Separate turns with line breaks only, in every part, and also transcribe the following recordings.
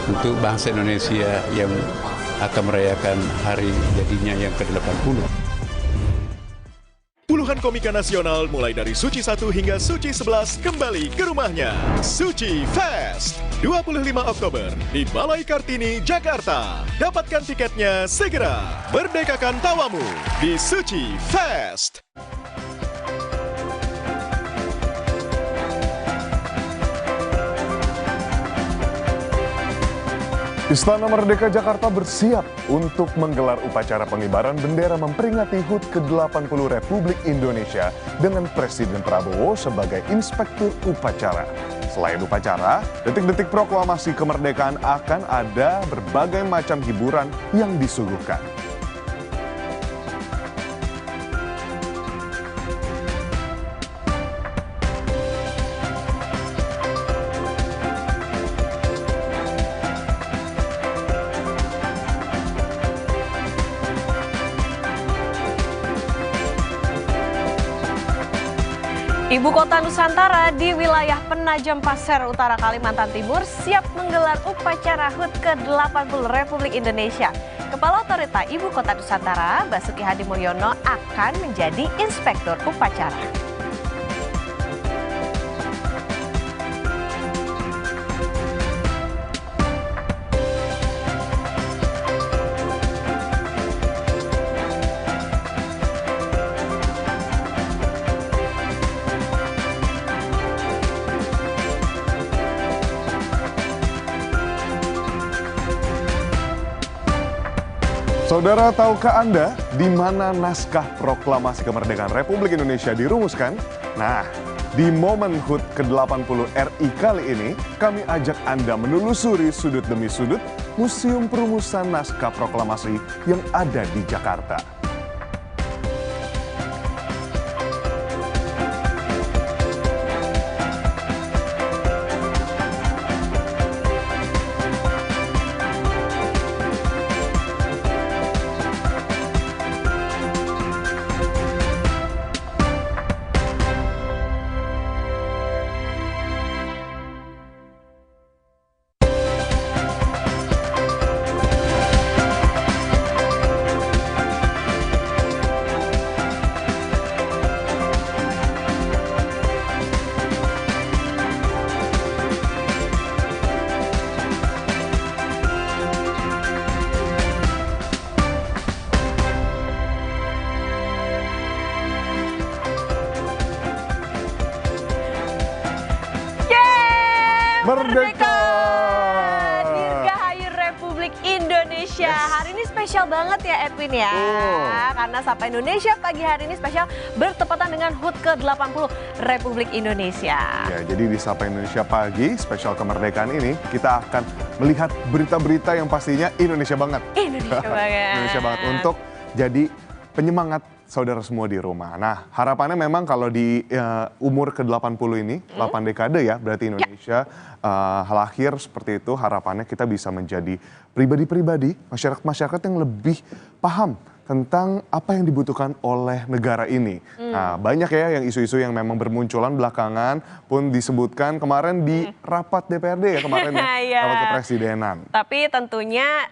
untuk bangsa Indonesia yang akan merayakan hari jadinya yang ke-80.
Puluhan komika nasional mulai dari Suci 1 hingga Suci 11 kembali ke rumahnya. Suci Fest, 25 Oktober di Balai Kartini, Jakarta. Dapatkan tiketnya segera. Merdekakan tawamu di Suci Fest.
Istana Merdeka Jakarta bersiap untuk menggelar upacara pengibaran bendera memperingati HUT ke-80 Republik Indonesia dengan Presiden Prabowo sebagai inspektur upacara. Selain upacara, detik-detik proklamasi kemerdekaan akan ada berbagai macam hiburan yang disuguhkan.
Ibu kota Nusantara di wilayah Penajam Pasir Utara, Kalimantan Timur siap menggelar upacara HUT ke-80 Republik Indonesia. Kepala Otorita Ibu Kota Nusantara, Basuki Hadimulyono akan menjadi inspektur upacara.
Saudara, tahukah Anda di mana naskah proklamasi kemerdekaan Republik Indonesia dirumuskan? Nah, di momen HUT ke-80 RI kali ini, kami ajak Anda menelusuri sudut demi sudut Museum Perumusan Naskah Proklamasi yang ada di Jakarta. Merdeka!
Dirgahayu Republik Indonesia.
Yes.
Hari ini spesial banget ya Edwin ya. Karena Sapa Indonesia pagi hari ini spesial bertepatan dengan HUT ke-80 Republik Indonesia.
Ya, jadi di Sapa Indonesia Pagi, spesial kemerdekaan ini, kita akan melihat berita-berita yang pastinya Indonesia banget.
Indonesia banget.
Indonesia banget untuk jadi penyemangat saudara semua di rumah. Nah, harapannya memang kalau di umur ke-80 ini, 8 dekade ya, berarti Indonesia lahir seperti itu, harapannya kita bisa menjadi pribadi-pribadi, masyarakat-masyarakat yang lebih paham tentang apa yang dibutuhkan oleh negara ini. Nah, banyak ya yang isu-isu yang memang bermunculan belakangan pun disebutkan kemarin di rapat DPRD ya kemarin ya, rapat kepresidenan.
Tapi tentunya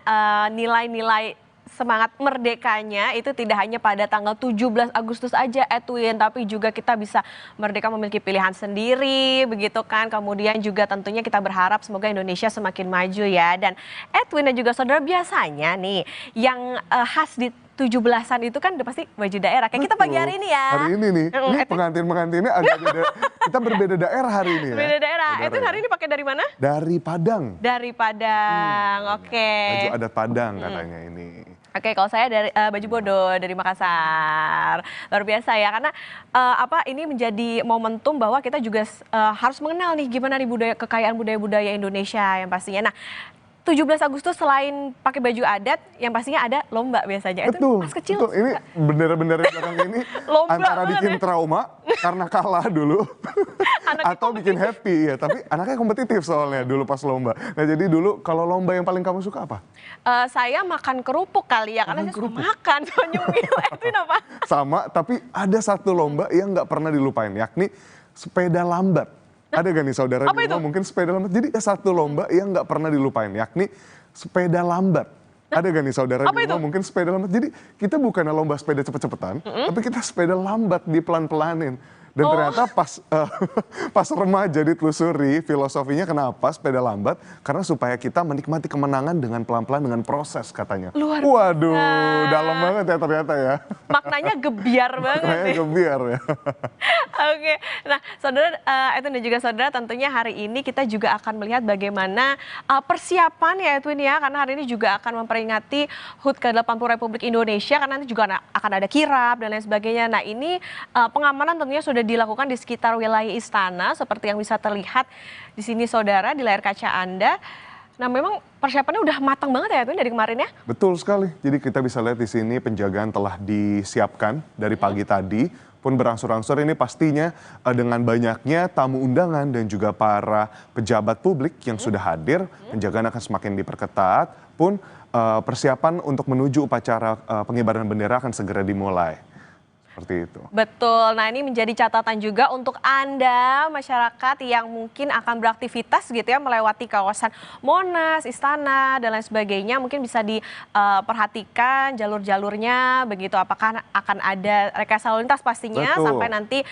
nilai-nilai semangat merdekanya itu tidak hanya pada tanggal 17 Agustus aja Edwin, tapi juga kita bisa merdeka memiliki pilihan sendiri begitu kan. Kemudian juga tentunya kita berharap semoga Indonesia semakin maju ya. Dan Edwin dan juga saudara, biasanya nih yang khas di 17-an itu kan udah pasti baju daerah. Kayak kita pagi hari ini ya.
Hari ini nih, ini pengantin-pengantinnya agak beda. Kita berbeda daerah hari ini ya.
Beda daerah. Itu hari ini pakai dari mana?
Dari Padang.
Dari Padang, oke.
Baju adat Padang katanya ini.
Oke, kalau saya dari baju bodo dari Makassar. Luar biasa ya, karena ini menjadi momentum bahwa kita juga harus mengenal nih gimana nih kekayaan budaya-budaya Indonesia yang pastinya. Nah, 17 Agustus selain pakai baju adat, yang pastinya ada lomba biasanya.
Betul,
Itu pas kecil.
betul. Ini bendera-bendera yang belakang ini antara bikin trauma karena kalah dulu atau bikin happy ya. Tapi anaknya kompetitif soalnya dulu pas lomba. Nah, jadi dulu kalau lomba yang paling kamu suka apa?
Saya makan kerupuk kali ya, karena saya suka makan, suka nyemil. Itu apa?
Sama, tapi ada satu lomba yang nggak pernah dilupain, yakni sepeda lambat. Ada gak nih saudara
Apa
di rumah
itu?
mungkin sepeda lambat. Jadi satu lomba yang nggak pernah dilupain, yakni sepeda lambat. Ada gak nih saudara
Apa
di rumah
itu?
mungkin sepeda lambat. Jadi kita bukan lomba sepeda cepet-cepetan, tapi kita sepeda lambat dipelan-pelanin. Dan ternyata pas remaja ditelusuri filosofinya kenapa sepeda lambat, karena supaya kita menikmati kemenangan dengan pelan-pelan dengan proses katanya.
Luar
Waduh,
biasa.
dalam banget ya ternyata ya.
Maknanya gebiar banget
Makanya
nih.
gebiar ya.
Oke, nah saudara Edwin dan juga saudara tentunya hari ini kita juga akan melihat bagaimana persiapan ya Edwin ya, karena hari ini juga akan memperingati HUT ke-80 Republik Indonesia, karena nanti juga akan ada kirap dan lain sebagainya. Nah ini pengamanan tentunya sudah dilakukan di sekitar wilayah istana seperti yang bisa terlihat di sini saudara di layar kaca Anda. Nah memang persiapannya udah matang banget ya Edwin dari kemarin ya?
Betul sekali. Jadi kita bisa lihat di sini penjagaan telah disiapkan dari pagi tadi pun berangsur-angsur ini pastinya dengan banyaknya tamu undangan dan juga para pejabat publik yang sudah hadir, penjagaan akan semakin diperketat pun persiapan untuk menuju upacara pengibaran bendera akan segera dimulai. Seperti itu.
Betul, nah ini menjadi catatan juga untuk Anda masyarakat yang mungkin akan beraktivitas gitu ya melewati kawasan Monas, Istana dan lain sebagainya. Mungkin bisa diperhatikan jalur-jalurnya begitu, apakah akan ada rekayasa lalu lintas pastinya.
Betul.
Sampai nanti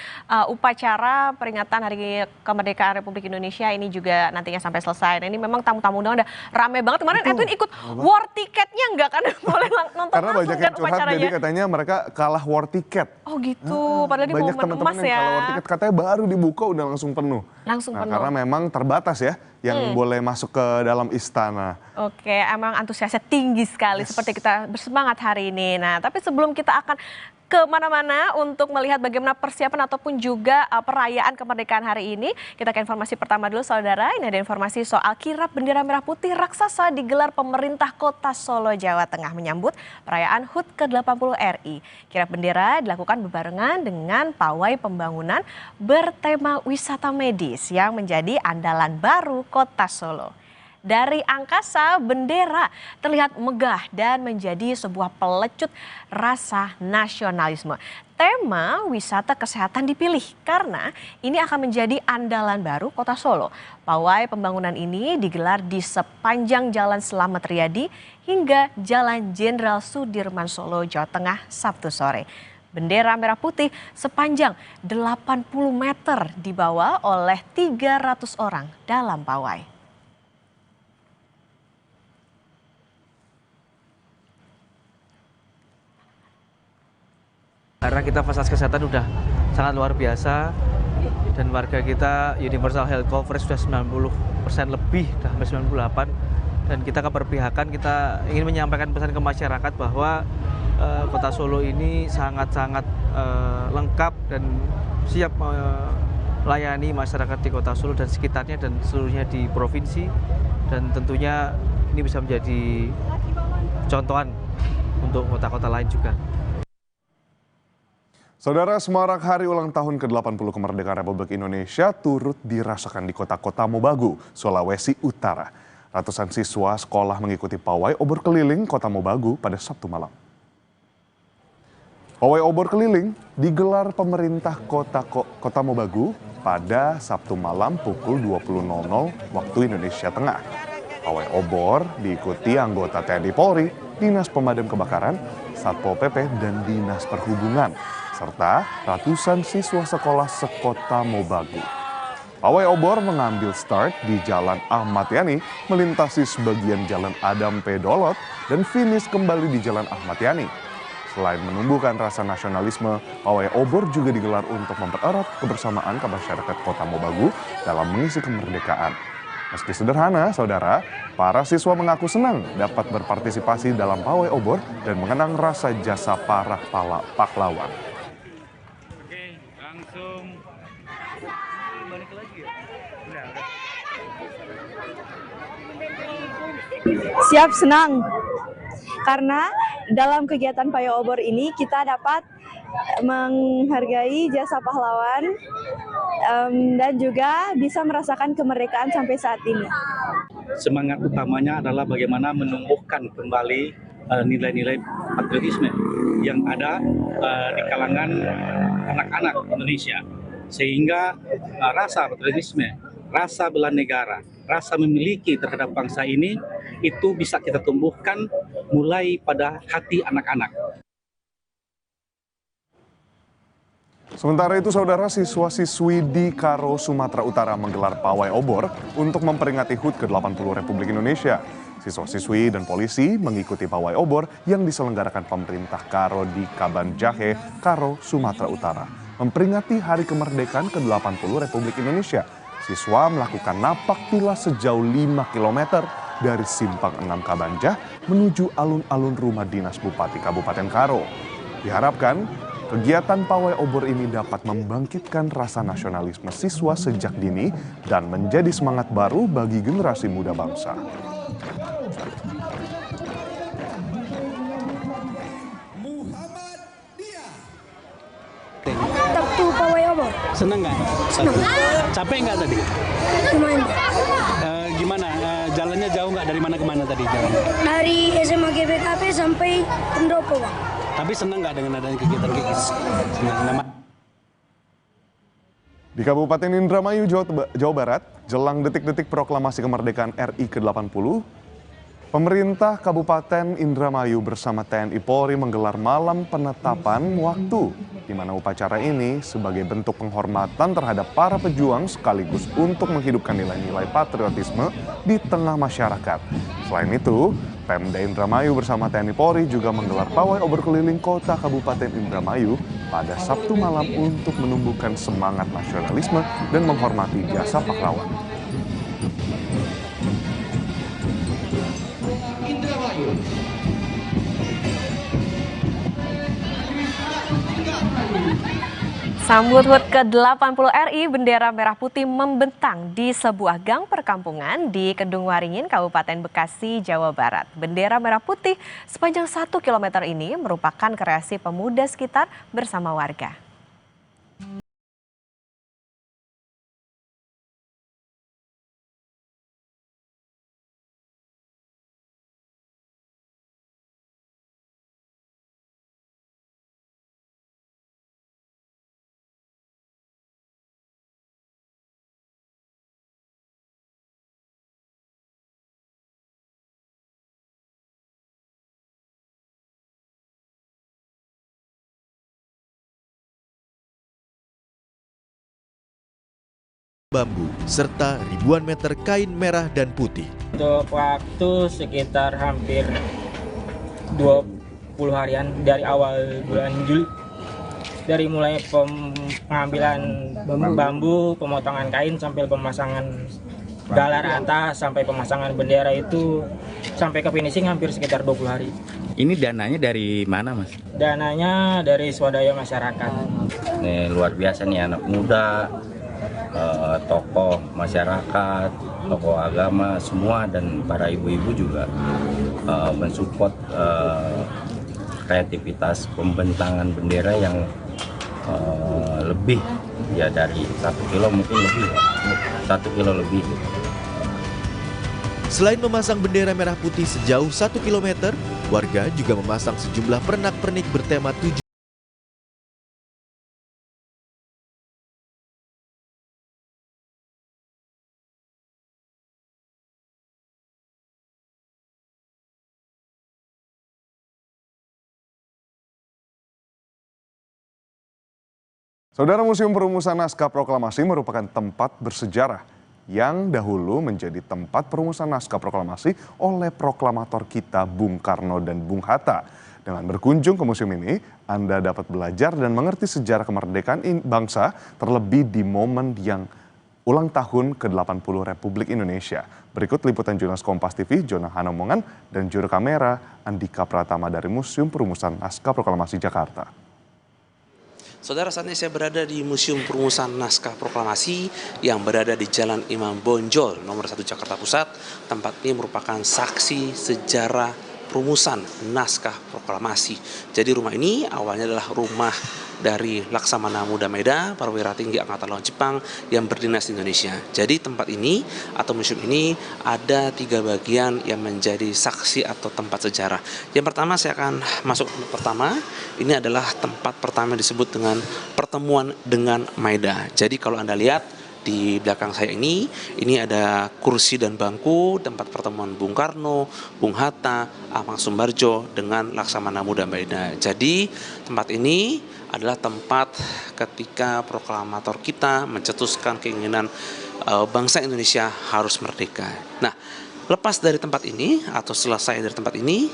upacara peringatan Hari Kemerdekaan Republik Indonesia ini juga nantinya sampai selesai. Nah ini memang tamu-tamu undangan udah rame banget. Kemarin
Betul.
Edwin ikut war tiketnya enggak kan? Boleh nonton
Karena
langsung
banyak
kan
yang curhat
upacaranya.
jadi katanya mereka kalah war tiket.
Oh gitu, padahal di
Banyak
momen
teman-teman
emas
yang
ya.
kalau war tiket katanya baru dibuka udah langsung penuh.
Langsung
Nah,
penuh.
karena memang terbatas ya yang boleh masuk ke dalam istana.
Oke, emang antusiasnya tinggi sekali seperti kita bersemangat hari ini. Nah, tapi sebelum kita akan kemana-mana untuk melihat bagaimana persiapan ataupun juga perayaan kemerdekaan hari ini, kita ke informasi pertama dulu saudara. Ini ada informasi soal kirap bendera merah putih raksasa digelar pemerintah kota Solo, Jawa Tengah menyambut perayaan HUT ke-80 RI. Kirap bendera dilakukan berbarengan dengan pawai pembangunan bertema wisata medis yang menjadi andalan baru kota Solo. Dari angkasa, bendera terlihat megah dan menjadi sebuah pelecut rasa nasionalisme. Tema wisata kesehatan dipilih karena ini akan menjadi andalan baru kota Solo. Pawai pembangunan ini digelar di sepanjang Jalan Slamet Riyadi hingga Jalan Jenderal Sudirman Solo, Jawa Tengah, Sabtu sore. Bendera merah putih sepanjang 80 meter dibawa oleh 300 orang dalam pawai.
Karena kita fasilitas kesehatan sudah sangat luar biasa dan warga kita universal health coverage sudah 90% lebih, sudah hampir 98, dan kita keberpihakan, kita ingin menyampaikan pesan ke masyarakat bahwa kota Solo ini sangat-sangat lengkap dan siap melayani masyarakat di kota Solo dan sekitarnya dan seluruhnya di provinsi, dan tentunya ini bisa menjadi contohan untuk kota-kota lain juga.
Saudara, semarak hari ulang tahun ke-80 kemerdekaan Republik Indonesia turut dirasakan di kota-kota Mobagu, Sulawesi Utara. Ratusan siswa sekolah mengikuti pawai obor keliling kota Mobagu pada Sabtu malam. Pawai obor keliling digelar pemerintah kota Mobagu pada Sabtu malam pukul 20.00 waktu Indonesia Tengah. Pawai obor diikuti anggota TNI Polri, Dinas Pemadam Kebakaran, Satpol PP, dan Dinas Perhubungan, serta ratusan siswa sekolah sekota Mobagu. Pawai obor mengambil start di Jalan Ahmad Yani, melintasi sebagian Jalan Adam P. Dolot, dan finish kembali di Jalan Ahmad Yani. Selain menumbuhkan rasa nasionalisme, pawai obor juga digelar untuk mempererat kebersamaan ke masyarakat kota Mobagu dalam mengisi kemerdekaan. Meski sederhana, saudara, para siswa mengaku senang dapat berpartisipasi dalam pawai obor dan mengenang rasa jasa para pahlawan.
Oke, langsung balik lagi ya.
Siap, senang. Karena dalam kegiatan pawai obor ini kita dapat menghargai jasa pahlawan dan juga bisa merasakan kemerdekaan sampai saat ini.
Semangat utamanya adalah bagaimana menumbuhkan kembali nilai-nilai patriotisme yang ada di kalangan anak-anak Indonesia. sehingga rasa patriotisme, rasa bela negara, rasa memiliki terhadap bangsa ini itu bisa kita tumbuhkan mulai pada hati anak-anak.
Sementara itu, saudara, siswa-siswi di Karo, Sumatera Utara menggelar pawai obor untuk memperingati HUT ke-80 Republik Indonesia. Siswa-siswi dan polisi mengikuti pawai obor yang diselenggarakan pemerintah Karo di Kaban Jahe, Karo, Sumatera Utara. Memperingati Hari Kemerdekaan ke-80 Republik Indonesia, siswa melakukan napak tilas sejauh 5 km dari Simpang 6 Kabanjah menuju alun-alun rumah dinas Bupati Kabupaten Karo. Diharapkan kegiatan pawai obor ini dapat membangkitkan rasa nasionalisme siswa sejak dini dan menjadi semangat baru bagi generasi muda bangsa.
Waktu pawai obor.
Seneng nggak?
Seneng.
Capek nggak tadi?
Lumayan.
Gimana? Jalannya jauh nggak? Dari mana ke mana tadi jalan?
Dari SMA GBKP sampai Pendopo, Bang.
Tapi seneng nggak dengan adanya kegiatan kayak gitu? Seneng.
Di Kabupaten Indramayu, Jawa Barat, jelang detik-detik proklamasi kemerdekaan RI ke-80, pemerintah Kabupaten Indramayu bersama TNI Polri menggelar malam penetapan waktu, di mana upacara ini sebagai bentuk penghormatan terhadap para pejuang sekaligus untuk menghidupkan nilai-nilai patriotisme di tengah masyarakat. Selain itu, Pemda Indramayu bersama TNI Polri juga menggelar pawai obor keliling kota Kabupaten Indramayu pada Sabtu malam untuk menumbuhkan semangat nasionalisme dan menghormati jasa pahlawan.
Sambut HUT ke-80 RI, bendera merah putih membentang di sebuah gang perkampungan di Kedung Waringin, Kabupaten Bekasi, Jawa Barat. Bendera merah putih sepanjang 1 km ini merupakan kreasi pemuda sekitar bersama warga.
Bambu, serta ribuan meter kain merah dan putih.
Untuk waktu sekitar hampir 20 harian dari awal bulan Juli. Dari mulai pengambilan bambu, pemotongan kain, sampai pemasangan galar atas, sampai pemasangan bendera itu, sampai ke finishing hampir sekitar 20 hari.
Ini dananya dari mana, Mas?
Dananya dari swadaya masyarakat.
Nih, luar biasa nih, anak muda, tokoh masyarakat, tokoh agama semua, dan para ibu-ibu juga mensupport kreativitas pembentangan bendera yang lebih ya dari 1 kilo, mungkin lebih ya, 1 kilo lebih.
Selain memasang bendera merah putih sejauh 1 km, warga juga memasang sejumlah pernak-pernik bertema 7.
Saudara, Museum Perumusan Naskah Proklamasi merupakan tempat bersejarah yang dahulu menjadi tempat perumusan naskah proklamasi oleh proklamator kita Bung Karno dan Bung Hatta. Dengan berkunjung ke museum ini, Anda dapat belajar dan mengerti sejarah kemerdekaan bangsa, terlebih di momen yang ulang tahun ke-80 Republik Indonesia. Berikut liputan jurnalis Kompas TV, Jona Hanomongan, dan juru kamera Andika Pratama dari Museum Perumusan Naskah Proklamasi Jakarta.
Saudara, saat ini saya berada di Museum Perumusan Naskah Proklamasi yang berada di Jalan Imam Bonjol, nomor 1 Jakarta Pusat. Tempat ini merupakan saksi sejarah perumusan naskah proklamasi. Jadi rumah ini awalnya adalah rumah dari Laksamana Muda Maeda, perwira tinggi Angkatan Laut Jepang yang berdinas di Indonesia. Jadi tempat ini atau museum ini ada 3 bagian yang menjadi saksi atau tempat sejarah. Yang pertama saya akan masuk pertama, ini adalah tempat pertama disebut dengan pertemuan dengan Maeda. Jadi kalau Anda lihat di belakang saya ini ada kursi dan bangku tempat pertemuan Bung Karno, Bung Hatta, Amang Sumbarjo dengan Laksamana Muda Maeda. Jadi tempat ini adalah tempat ketika proklamator kita mencetuskan keinginan bangsa Indonesia harus merdeka. Nah, lepas dari tempat ini atau selesai dari tempat ini,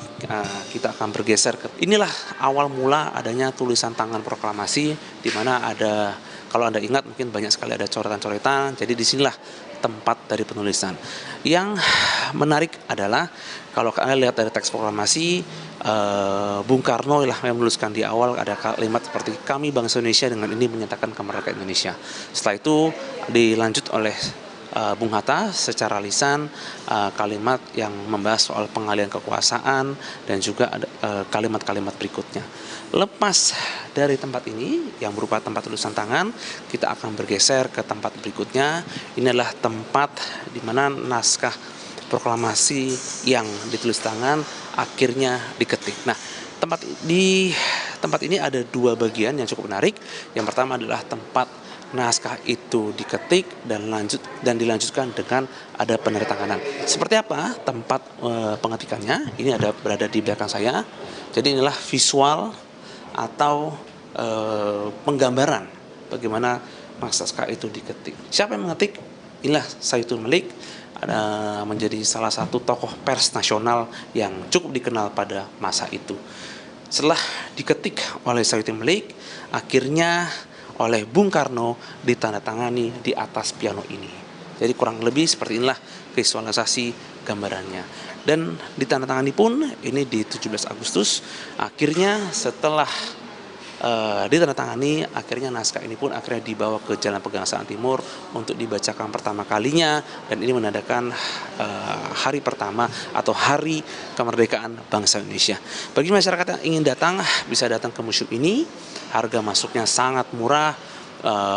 kita akan bergeser ke inilah awal mula adanya tulisan tangan proklamasi, di mana ada, kalau Anda ingat mungkin banyak sekali ada coretan-coretan. Jadi disinilah tempat dari penulisan. Yang menarik adalah kalau Anda lihat dari teks proklamasi, Bung Karno lah yang menuliskan di awal ada kalimat seperti kami bangsa Indonesia dengan ini menyatakan kemerdekaan Indonesia. Setelah itu dilanjut oleh Bung Hatta secara lisan kalimat yang membahas soal pengalihan kekuasaan dan juga ada kalimat-kalimat berikutnya. Lepas dari tempat ini yang berupa tempat tulisan tangan, kita akan bergeser ke tempat berikutnya. Ini adalah tempat di mana naskah proklamasi yang ditulis tangan akhirnya diketik. Nah, di tempat ini ada 2 bagian yang cukup menarik. Yang pertama adalah tempat naskah itu diketik dan dilanjutkan dengan ada penandatanganan. Seperti apa tempat pengetikannya? Ini berada di belakang saya. Jadi inilah visual atau penggambaran bagaimana naskah itu diketik. Siapa yang mengetik? Inilah Sayyidul Malik, menjadi salah satu tokoh pers nasional yang cukup dikenal pada masa itu. Setelah diketik oleh Sayyidul Malik, akhirnya oleh Bung Karno ditandatangani di atas piano ini. Jadi kurang lebih seperti inilah visualisasi gambarannya. Dan ditandatangani pun ini di 17 Agustus. Akhirnya setelah ditandatangani, akhirnya naskah ini pun akhirnya dibawa ke Jalan Pegangsaan Timur untuk dibacakan pertama kalinya, dan ini menandakan hari pertama atau hari kemerdekaan bangsa Indonesia. Bagi masyarakat yang ingin datang, bisa datang ke museum ini. Harga masuknya sangat murah.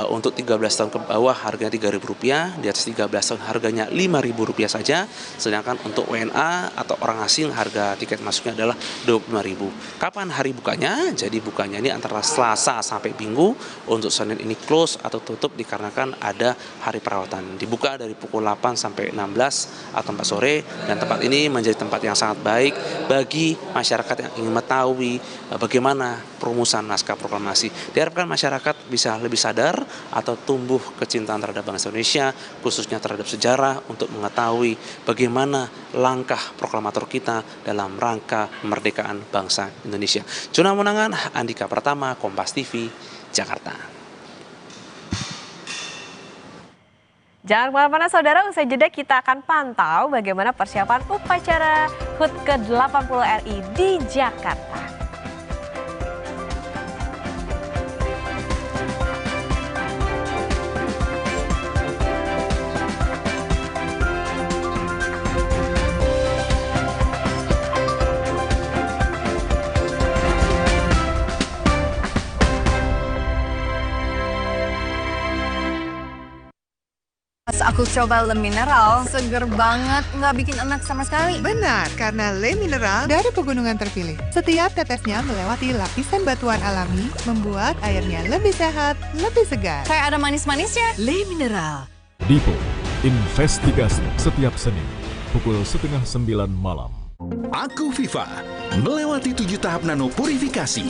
Untuk 13 tahun ke bawah harganya Rp3.000, di atas 13 tahun harganya Rp5.000 saja, sedangkan untuk WNA atau orang asing harga tiket masuknya adalah Rp25.000. Kapan hari bukanya? Jadi bukanya ini antara Selasa sampai Minggu, untuk Senin ini close atau tutup dikarenakan ada hari perawatan. Dibuka dari pukul 8 sampai 16 atau 4 sore, dan tempat ini menjadi tempat yang sangat baik bagi masyarakat yang ingin mengetahui bagaimana perumusan naskah proklamasi. Diharapkan masyarakat bisa lebih sadar atau tumbuh kecintaan terhadap bangsa Indonesia, khususnya terhadap sejarah, untuk mengetahui bagaimana langkah proklamator kita dalam rangka kemerdekaan bangsa Indonesia. Jona Monangan, Andika Pratama, Kompas TV, Jakarta.
Jangan kemana-mana saudara, usai jeda kita akan pantau bagaimana persiapan upacara HUT ke-80 RI di Jakarta.
Aku coba Le Mineral, seger banget, nggak bikin enak sama sekali.
Benar, karena Le Mineral dari pegunungan terpilih. Setiap tetesnya melewati lapisan batuan alami, membuat airnya lebih sehat, lebih segar.
Kayak ada manis-manisnya.
Le Mineral.
Dipo, investigasi setiap Senin, pukul 8:30 malam.
Aku Viva, melewati 7 tahap nano purifikasi.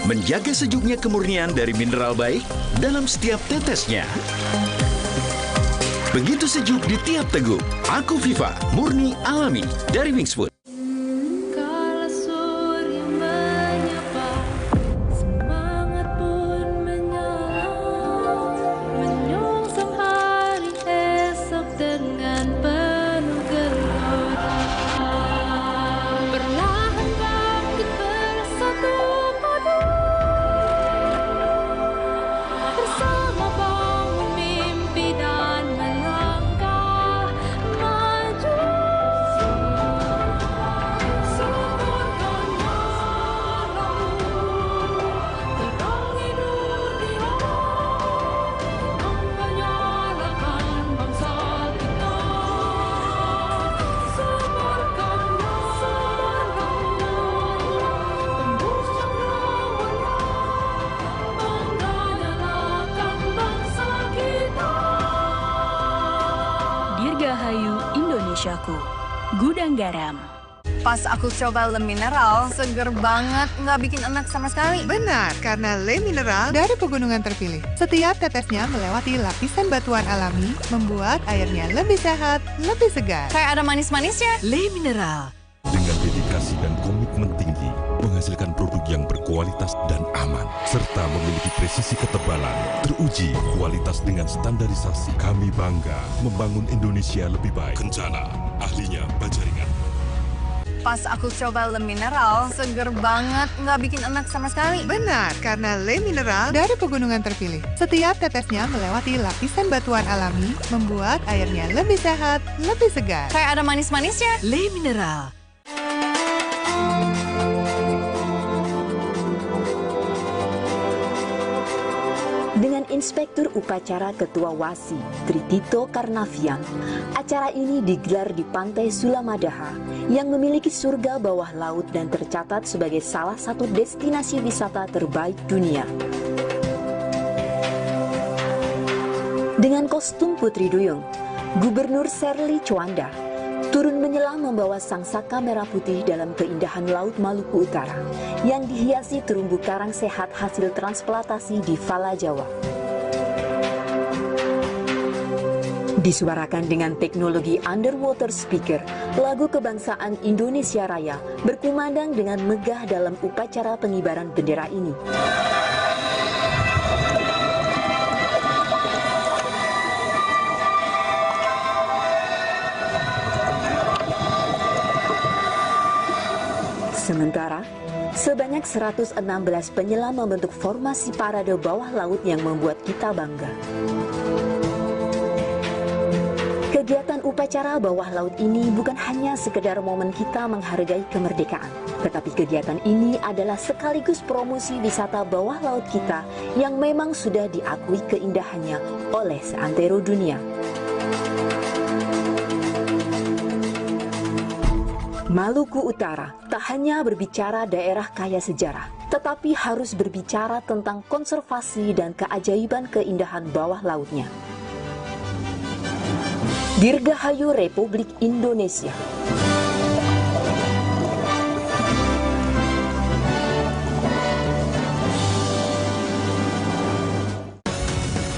Menjaga sejuknya kemurnian dari mineral baik dalam setiap tetesnya. Begitu sejuk di tiap teguk. Aku Viva, murni alami dari Wingsfood.
Indonesiaku. Gudang Garam.
Pas aku coba Le Mineral, seger banget, nggak bikin enak sama sekali.
Benar, karena Le Mineral dari pegunungan terpilih. Setiap tetesnya melewati lapisan batuan alami, membuat airnya lebih sehat, lebih segar.
Kayak ada manis-manisnya.
Le Mineral.
Dengan dedikasi dan komitmen tinggi, menghasilkan produk yang berkualitas dan aman, serta memiliki presisi ketebalan, teruji kualitas dengan standarisasi. Kami bangga membangun Indonesia lebih baik. Kencana, ahlinya Bajaringan.
Pas aku coba Le Mineral, seger banget, nggak bikin enak sama sekali.
Benar, karena Le Mineral dari pegunungan terpilih. Setiap tetesnya melewati lapisan batuan alami, membuat airnya lebih sehat, lebih segar.
Kayak ada manis-manisnya.
Le Mineral.
Dengan Inspektur Upacara Ketua WASI, Tritito Karnavian, acara ini digelar di Pantai Sulamadaha yang memiliki surga bawah laut dan tercatat sebagai salah satu destinasi wisata terbaik dunia. Dengan kostum Putri Duyung, Gubernur Sherly Chowanda turun menyelam membawa sangsaka merah putih dalam keindahan Laut Maluku Utara yang dihiasi terumbu karang sehat hasil transplantasi di Fala Jawa. Disuarakan dengan teknologi underwater speaker, lagu kebangsaan Indonesia Raya berkumandang dengan megah dalam upacara pengibaran bendera ini. Sementara, sebanyak 116 penyelam membentuk formasi parade bawah laut yang membuat kita bangga. Kegiatan upacara bawah laut ini bukan hanya sekedar momen kita menghargai kemerdekaan, tetapi kegiatan ini adalah sekaligus promosi wisata bawah laut kita yang memang sudah diakui keindahannya oleh seantero dunia. Maluku Utara tak hanya berbicara daerah kaya sejarah, tetapi harus berbicara tentang konservasi dan keajaiban keindahan bawah lautnya. Dirgahayu Republik Indonesia.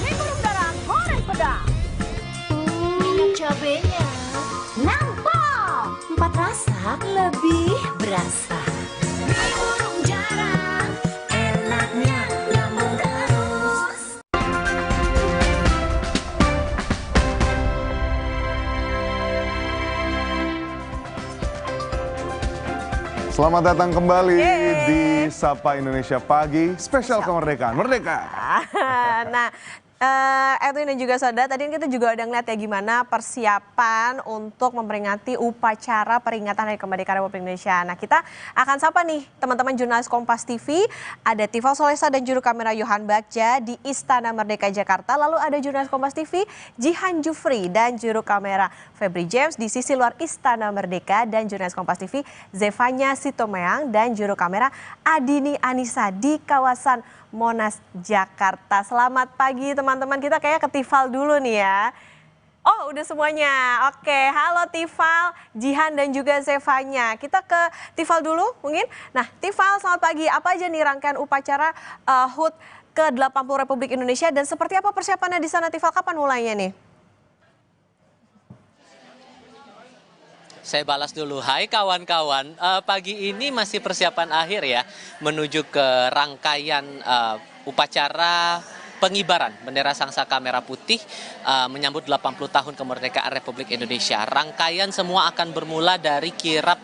Mie burung darah goreng pedang. Cabenya nampol. 4 rasa lebih berasa. Mie burung darah enaknya nyambung terus.
Selamat datang kembali di Sapa Indonesia Pagi, spesial kemerdekaan. Merdeka!
Nah, Edwin dan juga Saudara, tadi kita juga udah ngeliat ya gimana persiapan untuk memperingati upacara peringatan Hari Kemerdekaan Republik Indonesia. Nah, kita akan sapa nih teman-teman jurnalis Kompas TV, ada Tifal Solesa dan juru kamera Yohan Bagja di Istana Merdeka Jakarta. Lalu ada jurnalis Kompas TV Jihan Jufri dan juru kamera Febri James di sisi luar Istana Merdeka, dan jurnalis Kompas TV Zevanya Sitomeang dan juru kamera Adini Anissa di kawasan Monas, Jakarta. Selamat pagi teman-teman, kita kayak ke Tifal dulu nih ya. Oh udah semuanya, oke. Halo Tifal, Jihan dan juga Zevanya. Kita ke Tifal dulu mungkin. Nah Tifal, selamat pagi. Apa aja nih rangkaian upacara HUT ke-80 Republik Indonesia dan seperti apa persiapannya di sana Tifal? Kapan mulainya nih?
Saya balas dulu. Hai kawan-kawan, pagi ini masih persiapan akhir ya menuju ke rangkaian upacara pengibaran bendera sangsaka merah putih menyambut 80 tahun kemerdekaan Republik Indonesia. Rangkaian semua akan bermula dari kirap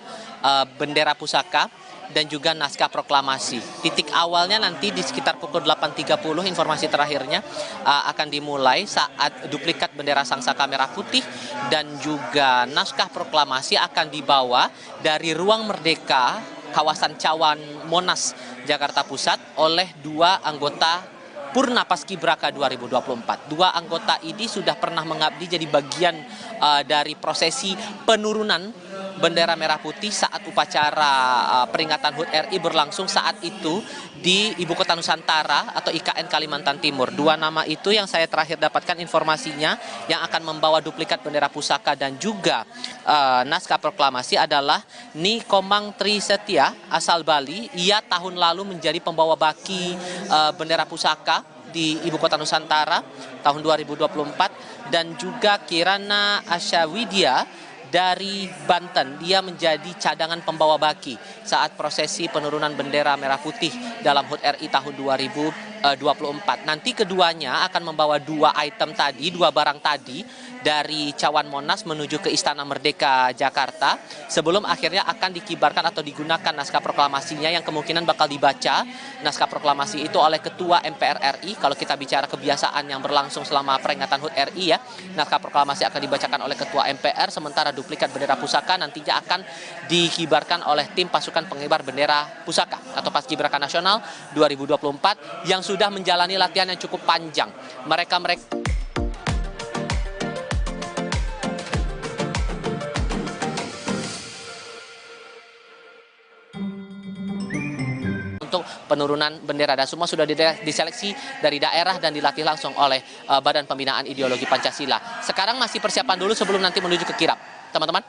bendera pusaka dan juga naskah proklamasi. Titik awalnya nanti di sekitar pukul 8.30 informasi terakhirnya akan dimulai saat duplikat bendera sangsaka merah putih dan juga naskah proklamasi akan dibawa dari Ruang Merdeka kawasan Cawan Monas Jakarta Pusat oleh 2 anggota Purna Paskibraka 2024. 2 anggota ini sudah pernah mengabdi jadi bagian dari prosesi penurunan bendera merah putih saat upacara peringatan HUT RI berlangsung saat itu di Ibu Kota Nusantara atau IKN Kalimantan Timur. Dua nama itu yang saya terakhir dapatkan informasinya yang akan membawa duplikat bendera pusaka dan juga naskah proklamasi adalah Ni Komang Tri Setia asal Bali. Ia tahun lalu menjadi pembawa baki bendera pusaka di Ibu Kota Nusantara tahun 2024 dan juga Kirana Asyawidya dari Banten. Dia menjadi cadangan pembawa baki saat prosesi penurunan bendera merah putih dalam HUT RI tahun 2024. Nanti keduanya akan membawa dua barang tadi dari Cawan Monas menuju ke Istana Merdeka Jakarta sebelum akhirnya akan dikibarkan atau digunakan naskah proklamasinya yang kemungkinan bakal dibaca naskah proklamasi itu oleh Ketua MPR RI. Kalau kita bicara kebiasaan yang berlangsung selama peringatan HUT RI ya, naskah proklamasi akan dibacakan oleh Ketua MPR, sementara duplikat bendera pusaka nantinya akan dikibarkan oleh tim pasukan pengibar bendera pusaka atau Paskibraka Nasional 2024 yang sudah menjalani latihan yang cukup panjang. Mereka untuk penurunan bendera dan semua sudah diseleksi dari daerah dan dilatih langsung oleh Badan Pembinaan Ideologi Pancasila. Sekarang masih persiapan dulu sebelum nanti menuju ke kirap, teman-teman.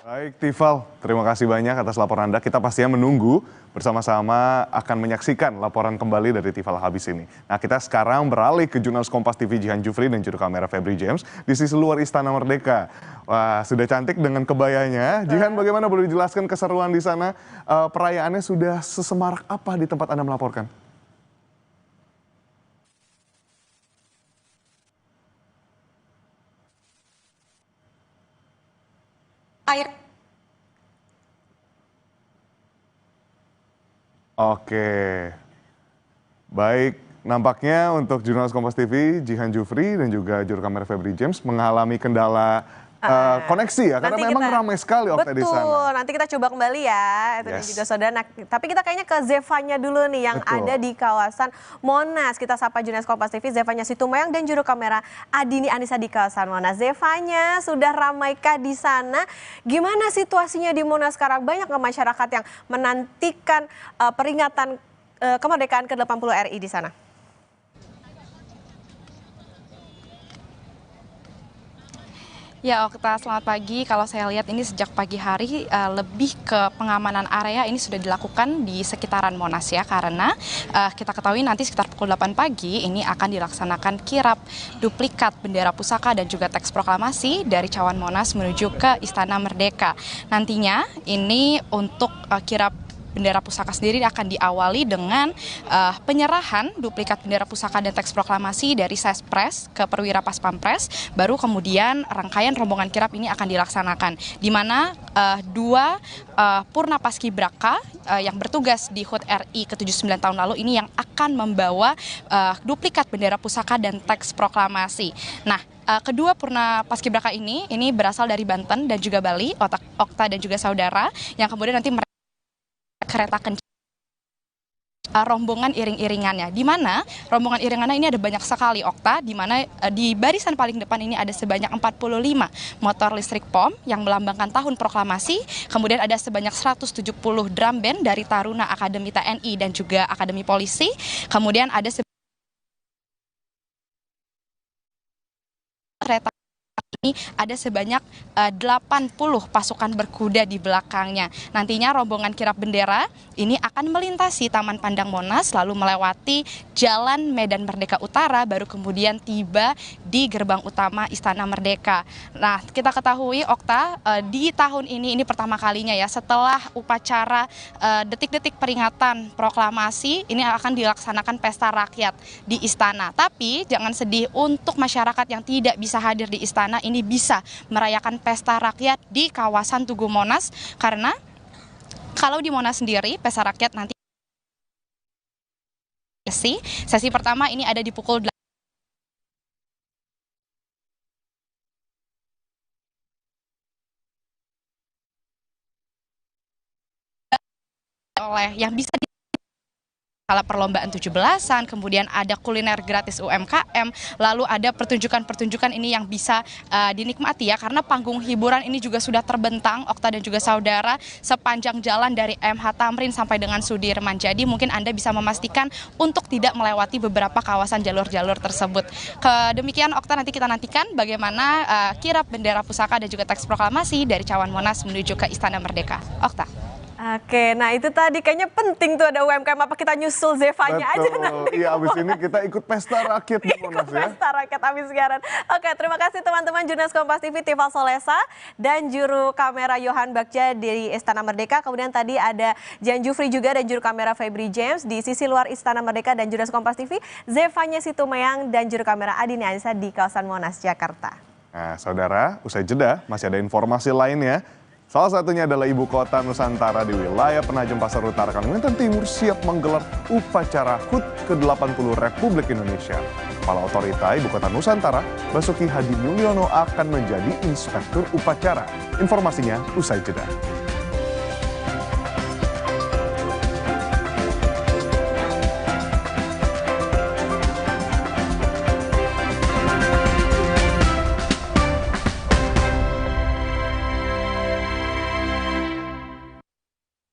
Baik, Tifal, terima kasih banyak atas laporan Anda. Kita pastinya menunggu bersama-sama akan menyaksikan laporan kembali dari Tifal Habis ini. Nah, kita sekarang beralih ke jurnalis Kompas TV Jihan Jufri dan juru kamera Febri James di sisi luar Istana Merdeka. Wah, sudah cantik dengan kebayanya. Jihan, bagaimana, boleh dijelaskan keseruan di sana? Perayaannya sudah sesemarak apa di tempat Anda melaporkan? Oke, baik, nampaknya untuk jurnalis Kompas TV Jihan Jufri dan juga juru kamera Febri James mengalami kendala koneksi ya, karena memang ramai sekali Okta di sana.
Betul, nanti kita coba kembali ya, itu dan juga saudara. Nah, tapi kita kayaknya ke Zevanya dulu nih yang ada di kawasan Monas. Kita sapa jurnalis Kompas TV Zevanya Situmayang dan juru kamera Adini Anissa di kawasan Monas. Zevanya, sudah ramaikah di sana? Gimana situasinya di Monas sekarang? Banyak nggak masyarakat yang menantikan peringatan kemerdekaan ke-80 RI di sana?
Ya, Okta, selamat pagi. Kalau saya lihat ini sejak pagi hari lebih ke pengamanan area ini sudah dilakukan di sekitaran Monas ya, karena kita ketahui nanti sekitar pukul 8 pagi ini akan dilaksanakan kirap duplikat bendera pusaka dan juga teks proklamasi dari Cawan Monas menuju ke Istana Merdeka. Nantinya ini untuk kirap bendera pusaka sendiri akan diawali dengan penyerahan duplikat bendera pusaka dan teks proklamasi dari Sespres ke Perwira Paspampres, baru kemudian rangkaian rombongan kirap ini akan dilaksanakan, di mana dua Purna Paskibraka yang bertugas di HUT RI ke-79 tahun lalu ini yang akan membawa duplikat bendera pusaka dan teks proklamasi. Nah, kedua Purna Paskibraka ini berasal dari Banten dan juga Bali, Okta dan juga saudara, yang kemudian nanti kereta kencana rombongan iring-iringannya, di mana rombongan iringannya ini ada banyak sekali, Okta, di mana di barisan paling depan ini ada sebanyak 45 motor listrik POM yang melambangkan tahun proklamasi, kemudian ada sebanyak 170 drum band dari Taruna Akademi TNI dan juga Akademi Polisi, kemudian ada kereta ini ada sebanyak 80 pasukan berkuda di belakangnya. Nantinya rombongan kirap bendera ini akan melintasi Taman Pandang Monas, lalu melewati Jalan Medan Merdeka Utara, baru kemudian tiba di gerbang utama Istana Merdeka. Nah, kita ketahui, Okta, di tahun ini pertama kalinya ya, setelah upacara detik-detik peringatan proklamasi, ini akan dilaksanakan pesta rakyat di Istana. Tapi jangan sedih, untuk masyarakat yang tidak bisa hadir di Istana, ini bisa merayakan pesta rakyat di kawasan Tugu Monas, karena kalau di Monas sendiri pesta rakyat nanti sesi pertama ini ada di pukul 8 oleh yang bisa Kala perlombaan 17-an, kemudian ada kuliner gratis UMKM, lalu ada pertunjukan-pertunjukan ini yang bisa dinikmati ya, karena panggung hiburan ini juga sudah terbentang, Okta dan juga saudara, sepanjang jalan dari MH Tamrin sampai dengan Sudirman. Jadi mungkin Anda bisa memastikan untuk tidak melewati beberapa kawasan jalur-jalur tersebut. Demikian Okta, nanti kita nantikan bagaimana kirap bendera pusaka dan juga teks proklamasi dari Cawan Monas menuju ke Istana Merdeka. Okta.
Oke, nah itu tadi kayaknya penting tuh ada UMKM, apa kita nyusul Zevanya aja nanti.
Iya, abis ini kita ikut pesta rakyat di Monas ya.
Pesta rakyat abis siaran. Oke, terima kasih teman-teman jurnalis Kompas TV Tifal Solesa dan juru kamera Yohan Bagja di Istana Merdeka. Kemudian tadi ada Jan Jufri juga dan juru kamera Febri James di sisi luar Istana Merdeka, dan jurnalis Kompas TV Zevanya Situmayang dan juru kamera Adini Anissa di kawasan Monas, Jakarta.
Nah, saudara, usai jeda masih ada informasi lainnya. Salah satunya adalah ibu kota Nusantara di wilayah Penajam Pasar Utara, Kalimantan Timur siap menggelar upacara HUT ke-80 Republik Indonesia. Kepala Otorita Ibu Kota Nusantara, Basuki Hadi Mulyono akan menjadi inspektur upacara. Informasinya usai jeda.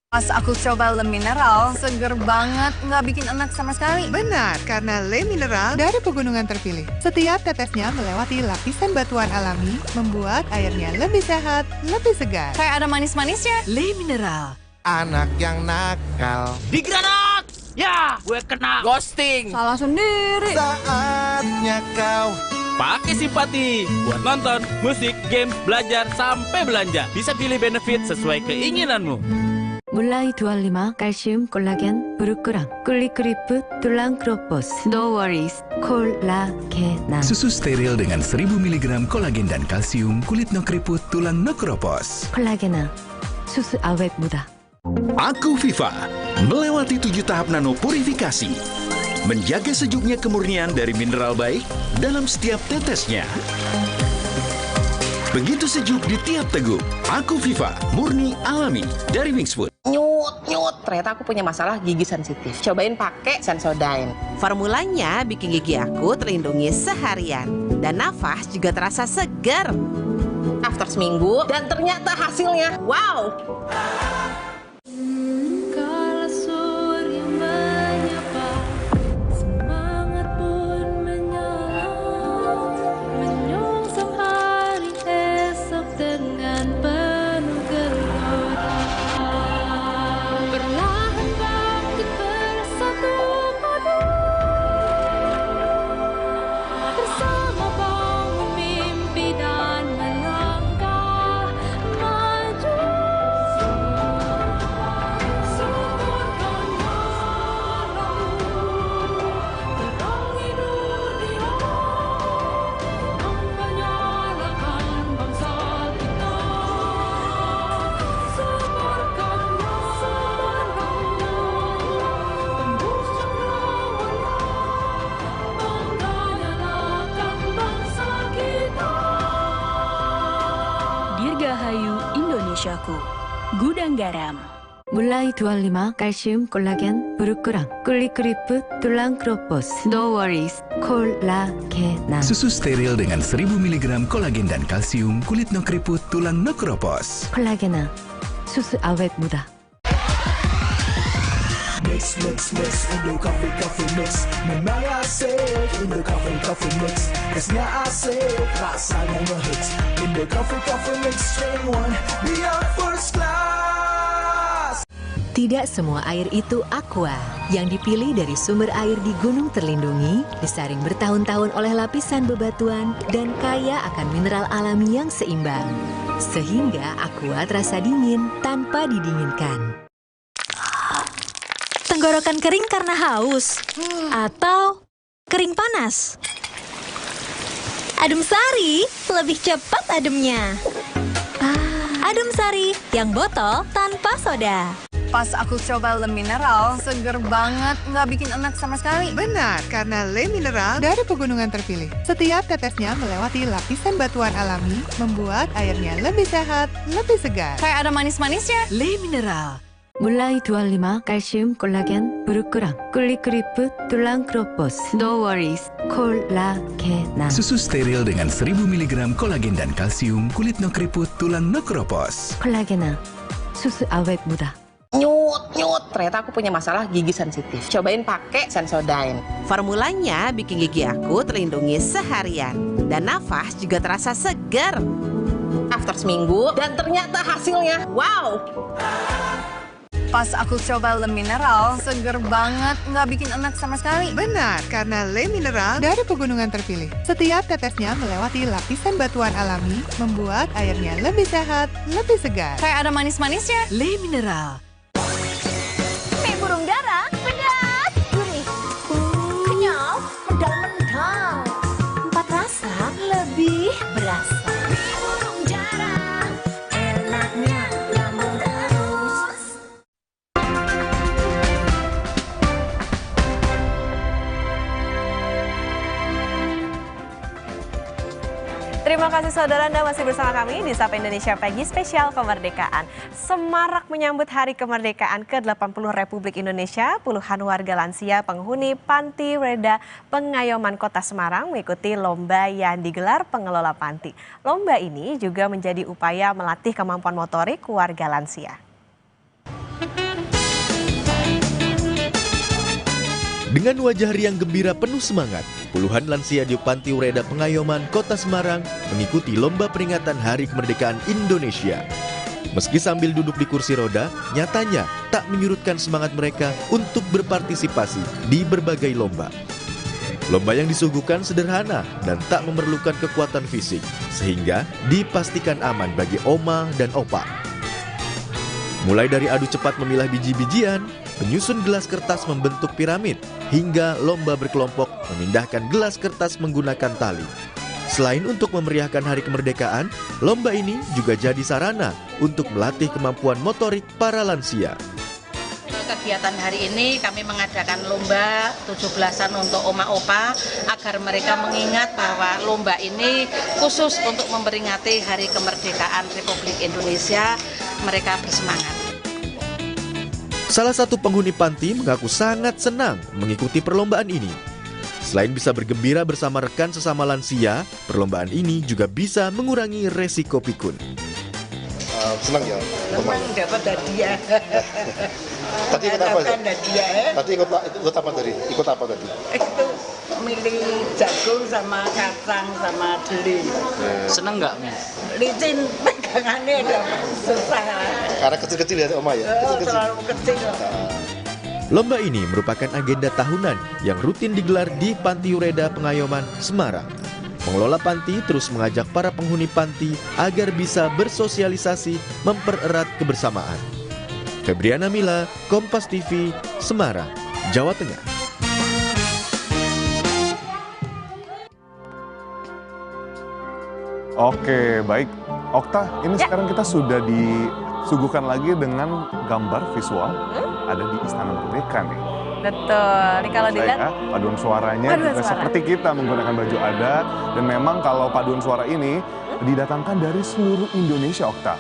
Pas aku coba Le Mineral, seger banget, nggak bikin enak sama sekali.
Benar, karena Le Mineral dari pegunungan terpilih. Setiap tetesnya melewati lapisan batuan alami, membuat airnya lebih sehat, lebih segar.
Kayak ada manis-manisnya.
Le Mineral.
Anak yang nakal.
Di granat! Ya, gue kena ghosting.
Salah sendiri.
Saatnya kau
pakai simpati buat nonton, musik, game, belajar, sampai belanja. Bisa pilih benefit sesuai keinginanmu.
Mulai 25 kalsium 콜라겐 부르크랑 꿀리크리프 툴랑 크로포스 No worries 콜라겐.
Susu steril dengan 1000 mg kolagen dan kalsium, kulit no keriput, tulang no keropos.
콜라겐아 susu awet muda.
Aku Viva melewati 7 tahap nano purifikasi, menjaga sejuknya kemurnian dari mineral baik dalam setiap tetesnya. Begitu sejuk di tiap teguk. Aku Viva, murni alami dari Wingswood.
Nyut, ternyata aku punya masalah gigi sensitif. Cobain pakai Sensodyne.
Formulanya bikin gigi aku terlindungi seharian. Dan nafas juga terasa segar.
After seminggu, dan ternyata hasilnya, wow!
Dirgahayu Indonesiaku. Gudang Garam. Mulai 25 kalsium 콜라겐 부르크랑 꿀리크리프 툴랑 크로포스 No worries 콜라겐.
Susu steril dengan 1000 mg kolagen dan kalsium, kulit no keriput, tulang no keropos.
콜라겐아 susu awet muda.
Mix, mix, mix, Indo Coffee, coffee mix. Memang asik, Indo Coffee, coffee mix. Esnya asik, rasanya ngehits. Indo Coffee, coffee mix, strain one, beyond first class.
Tidak semua air itu aqua. Yang dipilih dari sumber air di gunung terlindungi, disaring bertahun-tahun oleh lapisan bebatuan, dan kaya akan mineral alami yang seimbang. Sehingga aqua terasa dingin tanpa didinginkan.
Tenggorokan kering karena haus atau kering panas. Adem Sari lebih cepat ademnya. Adem Sari yang botol tanpa soda.
Pas aku coba Le Mineral, seger banget, nggak bikin enak sama sekali.
Benar, karena Le Mineral dari pegunungan terpilih. Setiap tetesnya melewati lapisan batuan alami, membuat airnya lebih sehat, lebih segar.
Kayak ada manis-manisnya.
Le Mineral. mulai 25 kalsium 콜라겐 부르크랑 꿀리크리프 뚫랑 크로포스 No worries 콜라겐
Susu steril dengan 1000 mg kolagen dan kalsium, kulit no keriput, tulang no keropos.
콜라겐아 수수 awet muda.
Nyut. Ternyata aku punya masalah gigi sensitif. Cobain pakai Sensodyne.
Formulanya bikin gigi aku terlindungi seharian. Dan nafas juga terasa segar.
After seminggu, dan ternyata hasilnya, wow!
Pas aku coba Le Mineral, seger banget, nggak bikin enak sama sekali.
Benar, karena Le Mineral dari pegunungan terpilih. Setiap tetesnya melewati lapisan batuan alami, membuat airnya lebih sehat, lebih segar.
Kayak ada manis-manisnya.
Le Mineral.
Mie burung dara, pedas, gurih, kenyal, mendal-mendal. 4 rasa lebih berasa. Mie burung dara, enaknya nyambung terus.
Terima kasih saudara, Anda masih bersama kami di Sapa Indonesia Pagi Spesial Kemerdekaan. Semarak menyambut Hari Kemerdekaan ke-80 Republik Indonesia, puluhan warga lansia penghuni Panti Reda Pengayoman Kota Semarang mengikuti lomba yang digelar pengelola panti. Lomba ini juga menjadi upaya melatih kemampuan motorik warga lansia.
Dengan wajah riang gembira penuh semangat, puluhan lansia di Panti Reda Pengayoman Kota Semarang mengikuti lomba peringatan Hari Kemerdekaan Indonesia. Meski sambil duduk di kursi roda, nyatanya tak menyurutkan semangat mereka untuk berpartisipasi di berbagai lomba. Lomba yang disuguhkan sederhana dan tak memerlukan kekuatan fisik, sehingga dipastikan aman bagi oma dan opa. Mulai dari adu cepat memilah biji-bijian, penyusun gelas kertas membentuk piramid, hingga lomba berkelompok memindahkan gelas kertas menggunakan tali. Selain untuk memeriahkan Hari Kemerdekaan, lomba ini juga jadi sarana untuk melatih kemampuan motorik para lansia.
Kegiatan hari ini kami mengadakan lomba 17-an untuk oma opa agar mereka mengingat bahwa lomba ini khusus untuk memperingati Hari Kemerdekaan Republik Indonesia. Mereka bersemangat.
Salah satu penghuni panti mengaku sangat senang mengikuti perlombaan ini. Selain bisa bergembira bersama rekan sesama lansia, perlombaan ini juga bisa mengurangi resiko pikun.
Senang ya?
Senang dapat hadiah.
Tadi ikut apa? Tadi ikut apa tadi? Ikut apa tadi?
Itu milih jagung sama kacang sama deli.
Senang nggak, Mi?
Licin, pegangannya udah susah.
Karena kecil-kecil ya, Oma ya? Kecil-kecil.
Terlalu kecil.
Lomba ini merupakan agenda tahunan yang rutin digelar di Panti Reda Pengayoman, Semarang. Pengelola panti terus mengajak para penghuni panti agar bisa bersosialisasi, mempererat kebersamaan. Febriana Mila, Kompas TV, Semarang, Jawa Tengah.
Oke, baik. Okta, ini sekarang kita sudah disuguhkan lagi dengan gambar visual ada di Istana Merdeka nih.
Betul, ini kalau dilihat
paduan suaranya juga seperti kita menggunakan baju adat, dan memang kalau paduan suara ini didatangkan dari seluruh Indonesia, Okta.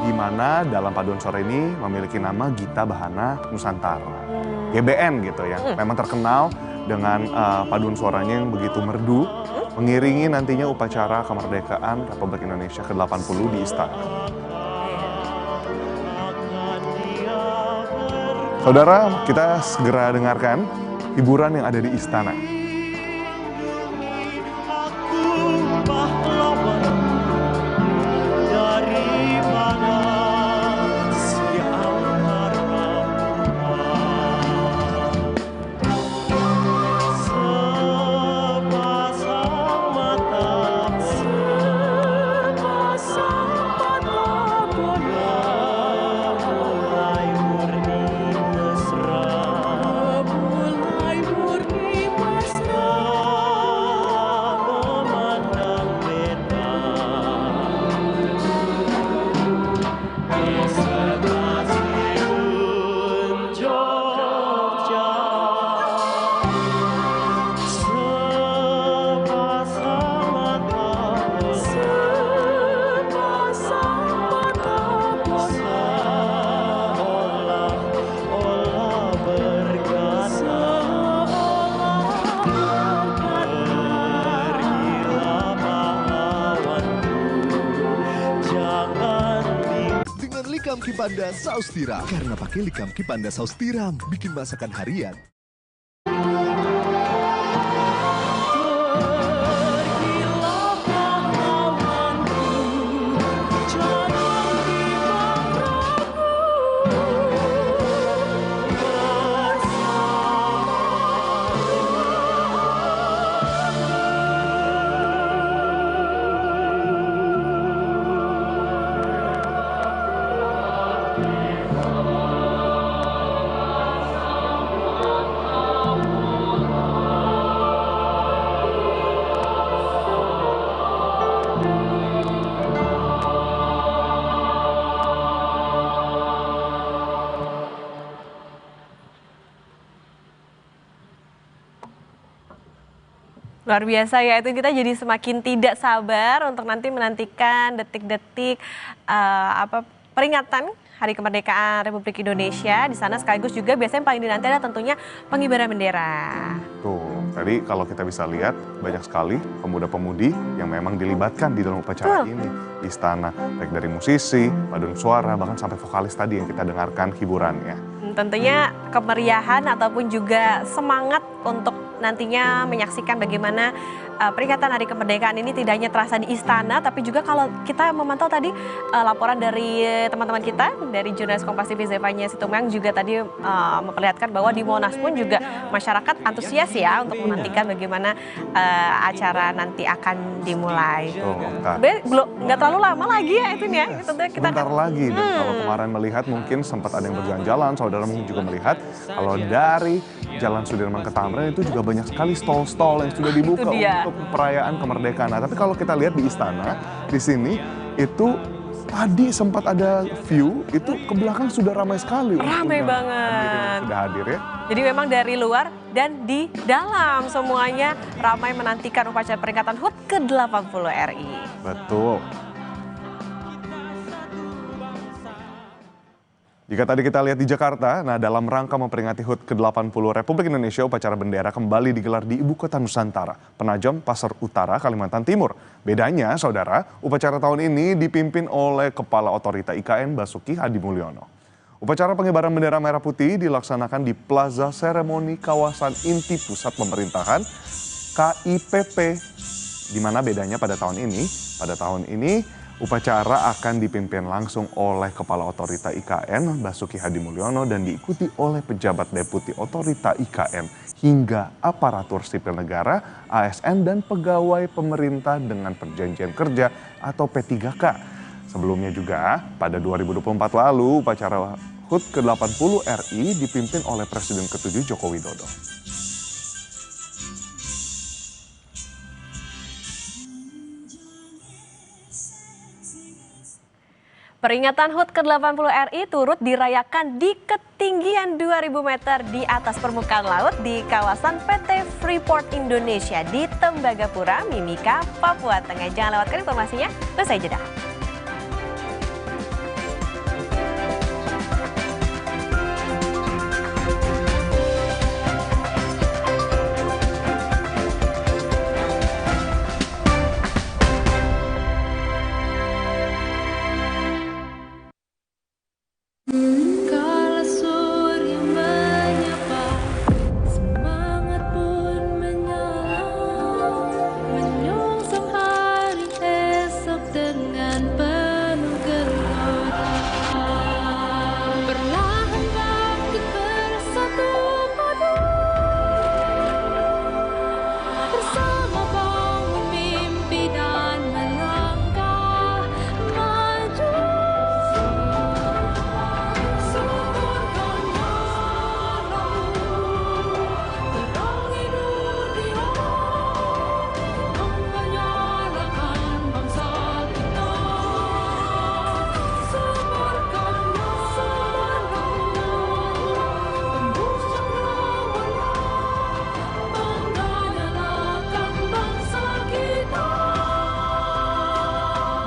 Di mana dalam paduan suara ini memiliki nama Gita Bahana Nusantara. GBN gitu ya. Memang terkenal dengan paduan suaranya yang begitu merdu, mengiringi nantinya upacara kemerdekaan Republik Indonesia ke-80 di Istana. Saudara, kita segera dengarkan hiburan yang ada di Istana.
Kipanda Saus Tiram. Karena pakai Likam Kipanda Saus Tiram, bikin masakan harian.
Luar biasa ya, itu kita jadi semakin tidak sabar untuk nanti menantikan detik-detik peringatan Hari Kemerdekaan Republik Indonesia. Di sana sekaligus juga biasanya yang paling dinanti adalah tentunya pengibaran bendera.
Tuh, tadi kalau kita bisa lihat banyak sekali pemuda-pemudi yang memang dilibatkan di dalam upacara ini. Di istana, baik dari musisi, paduan suara, bahkan sampai vokalis tadi yang kita dengarkan hiburannya.
Tentunya kemeriahan ataupun juga semangat untuk nantinya menyaksikan bagaimana peringatan Hari Kemerdekaan ini tidak hanya terasa di istana, tapi juga kalau kita memantau tadi laporan dari teman-teman kita dari jurnalis Kompas TV Zevanya Situmang juga tadi memperlihatkan bahwa di Monas pun juga masyarakat antusias ya untuk menantikan bagaimana acara nanti akan dimulai. Belum nggak terlalu lama lagi ya itu ya. Kita
sebentar lagi. Dan kalau kemarin melihat mungkin sempat ada yang berjalan-jalan, saudara mungkin juga melihat kalau dari Jalan Sudirman ke Tamrin itu juga banyak sekali stall-stall yang sudah dibuka untuk perayaan kemerdekaan. Nah, tapi kalau kita lihat di istana, di sini itu tadi sempat ada view, itu ke belakang sudah ramai sekali.
Ramai banget.
Sudah hadir ya.
Jadi memang dari luar dan di dalam semuanya ramai menantikan upacara peringatan HUT ke-80 RI.
Betul. Jika tadi kita lihat di Jakarta, nah dalam rangka memperingati HUT ke-80 Republik Indonesia, upacara bendera kembali digelar di Ibu Kota Nusantara, Penajam Pasar Utara, Kalimantan Timur. Bedanya, saudara, upacara tahun ini dipimpin oleh Kepala Otorita IKN Basuki Hadi Mulyono. Upacara pengibaran bendera merah putih dilaksanakan di Plaza Seremoni Kawasan Inti Pusat Pemerintahan KIPP. Di mana bedanya pada tahun ini? Pada tahun ini, upacara akan dipimpin langsung oleh Kepala Otorita IKN Basuki Hadi Mulyono dan diikuti oleh pejabat deputi Otorita IKN hingga aparatur sipil negara, ASN dan pegawai pemerintah dengan perjanjian kerja atau P3K. Sebelumnya juga pada 2024 lalu upacara HUT ke-80 RI dipimpin oleh Presiden ke-7 Joko Widodo.
Peringatan HUT ke-80 RI turut dirayakan di ketinggian 2.000 meter di atas permukaan laut di kawasan PT Freeport Indonesia di Tembagapura, Mimika, Papua Tengah. Jangan lewatkan informasinya, usai jeda.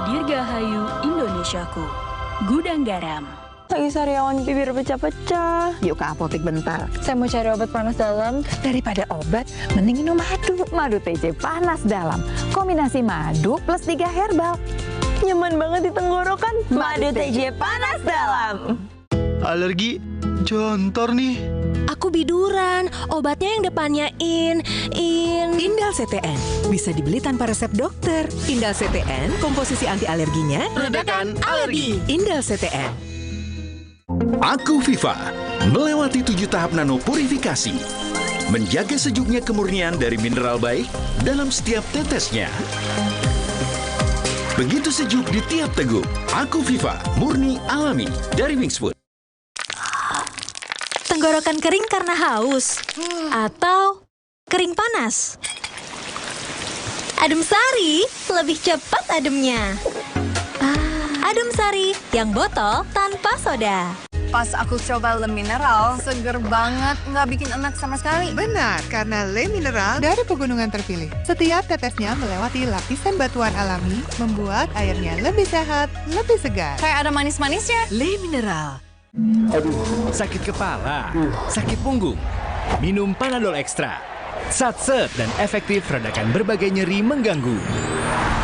Dirgahayu Indonesiaku, Gudang Garam.
Lagi sariawan bibir pecah-pecah. Yuk ke apotek bentar. Saya mau cari obat panas dalam. Daripada obat, mending minum madu. Madu TC panas dalam. Kombinasi madu plus 3 herbal. Nyaman banget di tenggorokan. Madu TJ panas dalam.
Alergi jontor nih.
Aku biduran, obatnya yang depannya Indal CTN. Bisa dibeli tanpa resep dokter. Indal CTN, komposisi anti alerginya
Redakan alergi.
Indal CTN.
Aku Viva melewati 7 tahap nano purifikasi, menjaga sejuknya kemurnian dari mineral baik dalam setiap tetesnya. Begitu sejuk di tiap teguk. Aku Viva murni alami dari Wingsfood.
Tenggorokan kering karena haus atau kering panas. Adem Sari, lebih cepat ademnya. Adem Sari, yang botol tanpa soda.
Pas aku coba Le Mineral, seger banget, nggak bikin enak sama sekali.
Benar, karena Le Mineral dari pegunungan terpilih. Setiap tetesnya melewati lapisan batuan alami, membuat airnya lebih sehat, lebih segar.
Kayak ada manis-manisnya.
Le Mineral.
Aduh, sakit kepala, sakit punggung. Minum Panadol Extra. Satset dan efektif redakan berbagai nyeri mengganggu.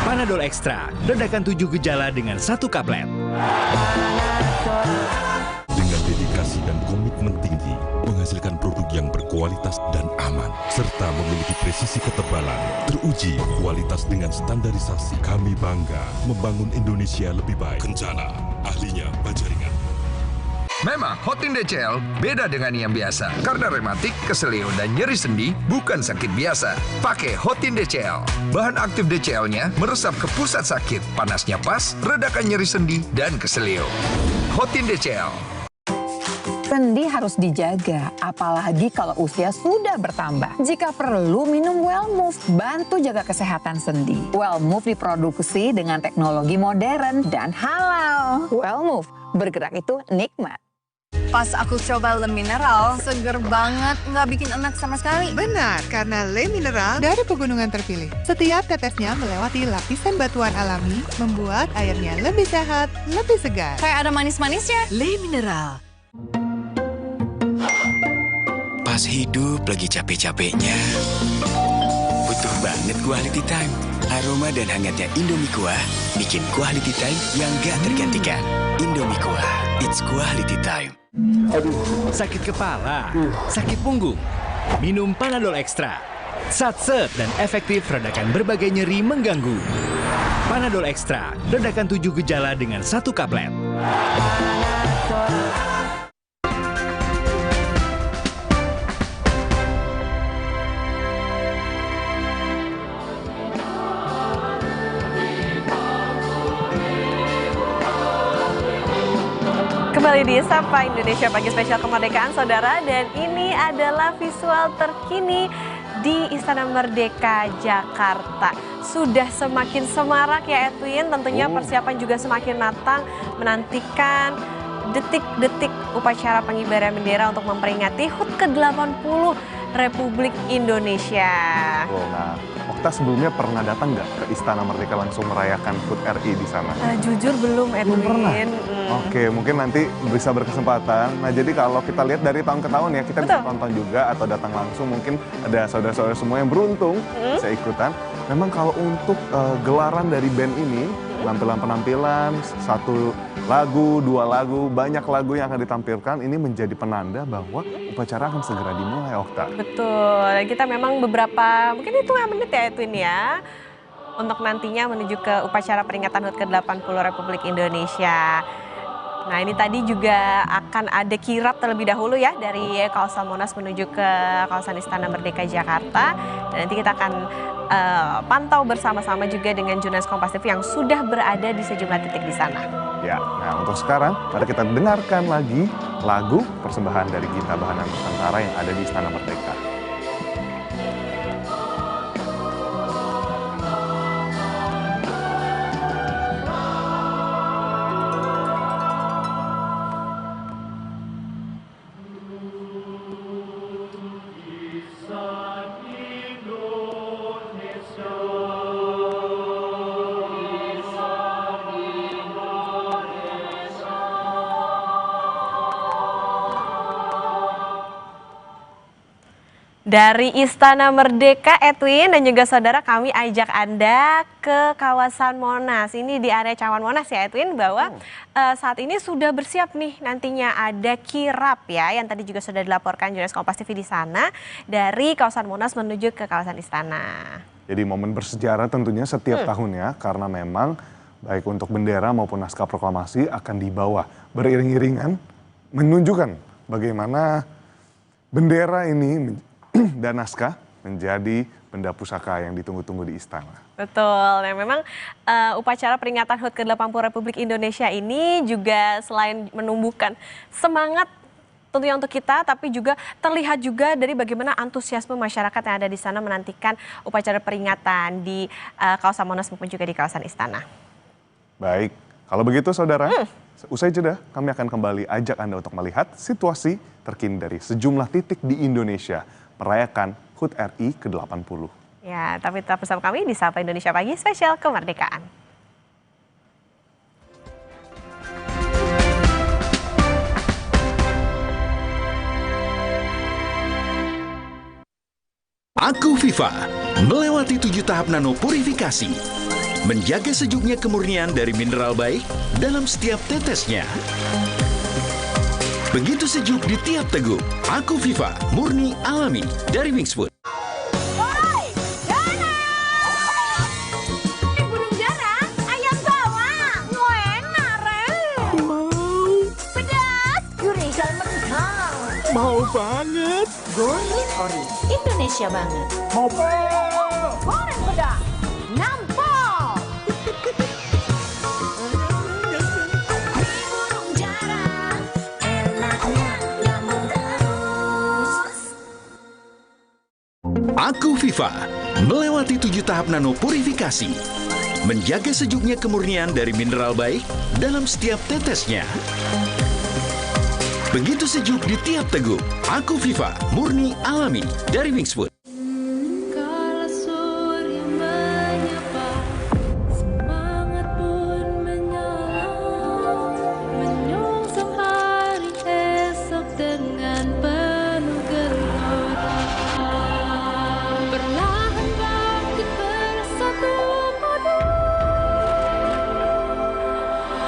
Panadol Extra, redakan 7 gejala dengan 1 kaplet.
Dengan dedikasi dan komitmen tinggi, menghasilkan produk yang berkualitas dan aman, serta memiliki presisi ketebalan, teruji kualitas dengan standarisasi. Kami bangga membangun Indonesia lebih baik. Kencana, ahlinya Bajaringan.
Memang Hotin DCL beda dengan yang biasa. Karena rematik, keselio, dan nyeri sendi bukan sakit biasa. Pakai Hotin DCL. Bahan aktif DCL-nya meresap ke pusat sakit. Panasnya pas, redakan nyeri sendi dan keselio. Hotin DCL.
Sendi harus dijaga, apalagi kalau usia sudah bertambah. Jika perlu, minum Wellmove, bantu jaga kesehatan sendi. Wellmove diproduksi dengan teknologi modern dan halal. Wellmove, bergerak itu nikmat.
Pas aku coba Le Mineral, seger banget, nggak bikin enak sama sekali.
Benar, karena Le Mineral dari pegunungan terpilih. Setiap tetesnya melewati lapisan batuan alami, membuat airnya lebih sehat, lebih segar.
Kayak ada manis-manisnya.
Le Mineral.
Pas hidup lagi capek-capeknya, butuh banget quality time. Aroma dan hangatnya Indomie Kuah bikin quality time yang gak tergantikan. Indomie Kuah, it's quality time.
Aduh, sakit kepala, sakit punggung. Minum Panadol Extra. Satset dan efektif redakan berbagai nyeri mengganggu. Panadol Extra, redakan 7 gejala dengan 1 kaplet.
Kembali di Sapa Indonesia Pagi Spesial Kemerdekaan, Saudara. Dan ini adalah visual terkini di Istana Merdeka, Jakarta. Sudah semakin semarak ya Edwin, tentunya persiapan juga semakin matang menantikan detik-detik upacara pengibaran bendera untuk memperingati HUT ke-80 Republik Indonesia.
Nah, Okta sebelumnya pernah datang nggak ke Istana Merdeka langsung merayakan HUT RI di sana?
Jujur belum, Edwin.
Belum pernah? Oke, mungkin nanti bisa berkesempatan. Nah, jadi kalau kita lihat dari tahun ke tahun ya, kita bisa tonton juga atau datang langsung. Mungkin ada saudara-saudara semua yang beruntung bisa ikutan. Memang kalau untuk gelaran dari band ini, penampilan-penampilan, 1 lagu, 2 lagu, banyak lagu yang akan ditampilkan, ini menjadi penanda bahwa upacara akan segera dimulai, Okta.
Betul, dan kita memang beberapa, mungkin hitungan menit ya Edwin ya, untuk nantinya menuju ke upacara peringatan HUT ke-80 Republik Indonesia. Nah, ini tadi juga akan ada kirap terlebih dahulu ya dari kawasan Monas menuju ke kawasan Istana Merdeka Jakarta. Dan nanti kita akan pantau bersama-sama juga dengan jurnalis Kompas TV yang sudah berada di sejumlah titik di sana.
Ya, nah untuk sekarang mari kita dengarkan lagi lagu persembahan dari Gita Bahanan Nusantara yang ada di Istana Merdeka.
Dari Istana Merdeka, Edwin dan juga saudara, kami ajak Anda ke kawasan Monas. Ini di area Cawan Monas ya Edwin, bahwa saat ini sudah bersiap nih nantinya ada kirap ya, yang tadi juga sudah dilaporkan jurnalis Kompas TV di sana, dari kawasan Monas menuju ke kawasan Istana.
Jadi momen bersejarah tentunya setiap tahunnya, karena memang baik untuk bendera maupun naskah proklamasi akan dibawa beriring-iringan, menunjukkan bagaimana bendera ini dan naskah menjadi benda pusaka yang ditunggu-tunggu di istana.
Betul, nah memang upacara peringatan HUT ke-80 Republik Indonesia ini juga selain menumbuhkan semangat tentunya untuk kita, tapi juga terlihat juga dari bagaimana antusiasme masyarakat yang ada di sana menantikan upacara peringatan di kawasan Monas maupun juga di kawasan Istana.
Baik, kalau begitu saudara, usai jeda kami akan kembali ajak Anda untuk melihat situasi terkini dari sejumlah titik di Indonesia merayakan HUT RI ke-80.
Ya, tapi tetap bersama kami di Sapa Indonesia Pagi spesial kemerdekaan.
Aku Viva melewati 7 tahap nano purifikasi, menjaga sejuknya kemurnian dari mineral baik dalam setiap tetesnya. Begitu sejuk di tiap teguk. Aku Viva, murni alami dari Wings Food.
Burung jarang, ayam bawang, enak Ren. Pedas, gurih dan mentah.
Mau banget.
Goreng ori, Indonesia banget.
Mau
Goreng pedas, nampol. Burung jarang, enaknya nyambung terus.
Aku Viva melewati 7 tahap nano purifikasi, menjaga sejuknya kemurnian dari mineral baik dalam setiap tetesnya. Begitu sejuk di tiap teguk. Aku Viva, murni alami dari Wings Food.
Kala surya menyapa, semangat pun menyala, menyongsong hari esok dengan penuh gelora. Perlahan bangkit bersatu padu,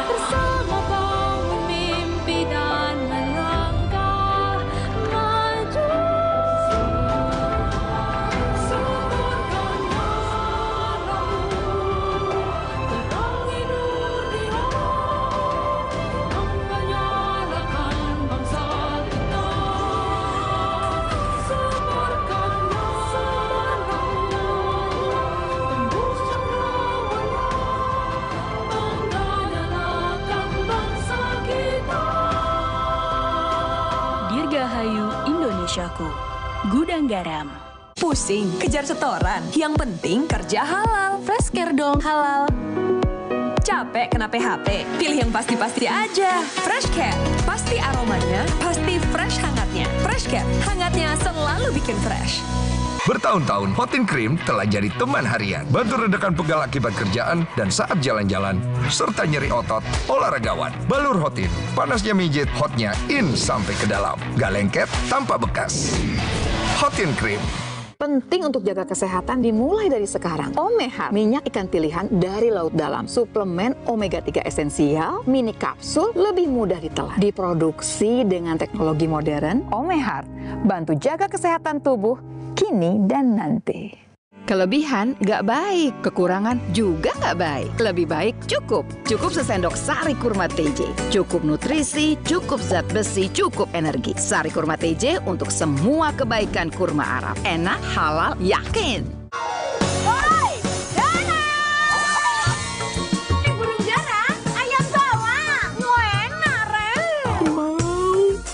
bersama bangun mimpi dan melangkah maju. Semburkan malam, terangi dunia, menyalakan bangsa kita. Semburkan malam, tembus cakrawala, bangga nyalakan bangsa kita.
Dirgahayu Indonesiaku, Gudang Garam.
Pusing, kejar setoran. Yang penting kerja halal. Fresh Care dong halal. Capek kena PHP? Pilih yang pasti-pasti aja. Fresh Care, pasti aromanya, pasti fresh hangatnya. Fresh Care, hangatnya selalu bikin fresh.
Bertahun-tahun, Hotin Cream telah jadi teman harian. Bantu redakan pegal akibat kerjaan dan saat jalan-jalan, serta nyeri otot olahragawan. Balur Hotin, panasnya mijit, hotnya in sampai ke dalam. Gak lengket, tanpa bekas. Hotin Cream.
Penting untuk jaga kesehatan dimulai dari sekarang. Omehar, minyak ikan pilihan dari laut dalam. Suplemen omega 3 esensial, mini kapsul, lebih mudah ditelan. Diproduksi dengan teknologi modern, Omehar bantu jaga kesehatan tubuh kini dan nanti. Kelebihan gak baik, kekurangan juga gak baik. Lebih baik cukup. Cukup sesendok sari kurma TJ. Cukup nutrisi, cukup zat besi, cukup energi. Sari kurma TJ untuk semua kebaikan kurma Arab. Enak, halal, yakin.
Burung jarang, ayam bawang, enak Ren.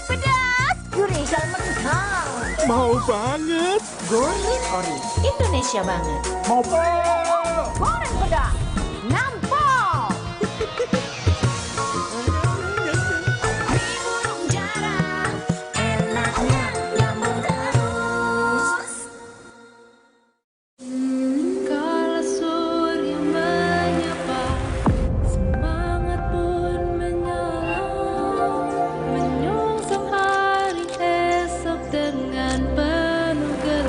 Pedas, gurih dan mentah.
Mau banget.
Goreng ori, Indonesia banget.
Mau
Goreng pedas, nampol. Burung jarang, enaknya nyambung terus. Kala surya menyapa, semangat pun menyala, menyongsong hari esok dengan penuh gelora.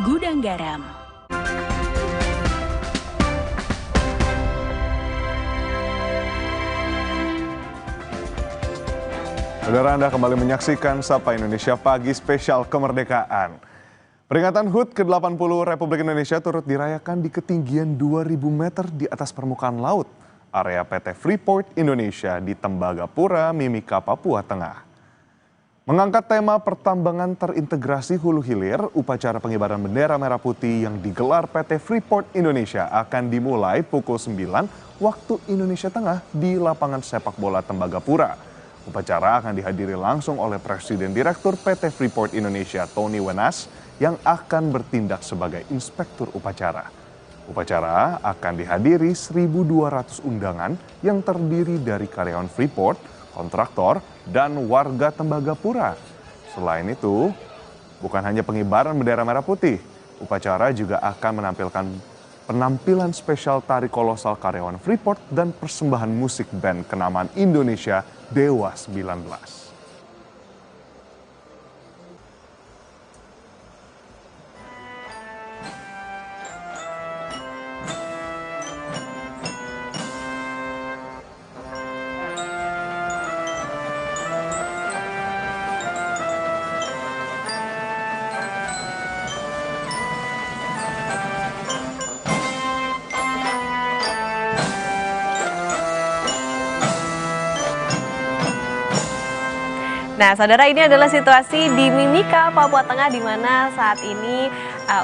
Gudang Garam.
Saudara, Anda kembali menyaksikan Sapa Indonesia Pagi Spesial Kemerdekaan. Peringatan HUT ke-80 Republik Indonesia turut dirayakan di ketinggian 2.000 meter di atas permukaan laut, area PT Freeport Indonesia di Tembagapura, Mimika, Papua Tengah. Mengangkat tema pertambangan terintegrasi hulu hilir, upacara pengibaran bendera merah putih yang digelar PT Freeport Indonesia akan dimulai pukul 9 waktu Indonesia Tengah di lapangan sepak bola Tembagapura. Upacara akan dihadiri langsung oleh Presiden Direktur PT Freeport Indonesia Tony Wenas yang akan bertindak sebagai inspektur upacara. Upacara akan dihadiri 1.200 undangan yang terdiri dari karyawan Freeport, kontraktor, dan warga Tembagapura. Selain itu, bukan hanya pengibaran bendera merah putih, upacara juga akan menampilkan penampilan spesial tari kolosal karyawan Freeport dan persembahan musik band kenamaan Indonesia Dewa 19.
Nah, saudara, ini adalah situasi di Mimika, Papua Tengah, di mana saat ini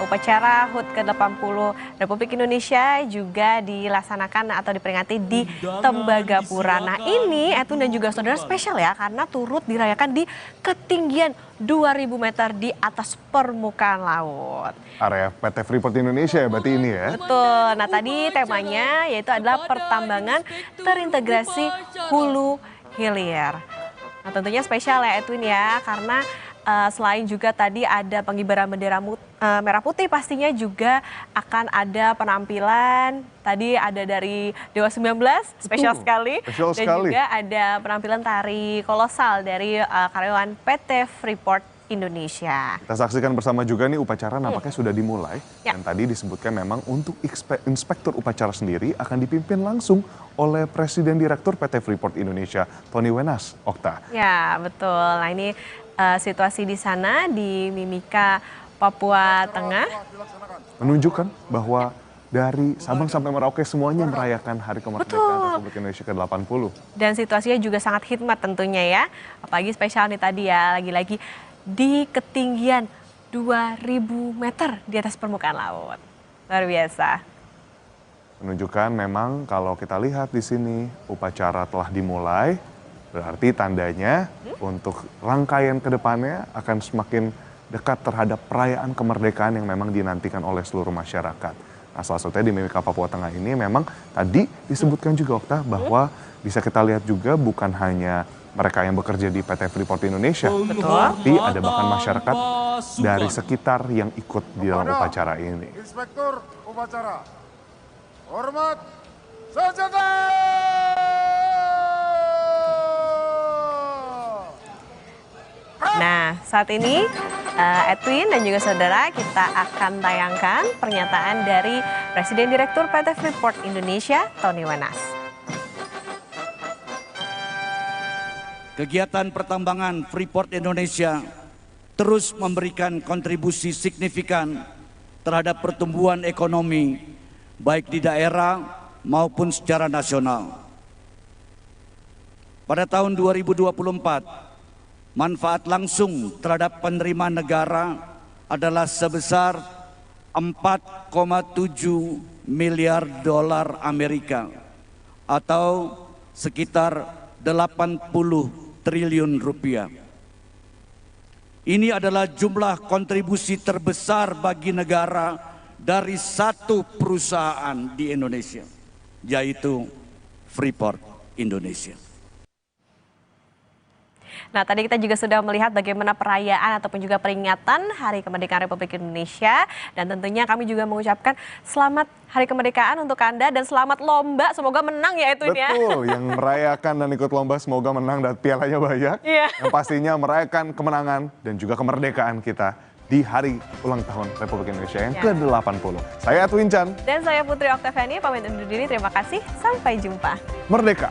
upacara HUT ke-80 Republik Indonesia juga dilaksanakan atau diperingati di Tembagapura. Nah, ini Etun dan juga saudara spesial ya, karena turut dirayakan di ketinggian 2.000 meter di atas permukaan laut.
Area PT Freeport Indonesia ya berarti ini ya?
Betul. Nah, tadi temanya yaitu adalah pertambangan terintegrasi hulu hilir. Nah, tentunya spesial ya Edwin ya, karena selain juga tadi ada pengibaran bendera merah putih, pastinya juga akan ada penampilan. Tadi ada dari Dewa 19, spesial sekali.
Spesial
dan
sekali.
juga ada penampilan tari kolosal dari karyawan PT Freeport Indonesia.
Kita saksikan bersama juga nih upacara nampaknya sudah dimulai.
Ya.
Dan tadi disebutkan memang untuk inspektur upacara sendiri akan dipimpin langsung oleh Presiden Direktur PT Freeport Indonesia Tony Wenas, Okta.
Ya, betul. Nah, ini situasi di sana di Mimika, Papua Tengah.
Menunjukkan bahwa dari Sabang sampai Merauke semuanya merayakan Hari Kemerdekaan Republik Indonesia ke-80.
Dan situasinya juga sangat khidmat tentunya ya. Apalagi spesial nih tadi ya, lagi-lagi di ketinggian 2.000 meter di atas permukaan laut. Luar biasa.
Menunjukkan memang kalau kita lihat di sini upacara telah dimulai, berarti tandanya untuk rangkaian ke depannya akan semakin dekat terhadap perayaan kemerdekaan yang memang dinantikan oleh seluruh masyarakat. Nah, salah satunya di Mimika, Papua Tengah ini memang tadi disebutkan juga Okta bahwa bisa kita lihat juga bukan hanya mereka yang bekerja di PT Freeport Indonesia, tapi ada bahkan masyarakat dari sekitar yang ikut di dalam upacara ini.
Inspektur upacara, hormat senjata.
Nah, saat ini Edwin dan juga saudara, kita akan tayangkan pernyataan dari Presiden Direktur PT Freeport Indonesia, Tony Wenas.
Kegiatan pertambangan Freeport Indonesia terus memberikan kontribusi signifikan terhadap pertumbuhan ekonomi baik di daerah maupun secara nasional. Pada tahun 2024, manfaat langsung terhadap penerimaan negara adalah sebesar 4,7 miliar dolar Amerika atau sekitar 80 triliun rupiah. Ini adalah jumlah kontribusi terbesar bagi negara dari satu perusahaan di Indonesia, yaitu Freeport Indonesia.
Nah, tadi kita juga sudah melihat bagaimana perayaan ataupun juga peringatan Hari Kemerdekaan Republik Indonesia. Dan tentunya kami juga mengucapkan selamat Hari Kemerdekaan untuk Anda dan selamat lomba. Semoga menang ya itu ya.
Betul, yang merayakan dan ikut lomba semoga menang dan pialanya banyak.
Iya.
Yang pastinya merayakan kemenangan dan juga kemerdekaan kita di hari ulang tahun Republik Indonesia yang ke-80. Saya Edwin Chan.
Dan saya Putri Oktaviani, pamit undur diri. Terima kasih, sampai jumpa.
Merdeka!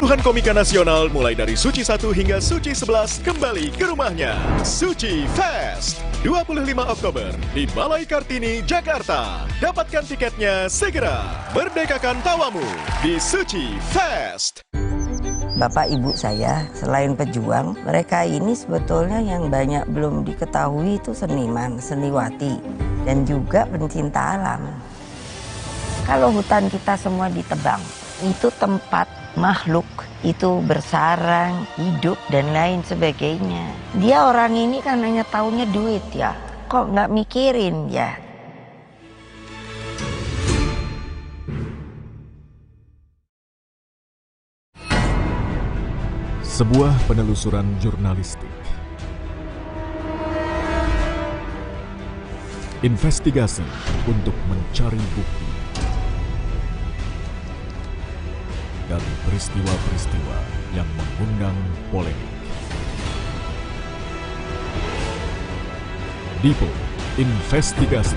Puluhan komika nasional mulai dari Suci 1 hingga Suci 11 kembali ke rumahnya. Suci Fest 25 Oktober di Balai Kartini, Jakarta. Dapatkan tiketnya segera. Merdekakan tawamu di Suci Fest.
Bapak ibu saya selain pejuang, mereka ini sebetulnya yang banyak belum diketahui itu seniman, seniwati, dan juga pencinta alam. Kalau hutan kita semua ditebang, itu tempat makhluk itu bersarang, hidup, dan lain sebagainya. Dia orang ini kan hanya taunya duit ya. Kok nggak mikirin ya?
Sebuah penelusuran jurnalistik. Investigasi untuk mencari bukti. Dan peristiwa-peristiwa yang mengundang polemik. Dipo Investigasi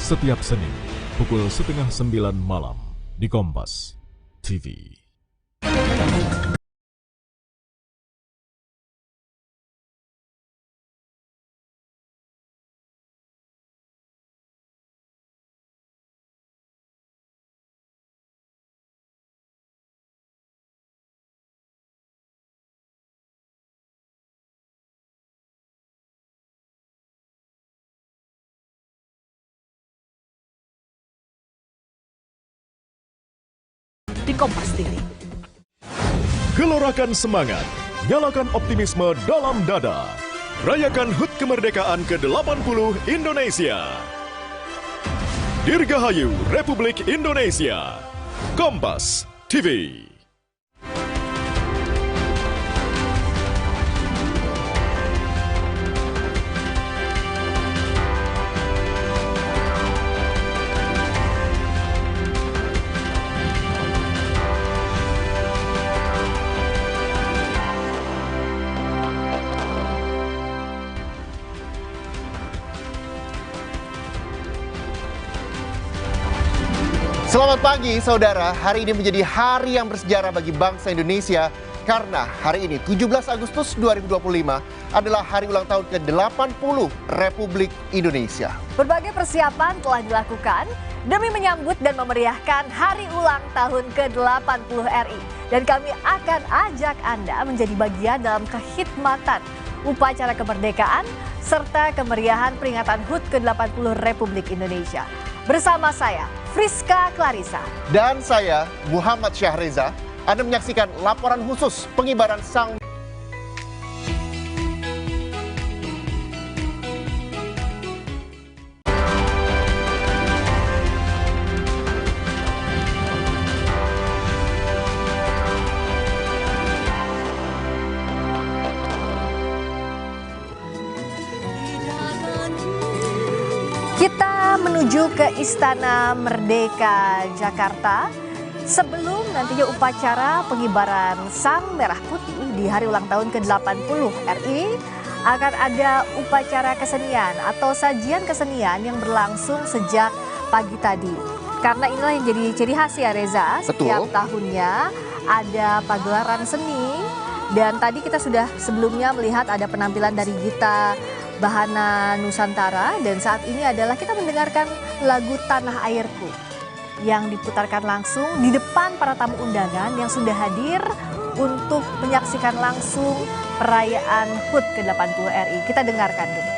setiap Senin pukul 8:30 malam di Kompas TV.
Di Kompas TV.
Gelorakan semangat, nyalakan optimisme dalam dada. Rayakan HUT kemerdekaan ke-80 Indonesia. Dirgahayu Republik Indonesia. Kompas TV.
Selamat pagi saudara, hari ini menjadi hari yang bersejarah bagi bangsa Indonesia karena hari ini 17 Agustus 2025 adalah hari ulang tahun ke-80 Republik Indonesia.
Berbagai persiapan telah dilakukan demi menyambut dan memeriahkan hari ulang tahun ke-80 RI. Dan kami akan ajak Anda menjadi bagian dalam kekhidmatan upacara kemerdekaan serta kemeriahan peringatan HUT ke-80 Republik Indonesia. Bersama saya, Friska Clarissa.
Dan saya, Muhammad Syahreza. Anda menyaksikan laporan khusus pengibaran sang
Kita menuju ke Istana Merdeka Jakarta sebelum nantinya upacara pengibaran Sang Merah Putih di hari ulang tahun ke-80 RI akan ada upacara kesenian atau sajian kesenian yang berlangsung sejak pagi tadi. Karena inilah yang jadi ciri khas ya Reza, setiap tahunnya ada pagelaran seni dan tadi kita sudah sebelumnya melihat ada penampilan dari Gita Bahana Nusantara dan saat ini adalah kita mendengarkan lagu Tanah Airku. yang diputarkan langsung di depan para tamu undangan yang sudah hadir untuk menyaksikan langsung perayaan HUT ke-80 RI. Kita dengarkan dulu.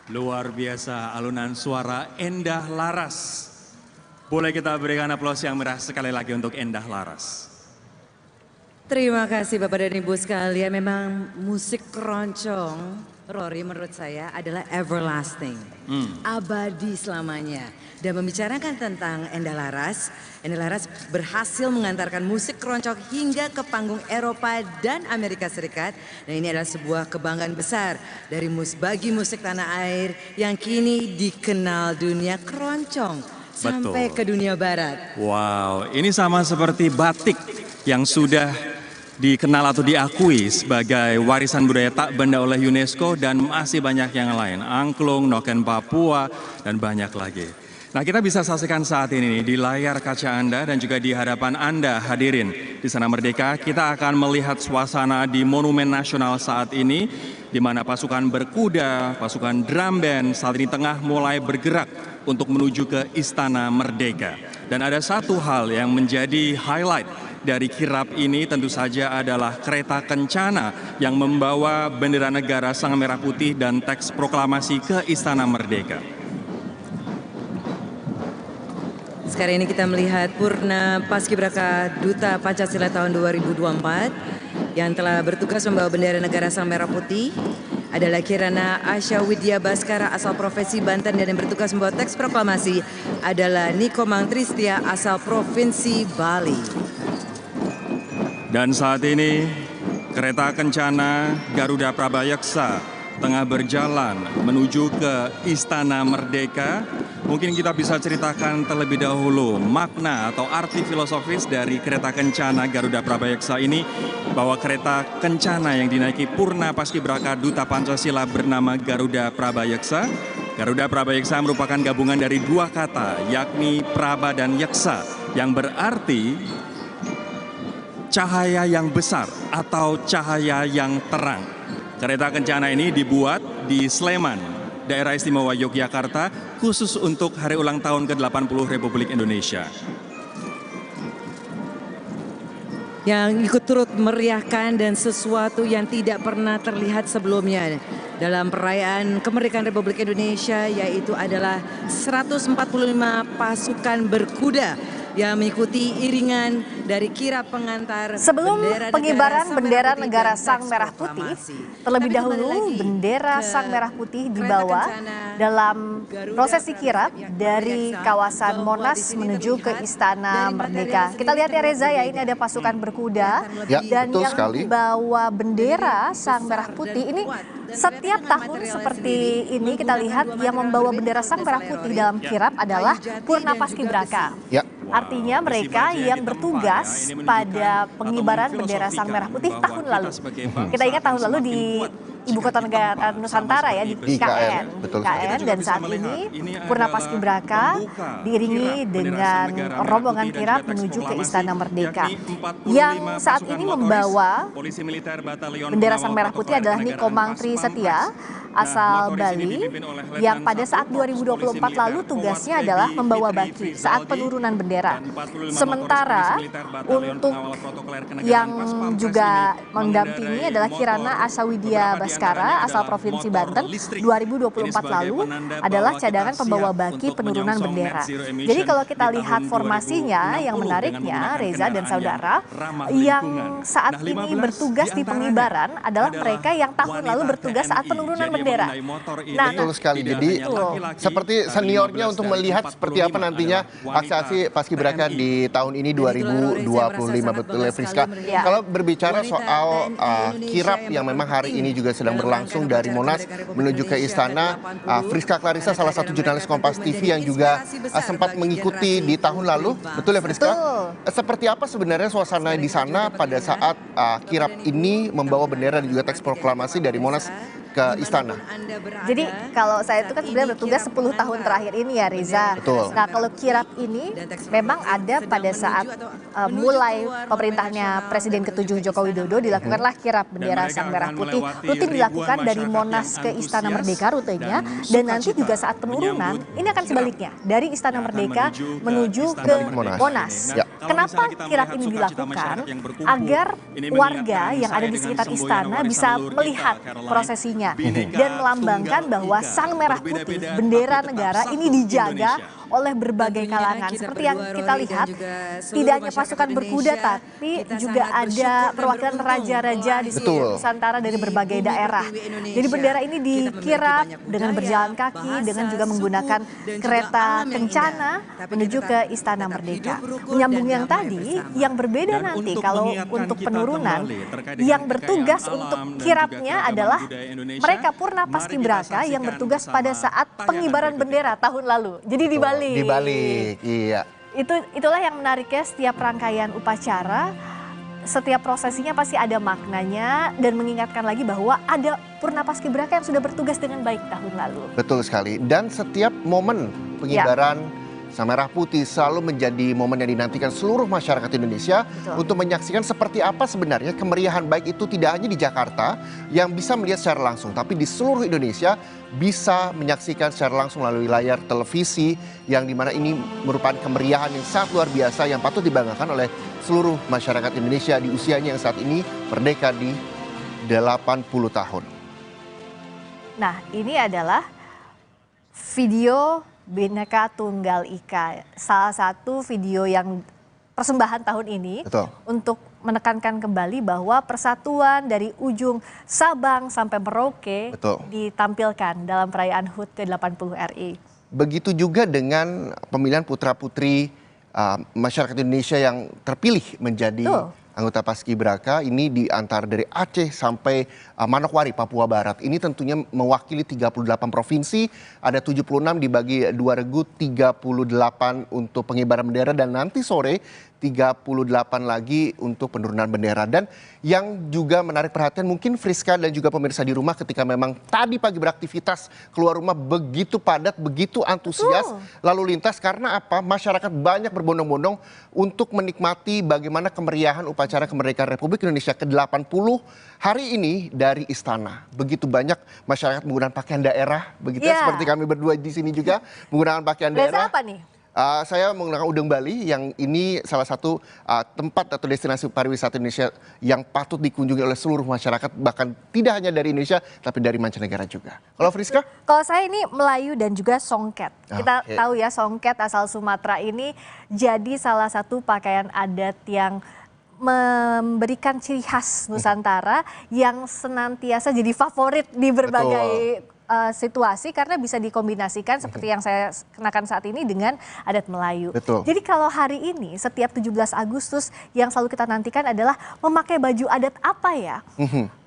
Luar biasa alunan suara Endah Laras. Boleh kita berikan aplaus yang meriah sekali lagi untuk Endah Laras.
Terima kasih Bapak dan Ibu sekalian. Memang musik keroncong, Rory menurut saya adalah everlasting. Abadi selamanya. Dan membicarakan tentang Endah Laras berhasil mengantarkan musik keroncong hingga ke panggung Eropa dan Amerika Serikat. Dan ini adalah sebuah kebanggaan besar dari bagi musik tanah air yang kini dikenal dunia keroncong sampai ke dunia barat.
Wow, ini sama seperti batik yang sudah dikenal atau diakui sebagai warisan budaya tak benda oleh UNESCO dan masih banyak yang lain. Angklung, Noken Papua, dan banyak lagi. Nah, kita bisa saksikan saat ini di layar kaca Anda dan juga di hadapan Anda hadirin di Istana Merdeka. Kita akan melihat suasana di Monumen Nasional saat ini, di mana pasukan berkuda, pasukan drum band saat ini tengah mulai bergerak untuk menuju ke Istana Merdeka. Dan ada satu hal yang menjadi highlight dari kirap ini tentu saja adalah kereta kencana yang membawa bendera negara sang merah putih dan teks proklamasi ke Istana Merdeka.
Sekarang ini kita melihat Purna Paskibraka Duta Pancasila tahun 2024 yang telah bertugas membawa bendera negara sang merah putih adalah Kirana Asya Widya Baskara asal Provinsi Banten, dan yang bertugas membawa teks proklamasi adalah Niko Mangtristia asal Provinsi Bali.
Dan saat ini kereta kencana Garuda Prabayaksa tengah berjalan menuju ke Istana Merdeka. Mungkin kita bisa ceritakan terlebih dahulu makna atau arti filosofis dari kereta kencana Garuda Prabayaksa ini, bahwa kereta kencana yang dinaiki Purna Paskibraka Duta Pancasila bernama Garuda Prabayaksa. Garuda Prabayaksa merupakan gabungan dari dua kata, yakni Praba dan Yaksa, yang berarti cahaya yang besar atau cahaya yang terang. Kereta kencana ini dibuat di Sleman, Daerah Istimewa Yogyakarta, khusus untuk hari ulang tahun ke-80 Republik Indonesia.
Yang ikut turut meriahkan dan sesuatu yang tidak pernah terlihat sebelumnya dalam perayaan kemerdekaan Republik Indonesia, yaitu adalah 145 pasukan berkuda yang mengikuti iringan dari kirap pengantar.
Sebelum pengibaran bendera negara sang merah putih, terlebih dahulu bendera sang merah putih dibawa dalam prosesi kirap dari kawasan Monas menuju ke Istana Merdeka. Kita lihat ya Reza ya, ini ada pasukan berkuda dan yang membawa bendera sang merah putih ini setiap tahun seperti ini kita lihat yang membawa bendera sang merah putih dalam kirap adalah Purna Paskibraka. Artinya mereka yang bertugas pada pengibaran bendera sang merah putih tahun lalu. Kita ingat tahun lalu di Ibu Kota Negara Nusantara ya, di IKN. Dan saat ini Purna Paskibraka diiringi dengan rombongan kirap menuju ke Istana Merdeka. Yang saat ini membawa bendera sang merah putih adalah Niko Mangtristia asal Bali, yang pada saat 2024 lalu tugasnya adalah membawa baki saat penurunan bendera. Sementara untuk yang juga mendampingi adalah Kirana Asya Widya Baskara asal Provinsi Banten, 2024 lalu adalah cadangan pembawa baki penurunan bendera. Jadi kalau kita lihat formasinya, yang menariknya Reza dan saudara, yang saat ini bertugas di pengibaran adalah mereka yang tahun lalu bertugas saat penurunan bendera.
Nah, betul sekali. Jadi seperti seniornya untuk melihat seperti apa nantinya aksi-aksi Paskibraka di tahun ini 2025, betul ya Friska. Kalau berbicara soal kirap yang memang hari ini juga sedang berlangsung dari Monas menuju ke Istana, Friska Clarissa salah satu jurnalis Kompas TV yang juga sempat mengikuti di tahun lalu, betul ya Friska? Seperti apa sebenarnya suasana di sana pada saat kirap ini membawa bendera dan juga teks proklamasi dari Monas ke istana.
Jadi kalau saya itu kan sebenarnya bertugas 10 tahun terakhir ini ya Reza.
Betul.
Nah kalau kirap ini memang ada pada saat mulai pemerintahnya Presiden ke-7 Joko Widodo dilakukanlah kirap bendera Sang Merah Putih. Rutin dilakukan dari Monas ke Istana Merdeka rutenya, dan nanti juga saat penurunan ini akan sebaliknya dari Istana Merdeka menuju ke Monas. Kenapa kirap ini dilakukan? Agar warga yang ada di sekitar istana bisa melihat prosesinya dan melambangkan bahwa Sang Merah Putih, bendera negara ini dijaga oleh berbagai kalangan. Seperti yang kita lihat, tidak hanya pasukan berkuda, tapi juga ada perwakilan raja-raja di seluruh Nusantara dari berbagai daerah. Jadi bendera ini dikirap dengan berjalan kaki, dengan juga menggunakan kereta kencana menuju ke Istana Merdeka. Menyambung yang tadi, yang berbeda nanti kalau untuk penurunan, yang bertugas untuk kirapnya adalah mereka Purna Paskibraka yang bertugas pada saat pengibaran bendera tahun lalu. Jadi dibalik.
Dibalik, iya.
Itulah yang menariknya setiap rangkaian upacara, setiap prosesinya pasti ada maknanya dan mengingatkan lagi bahwa ada Purna Paskibraka yang sudah bertugas dengan baik tahun lalu.
Betul sekali. Dan setiap momen pengibaran Sang Merah Putih selalu menjadi momen yang dinantikan seluruh masyarakat Indonesia untuk menyaksikan seperti apa sebenarnya kemeriahan, baik itu tidak hanya di Jakarta yang bisa melihat secara langsung, tapi di seluruh Indonesia bisa menyaksikan secara langsung melalui layar televisi, yang dimana ini merupakan kemeriahan yang sangat luar biasa yang patut dibanggakan oleh seluruh masyarakat Indonesia di usianya yang saat ini merdeka di 80 tahun.
Nah, ini adalah video Bhinneka Tunggal Ika, salah satu video yang persembahan tahun ini untuk menekankan kembali bahwa persatuan dari ujung Sabang sampai Merauke ditampilkan dalam perayaan HUT ke-80 RI.
Begitu juga dengan pemilihan putra-putri masyarakat Indonesia yang terpilih menjadi anggota Paskibraka, ini diantar dari Aceh sampai Manokwari, Papua Barat. Ini tentunya mewakili 38 provinsi, ada 76 dibagi 2 regu, 38 untuk pengibaran bendera, dan nanti sore 38 lagi untuk penurunan bendera. Dan yang juga menarik perhatian mungkin Friska dan juga pemirsa di rumah, ketika memang tadi pagi beraktivitas keluar rumah begitu padat, begitu antusias lalu lintas, karena apa? Masyarakat banyak berbondong-bondong untuk menikmati bagaimana kemeriahan upacara kemerdekaan Republik Indonesia ke-80 hari ini dari istana. Begitu banyak masyarakat menggunakan pakaian daerah, begitu seperti kami berdua di sini juga menggunakan pakaian daerah.
Reza apa nih?
Saya menggunakan Udeng Bali, yang ini salah satu tempat atau destinasi pariwisata Indonesia yang patut dikunjungi oleh seluruh masyarakat, bahkan tidak hanya dari Indonesia tapi dari mancanegara juga. Kalau Friska?
Kalau saya ini Melayu dan juga songket. Kita tahu ya, songket asal Sumatera ini jadi salah satu pakaian adat yang memberikan ciri khas Nusantara yang senantiasa jadi favorit di berbagai situasi, karena bisa dikombinasikan seperti yang saya kenakan saat ini dengan adat Melayu. Jadi kalau hari ini setiap 17 Agustus yang selalu kita nantikan adalah memakai baju adat apa ya?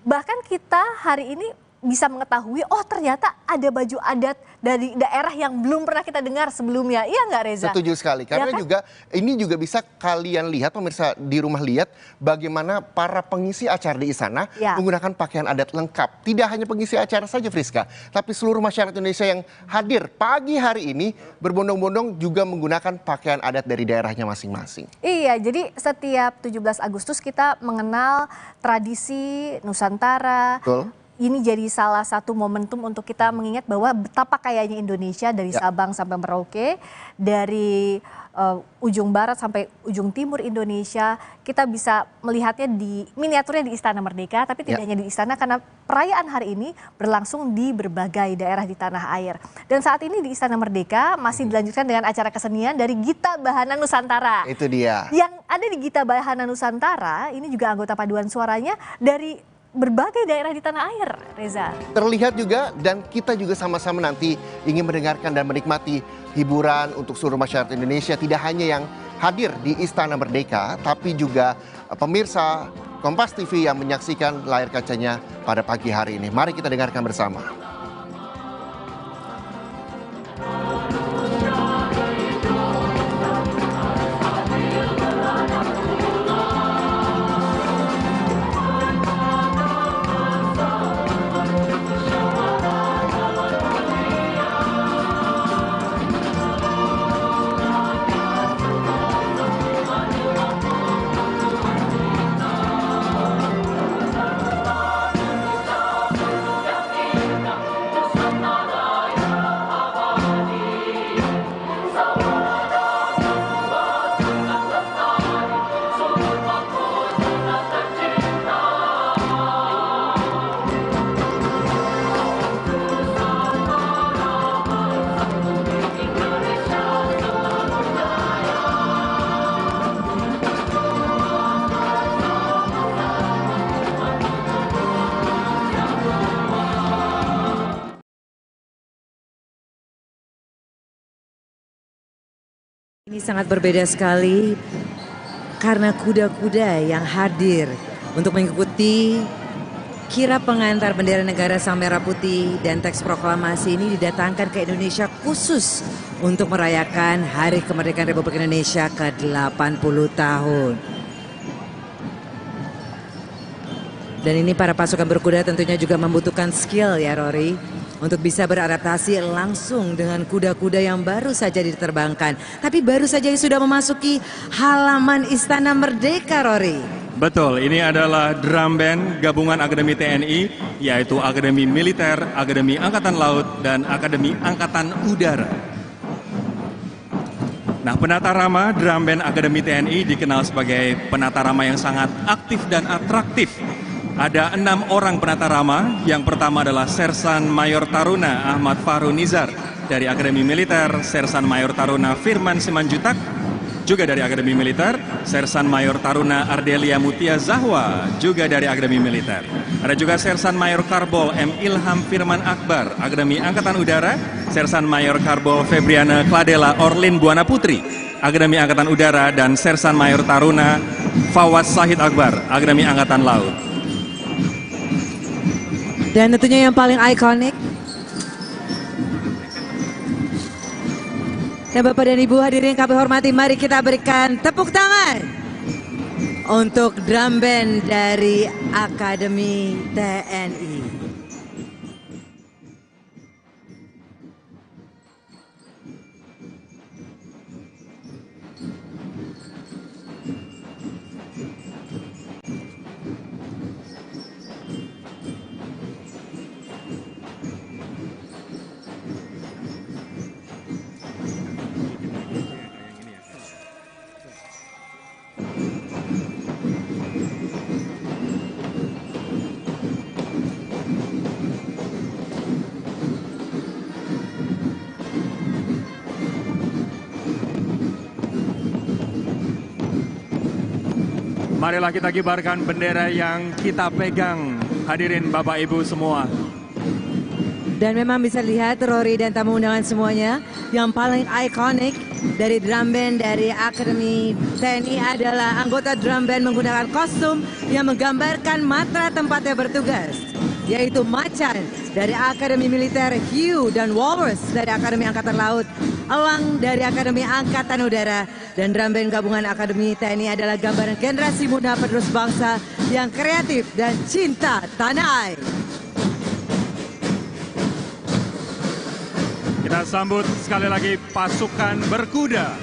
Bahkan kita hari ini bisa mengetahui, oh ternyata ada baju adat dari daerah yang belum pernah kita dengar sebelumnya. Iya nggak Reza?
Setuju sekali, karena juga ini juga bisa kalian lihat, pemirsa di rumah lihat bagaimana para pengisi acara di istana menggunakan pakaian adat lengkap. Tidak hanya pengisi acara saja Friska, tapi seluruh masyarakat Indonesia yang hadir pagi hari ini berbondong-bondong juga menggunakan pakaian adat dari daerahnya masing-masing.
Iya, jadi setiap 17 Agustus kita mengenal tradisi Nusantara. Ini jadi salah satu momentum untuk kita mengingat bahwa betapa kayanya Indonesia dari Sabang sampai Merauke, dari ujung barat sampai ujung timur Indonesia. Kita bisa melihatnya di miniaturnya di Istana Merdeka, tapi tidak hanya di istana, karena perayaan hari ini berlangsung di berbagai daerah di tanah air. Dan saat ini di Istana Merdeka masih dilanjutkan dengan acara kesenian dari Gita Bahana Nusantara.
Itu dia.
Yang ada di Gita Bahana Nusantara ini juga anggota paduan suaranya dari berbagai daerah di tanah air, Reza.
Terlihat juga, dan kita juga sama-sama nanti ingin mendengarkan dan menikmati hiburan untuk seluruh masyarakat Indonesia, tidak hanya yang hadir di Istana Merdeka, tapi juga pemirsa Kompas TV yang menyaksikan layar kacanya pada pagi hari ini. Mari kita dengarkan bersama.
Ini sangat berbeda sekali karena kuda-kuda yang hadir untuk mengikuti kirap pengantar bendera negara Sang Merah Putih dan teks proklamasi ini didatangkan ke Indonesia khusus untuk merayakan Hari Kemerdekaan Republik Indonesia ke-80 tahun. Dan ini para pasukan berkuda tentunya juga membutuhkan skill ya Rory, untuk bisa beradaptasi langsung dengan kuda-kuda yang baru saja diterbangkan. Tapi baru saja sudah memasuki halaman Istana Merdeka, Rory.
Betul, ini adalah drum band gabungan Akademi TNI, yaitu Akademi Militer, Akademi Angkatan Laut, dan Akademi Angkatan Udara. Nah, penata rama drum band Akademi TNI dikenal sebagai penata rama yang sangat aktif dan atraktif. Ada 6 orang penata rama. Yang pertama adalah Sersan Mayor Taruna Ahmad Fahru Nizar dari Akademi Militer, Sersan Mayor Taruna Firman Simanjutak juga dari Akademi Militer, Sersan Mayor Taruna Ardelia Mutia Zahwa juga dari Akademi Militer. Ada juga Sersan Mayor Karbol M. Ilham Firman Akbar, Akademi Angkatan Udara, Sersan Mayor Karbol Febriana Kladela Orlin Buana Putri, Akademi Angkatan Udara, dan Sersan Mayor Taruna Fawaz Sahid Akbar, Akademi Angkatan Laut.
Dan tentunya yang paling ikonik. Dan Bapak dan Ibu hadirin kami hormati, mari kita berikan tepuk tangan untuk drum band dari Akademi TNI.
Marilah kita kibarkan bendera yang kita pegang, hadirin Bapak Ibu semua.
Dan memang bisa lihat Rory dan tamu undangan semuanya, yang paling ikonik dari drum band dari Akademi TNI adalah anggota drum band menggunakan kostum yang menggambarkan matra tempatnya bertugas, yaitu Macan dari Akademi Militer, Hiu dan Walrus dari Akademi Angkatan Laut, Elang dari Akademi Angkatan Udara, dan drum band gabungan Akademi TNI adalah gambaran generasi muda penerus bangsa yang kreatif dan cinta tanah air.
Kita sambut sekali lagi pasukan berkuda.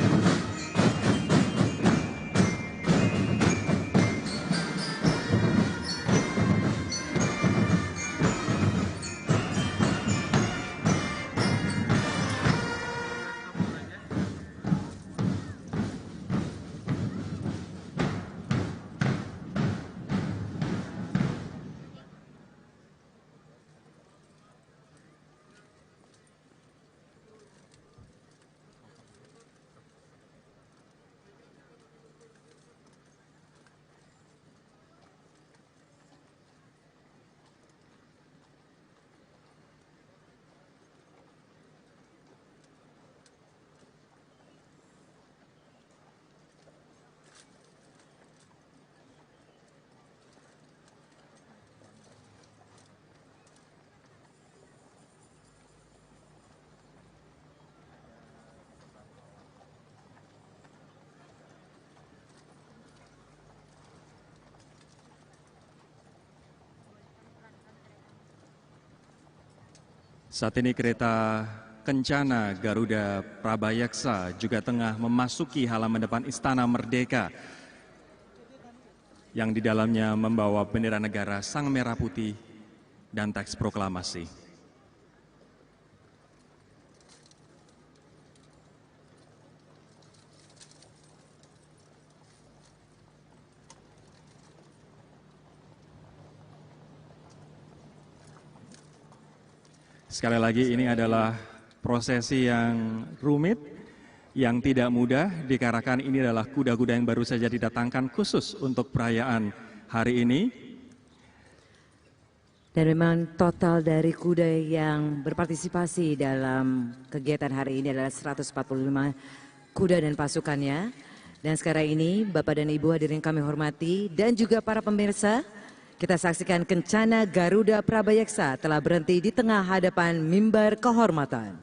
Saat ini kereta Kencana Garuda Prabayaksa juga tengah memasuki halaman depan Istana Merdeka yang di dalamnya membawa bendera negara Sang Merah Putih dan teks proklamasi. Sekali lagi ini adalah prosesi yang rumit, yang tidak mudah, dikarenakan ini adalah kuda-kuda yang baru saja didatangkan khusus untuk perayaan hari ini.
Dan memang total dari kuda yang berpartisipasi dalam kegiatan hari ini adalah 145 kuda dan pasukannya. Dan sekarang ini Bapak dan Ibu hadirin kami hormati dan juga para pemirsa, kita saksikan Kencana Garuda Prabayeksa telah berhenti di tengah hadapan mimbar kehormatan.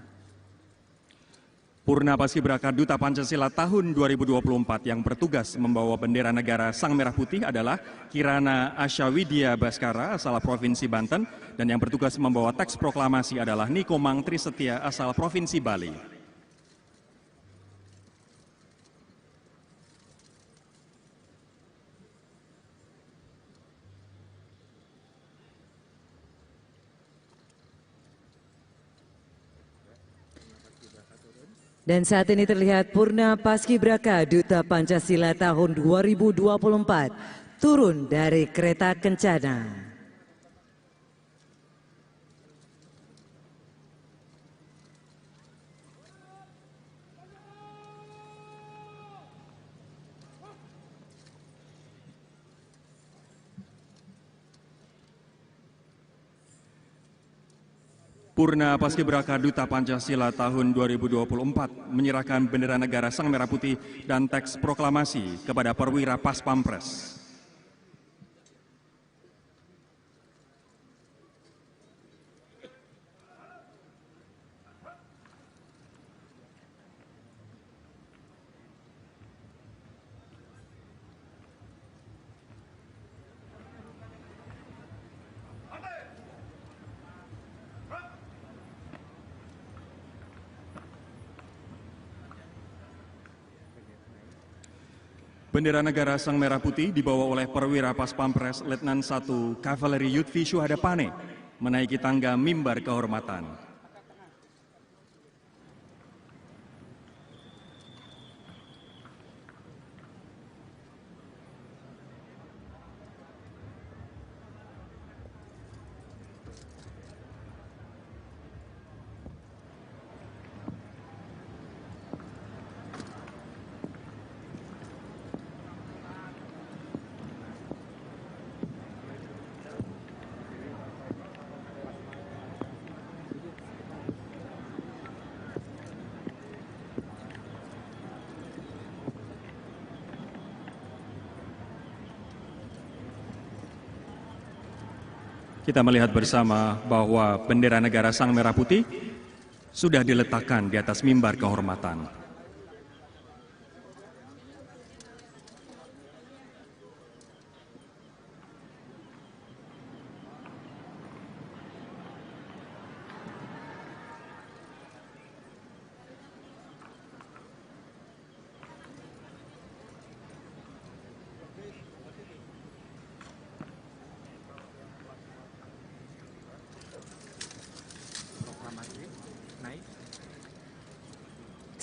Purna Paskibraka Duta Pancasila tahun 2024 yang bertugas membawa bendera negara Sang Merah Putih adalah Kirana Asyawidya Baskara asal Provinsi Banten, dan yang bertugas membawa teks proklamasi adalah Nikomang Trisetia asal Provinsi Bali.
Dan saat ini terlihat Purna Paskibraka Duta Pancasila tahun 2024 turun dari kereta Kencana.
Purna Paskibraka Duta Pancasila tahun 2024 menyerahkan bendera negara Sang Merah Putih dan teks proklamasi kepada perwira Pas Pampres. Bendera negara Sang Merah Putih dibawa oleh perwira Pas Pampres Letnan 1 Kavaleri Yudvi Syuhada Pane menaiki tangga mimbar kehormatan. Kita melihat bersama bahwa bendera negara Sang Merah Putih sudah diletakkan di atas mimbar kehormatan.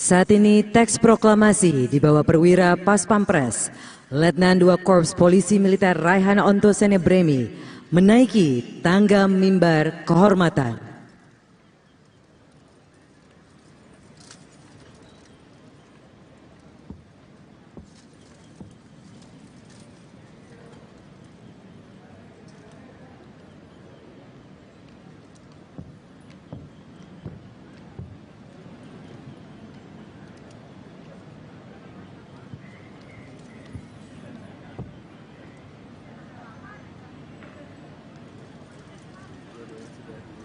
Saat ini teks proklamasi dibawa perwira Pas Pampres, Letnan 2 Korps Polisi Militer Raihan Onto Senebremi menaiki tangga mimbar kehormatan.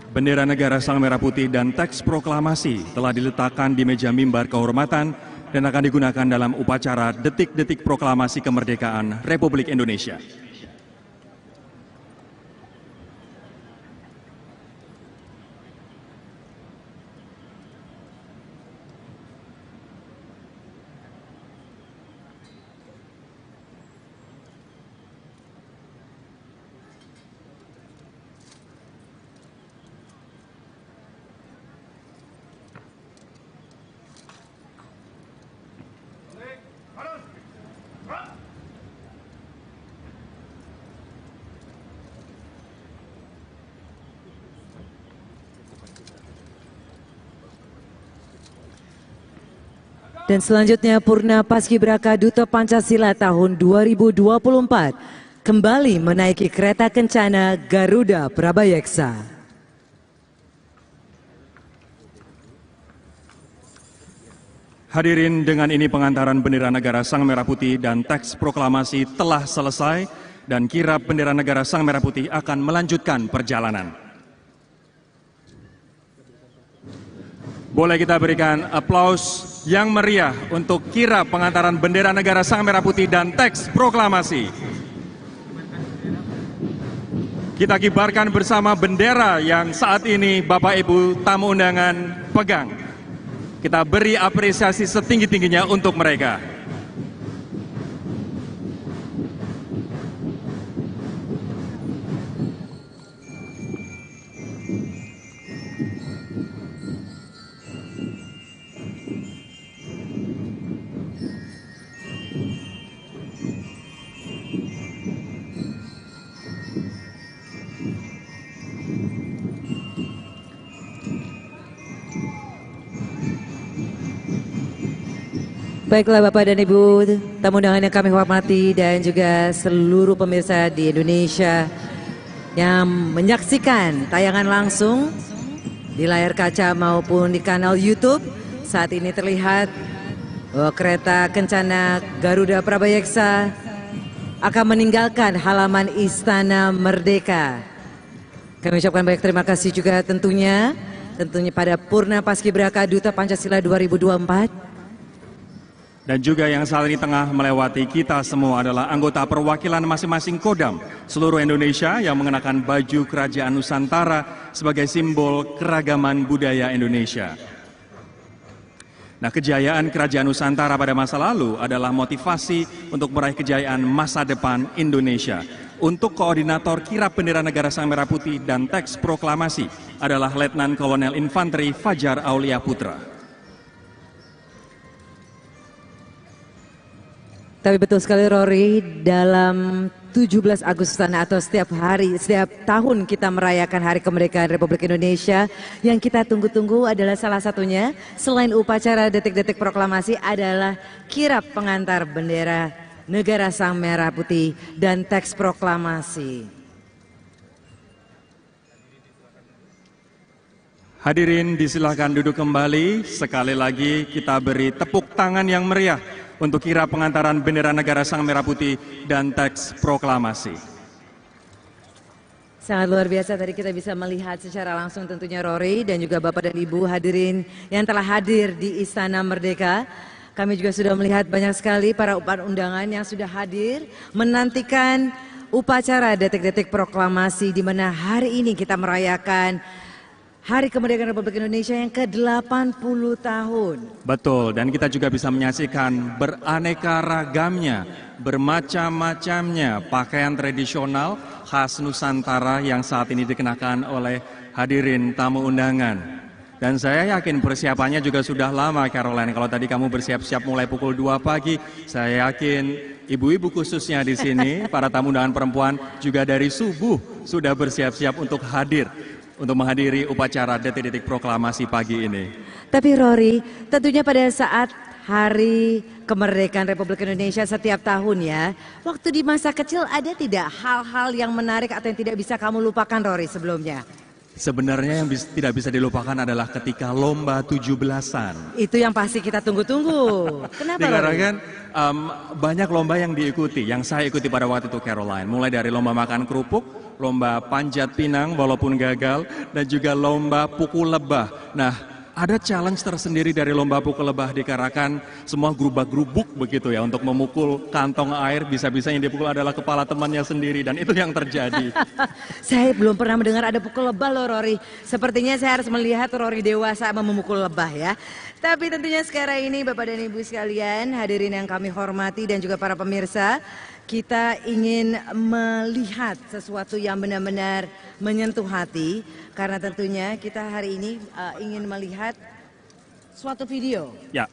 Bendera negara Sang Merah Putih dan teks proklamasi telah diletakkan di meja mimbar kehormatan dan akan digunakan dalam upacara detik-detik proklamasi kemerdekaan Republik Indonesia.
Dan selanjutnya Purna Paskibraka Duta Pancasila tahun 2024 kembali menaiki kereta Kencana Garuda Prabayeksa.
Hadirin, dengan ini pengantaran bendera negara Sang Merah Putih dan teks proklamasi telah selesai dan kirap bendera negara Sang Merah Putih akan melanjutkan perjalanan. Boleh kita berikan aplaus yang meriah untuk kirap pengantaran bendera negara Sang Merah Putih dan teks proklamasi. Kita kibarkan bersama bendera yang saat ini Bapak Ibu tamu undangan pegang. Kita beri apresiasi setinggi-tingginya untuk mereka.
Baiklah Bapak dan Ibu, tamu undangan yang kami hormati dan juga seluruh pemirsa di Indonesia yang menyaksikan tayangan langsung di layar kaca maupun di kanal YouTube. Saat ini terlihat bahwa kereta kencana Garuda Prabayeksa akan meninggalkan halaman Istana Merdeka. Kami ucapkan banyak terima kasih juga tentunya pada Purna Paskibraka Duta Pancasila 2024.
Dan juga yang saat ini tengah melewati kita semua adalah anggota perwakilan masing-masing Kodam seluruh Indonesia yang mengenakan baju Kerajaan Nusantara sebagai simbol keragaman budaya Indonesia. Nah, kejayaan Kerajaan Nusantara pada masa lalu adalah motivasi untuk meraih kejayaan masa depan Indonesia. Untuk koordinator kirap bendera negara Sang Merah Putih dan teks proklamasi adalah Letnan Kolonel Infanteri Fajar Aulia Putra.
Tapi betul sekali Rory, dalam 17 Agustusan atau setiap hari, setiap tahun kita merayakan Hari Kemerdekaan Republik Indonesia, yang kita tunggu-tunggu adalah salah satunya, selain upacara detik-detik proklamasi adalah kirap pengantar bendera negara Sang Merah Putih dan teks proklamasi.
Hadirin disilahkan duduk kembali, sekali lagi kita beri tepuk tangan yang meriah untuk kirap pengantaran bendera negara Sang Merah Putih dan teks proklamasi.
Sangat luar biasa tadi kita bisa melihat secara langsung tentunya Rory dan juga Bapak dan Ibu hadirin yang telah hadir di Istana Merdeka. Kami juga sudah melihat banyak sekali para undangan yang sudah hadir menantikan upacara detik-detik proklamasi di mana hari ini kita merayakan Hari Kemerdekaan Republik Indonesia yang ke-80 tahun.
Betul, dan kita juga bisa menyaksikan beraneka ragamnya, bermacam-macamnya pakaian tradisional khas Nusantara yang saat ini dikenakan oleh hadirin tamu undangan. Dan saya yakin persiapannya juga sudah lama, Caroline. Kalau tadi kamu bersiap-siap mulai pukul 2 pagi, saya yakin ibu-ibu khususnya di sini, para tamu undangan perempuan juga dari subuh sudah bersiap-siap untuk hadir untuk menghadiri upacara detik-detik proklamasi pagi ini.
Tapi Rory, tentunya pada saat Hari Kemerdekaan Republik Indonesia setiap tahun ya, waktu di masa kecil ada tidak hal-hal yang menarik atau yang tidak bisa kamu lupakan Rory sebelumnya?
Sebenarnya yang tidak bisa dilupakan adalah ketika lomba 17-an.
Itu yang pasti kita tunggu-tunggu. Kenapa
dikarenakan banyak lomba yang diikuti, yang saya ikuti pada waktu itu Caroline. Mulai dari lomba makan kerupuk, lomba panjat pinang walaupun gagal, dan juga lomba pukul lebah. Nah, ada challenge tersendiri dari lomba pukul lebah dikarenakan semua gerubak-gerubuk begitu ya untuk memukul kantong air, bisa-bisa yang dipukul adalah kepala temannya sendiri dan itu yang terjadi.
Saya belum pernah mendengar ada pukul lebah loh Rory. Sepertinya saya harus melihat Rory dewasa memukul lebah ya. Tapi tentunya sekarang ini Bapak dan Ibu sekalian, hadirin yang kami hormati dan juga para pemirsa, kita ingin melihat sesuatu yang benar-benar menyentuh hati karena tentunya kita hari ini ingin melihat suatu video.
Ya,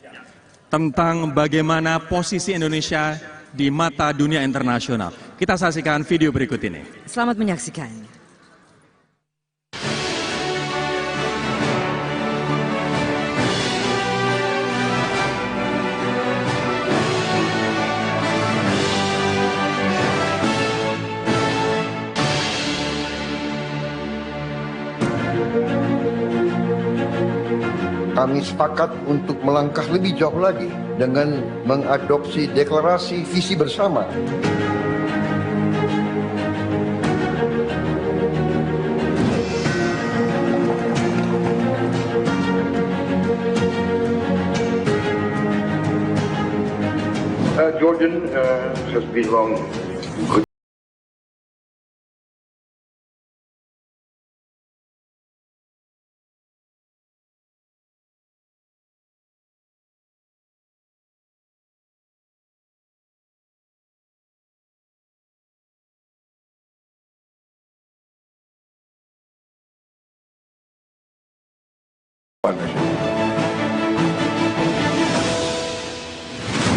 tentang bagaimana posisi Indonesia di mata dunia internasional. Kita saksikan video berikut ini.
Selamat menyaksikan.
Kami sepakat untuk melangkah lebih jauh lagi dengan mengadopsi deklarasi visi bersama. Jordan has been long good.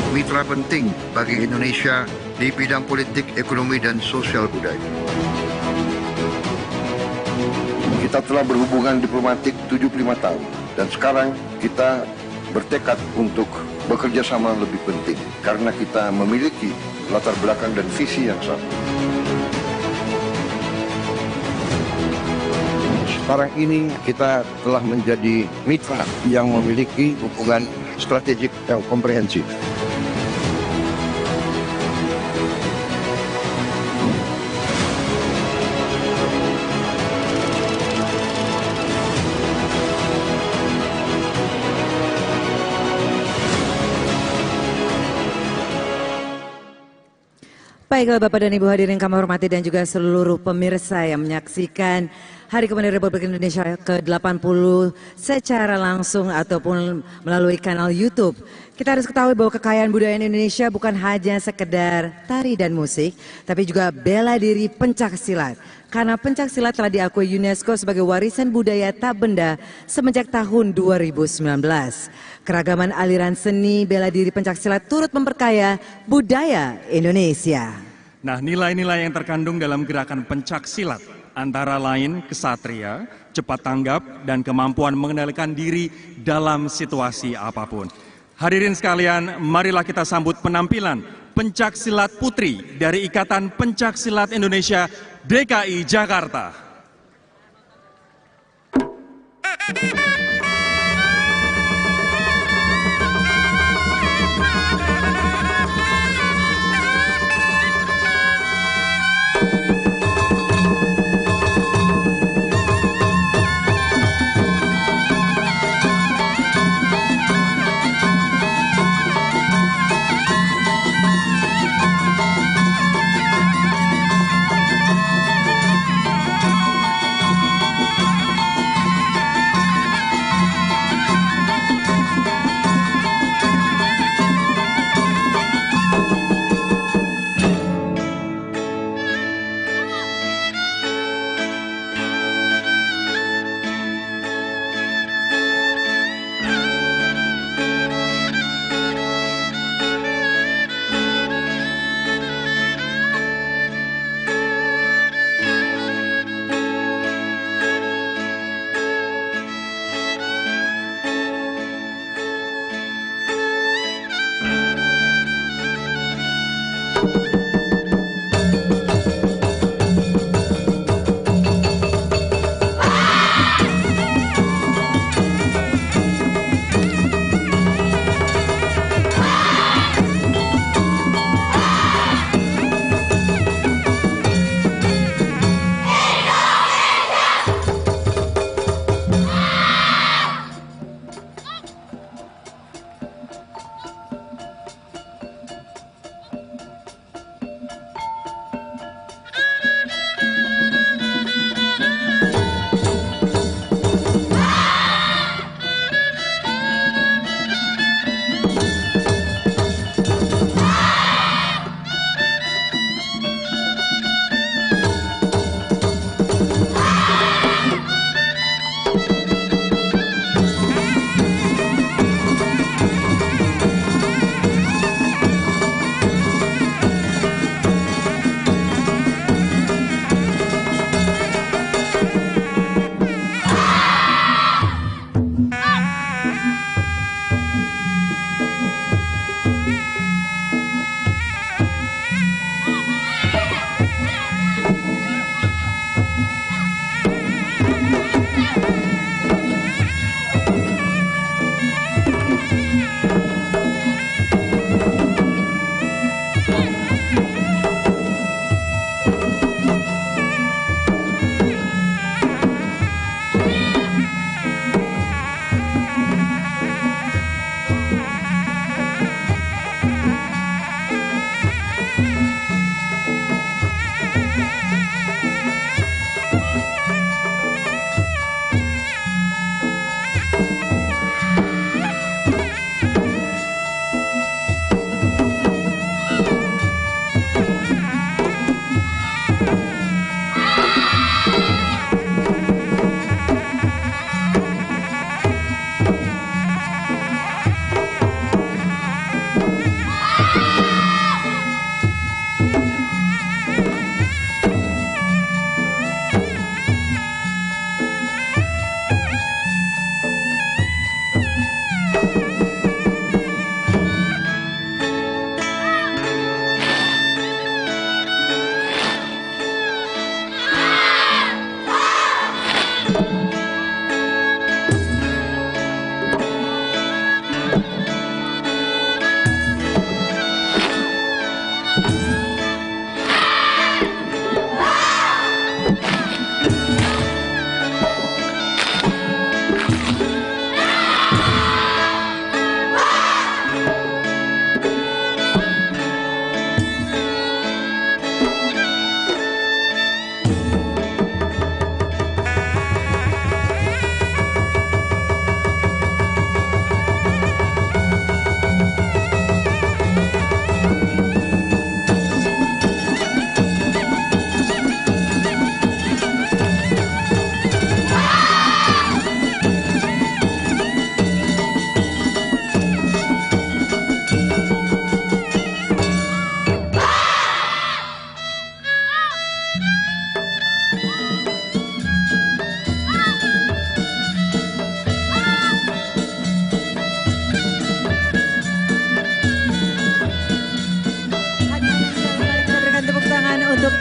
Mitra penting bagi Indonesia di bidang politik, ekonomi, dan sosial budaya. Kita telah berhubungan diplomatik 75 tahun, dan sekarang kita bertekad untuk bekerja sama lebih penting, karena kita memiliki latar belakang dan visi yang sama. Sekarang ini kita telah menjadi mitra yang memiliki hubungan strategik yang komprehensif.
Baiklah Bapak dan Ibu hadirin kami hormati dan juga seluruh pemirsa yang menyaksikan Hari Kemerdekaan Republik Indonesia ke-80 secara langsung ataupun melalui kanal YouTube. Kita harus ketahui bahwa kekayaan budaya Indonesia bukan hanya sekedar tari dan musik, tapi juga bela diri pencaksilat. Karena pencaksilat telah diakui UNESCO sebagai warisan budaya tak benda semenjak tahun 2019. Keragaman aliran seni bela diri pencaksilat turut memperkaya budaya Indonesia.
Nah, nilai-nilai yang terkandung dalam gerakan pencaksilat antara lain kesatria, cepat tanggap, dan kemampuan mengendalikan diri dalam situasi apapun. Hadirin sekalian, marilah kita sambut penampilan pencaksilat putri dari Ikatan Pencaksilat Indonesia DKI Jakarta.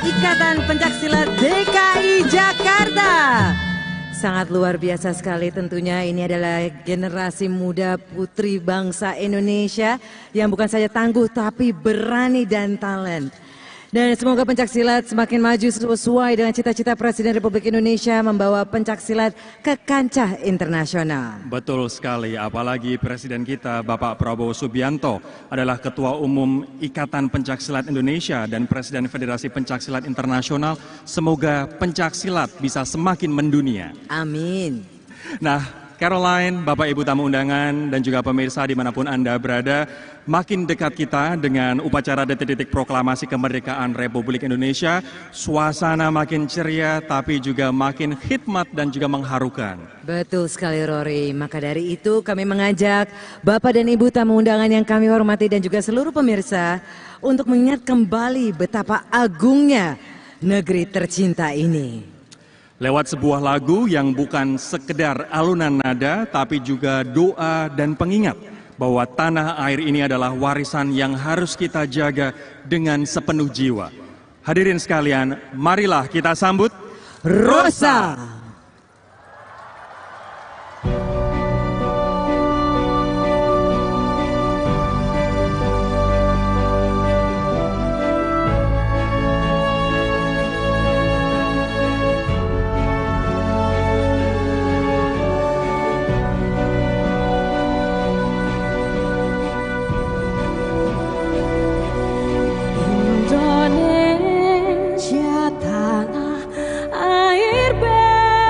Ikatan Pencaksilat DKI Jakarta. Sangat luar biasa sekali tentunya, ini adalah generasi muda putri bangsa Indonesia yang bukan saja tangguh tapi berani dan talent. Dan semoga pencaksilat semakin maju sesuai dengan cita-cita Presiden Republik Indonesia membawa pencaksilat ke kancah internasional.
Betul sekali, apalagi Presiden kita Bapak Prabowo Subianto adalah Ketua Umum Ikatan Pencaksilat Indonesia dan Presiden Federasi Pencaksilat Internasional. Semoga pencaksilat bisa semakin mendunia.
Amin.
Nah, Caroline, Bapak Ibu tamu undangan dan juga pemirsa dimanapun Anda berada, makin dekat kita dengan upacara detik-detik proklamasi kemerdekaan Republik Indonesia, suasana makin ceria tapi juga makin khidmat dan juga mengharukan.
Betul sekali Rory, maka dari itu kami mengajak Bapak dan Ibu tamu undangan yang kami hormati dan juga seluruh pemirsa untuk mengingat kembali betapa agungnya negeri tercinta ini.
Lewat sebuah lagu yang bukan sekedar alunan nada, tapi juga doa dan pengingat bahwa tanah air ini adalah warisan yang harus kita jaga dengan sepenuh jiwa. Hadirin sekalian, marilah kita sambut Rosa.
Indonesia tanah air bebas.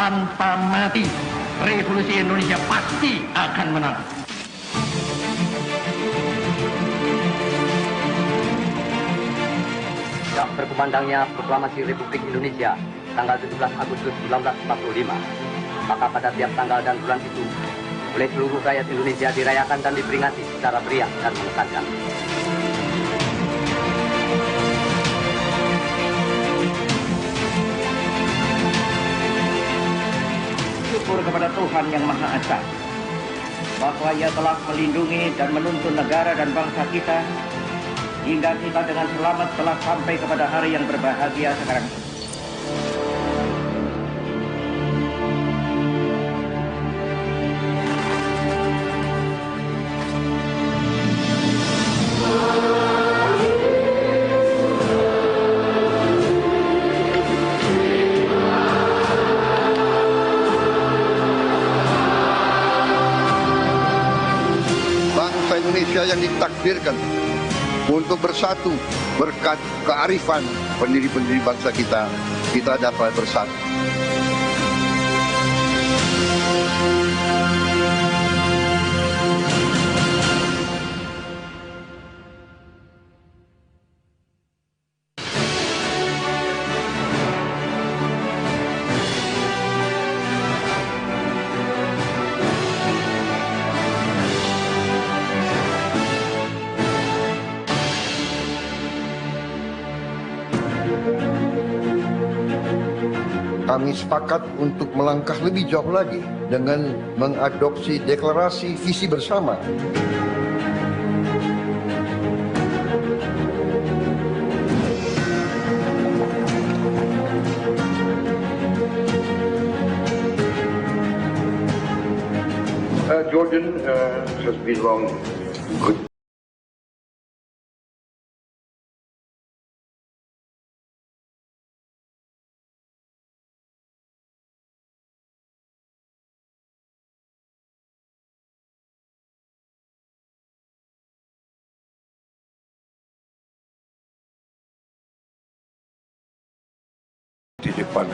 tanpa mati, revolusi Indonesia pasti akan menang.
Sejak berkumandangnya Proklamasi Republik Indonesia tanggal 17 Agustus 1945, maka pada tiap tanggal dan bulan itu oleh seluruh rakyat Indonesia dirayakan dan diperingati secara meriah dan mengesankan.
Syukur kepada Tuhan Yang Maha Esa bahwa Ia telah melindungi dan menuntun negara dan bangsa kita hingga kita dengan selamat telah sampai kepada hari yang berbahagia sekarang.
Bangsa Indonesia yang ditakdirkan untuk bersatu berkat kearifan pendiri-pendiri bangsa kita dapat bersatu. Kami sepakat untuk melangkah lebih jauh lagi dengan mengadopsi deklarasi visi bersama. Jordan has been wrong. Good. Di depan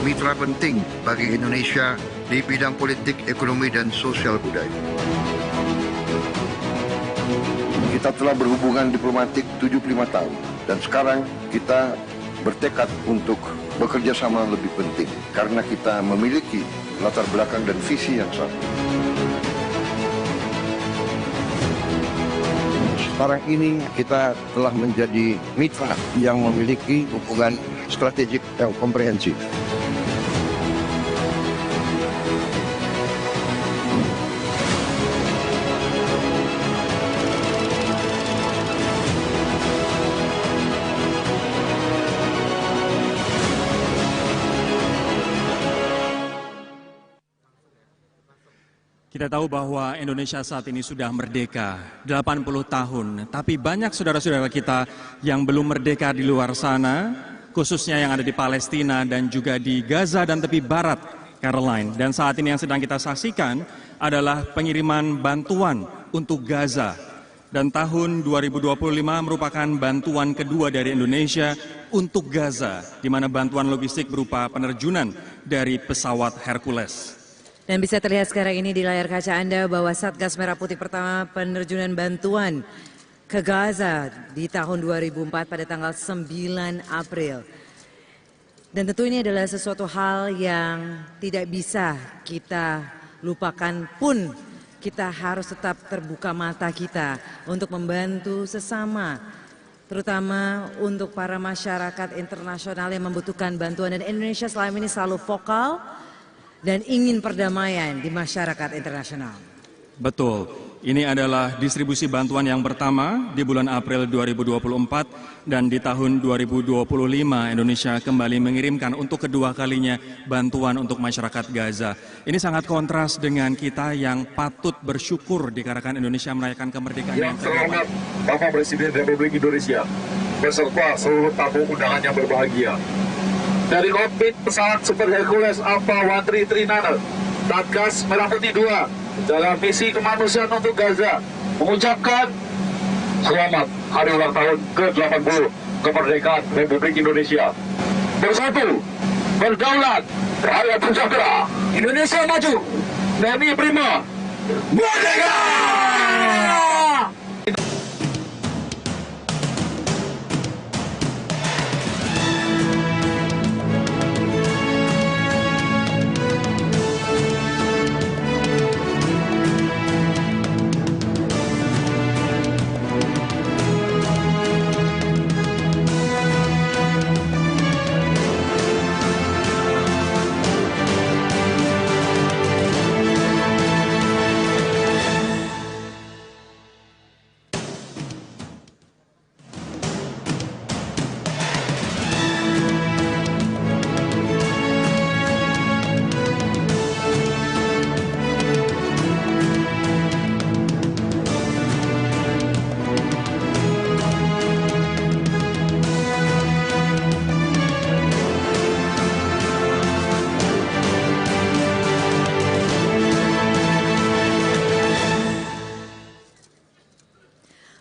mitra penting bagi Indonesia di bidang politik, ekonomi, dan sosial budaya. Kita telah berhubungan diplomatik 75 tahun dan sekarang kita bertekad untuk bekerja sama lebih penting karena kita memiliki latar belakang dan visi yang sama. Sekarang ini kita telah menjadi mitra yang memiliki hubungan strategik yang komprehensif.
Kita tahu bahwa Indonesia saat ini sudah merdeka 80 tahun, tapi banyak saudara-saudara kita yang belum merdeka di luar sana, khususnya yang ada di Palestina dan juga di Gaza dan tepi barat Caroline. Dan saat ini yang sedang kita saksikan adalah pengiriman bantuan untuk Gaza. Dan tahun 2025 merupakan bantuan kedua dari Indonesia untuk Gaza, di mana bantuan logistik berupa penerjunan dari pesawat Hercules.
Dan bisa terlihat sekarang ini di layar kaca Anda bahwa Satgas Merah Putih pertama penerjunan bantuan ke Gaza di tahun 2004 pada tanggal 9 April. Dan tentu ini adalah sesuatu hal yang tidak bisa kita lupakan pun kita harus tetap terbuka mata kita untuk membantu sesama. Terutama untuk para masyarakat internasional yang membutuhkan bantuan, dan Indonesia selama ini selalu vokal dan ingin perdamaian di masyarakat internasional.
Betul, ini adalah distribusi bantuan yang pertama di bulan April 2024 dan di tahun 2025 Indonesia kembali mengirimkan untuk kedua kalinya bantuan untuk masyarakat Gaza. Ini sangat kontras dengan kita yang patut bersyukur dikarenakan Indonesia merayakan kemerdekaan.
Yang terhormat Bapak Presiden Republik Indonesia beserta seluruh tamu undangan yang berbahagia. Dari kokpit pesawat Super Hercules Alpha 133 Nano, Satgas Merah Putih 2 dalam misi kemanusiaan untuk Gaza mengucapkan selamat hari ulang tahun ke-80 kemerdekaan Republik Indonesia. Bersatu, berdaulat, rakyat sejahtera, Indonesia maju, TNI prima, merdeka!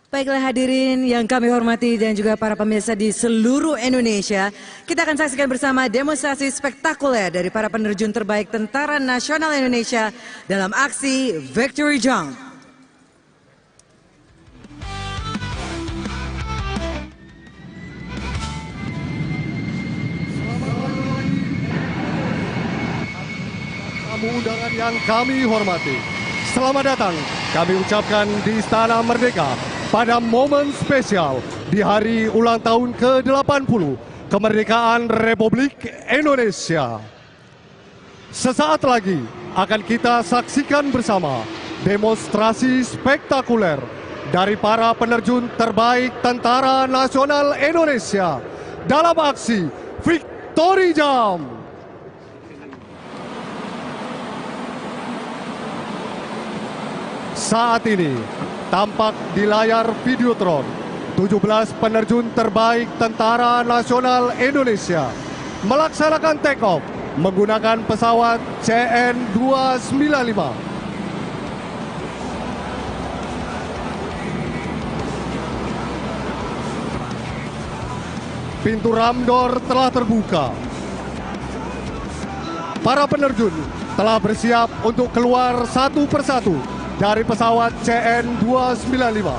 Baiklah hadirin yang kami hormati dan juga para pemirsa di seluruh Indonesia, kita akan saksikan bersama demonstrasi spektakuler dari para penerjun terbaik Tentara Nasional Indonesia dalam aksi Victory Jump.
Tamu undangan yang kami hormati, selamat datang kami ucapkan di Istana Merdeka pada momen spesial di hari ulang tahun ke-80 kemerdekaan Republik Indonesia. Sesaat lagi akan kita saksikan bersama demonstrasi spektakuler dari para penerjun terbaik Tentara Nasional Indonesia dalam aksi Victory Jump. Saat ini tampak di layar Videotron 17 penerjun terbaik Tentara Nasional Indonesia melaksanakan take off menggunakan pesawat CN-295. Pintu ramdor telah terbuka. Para penerjun telah bersiap untuk keluar satu persatu dari pesawat CN-295.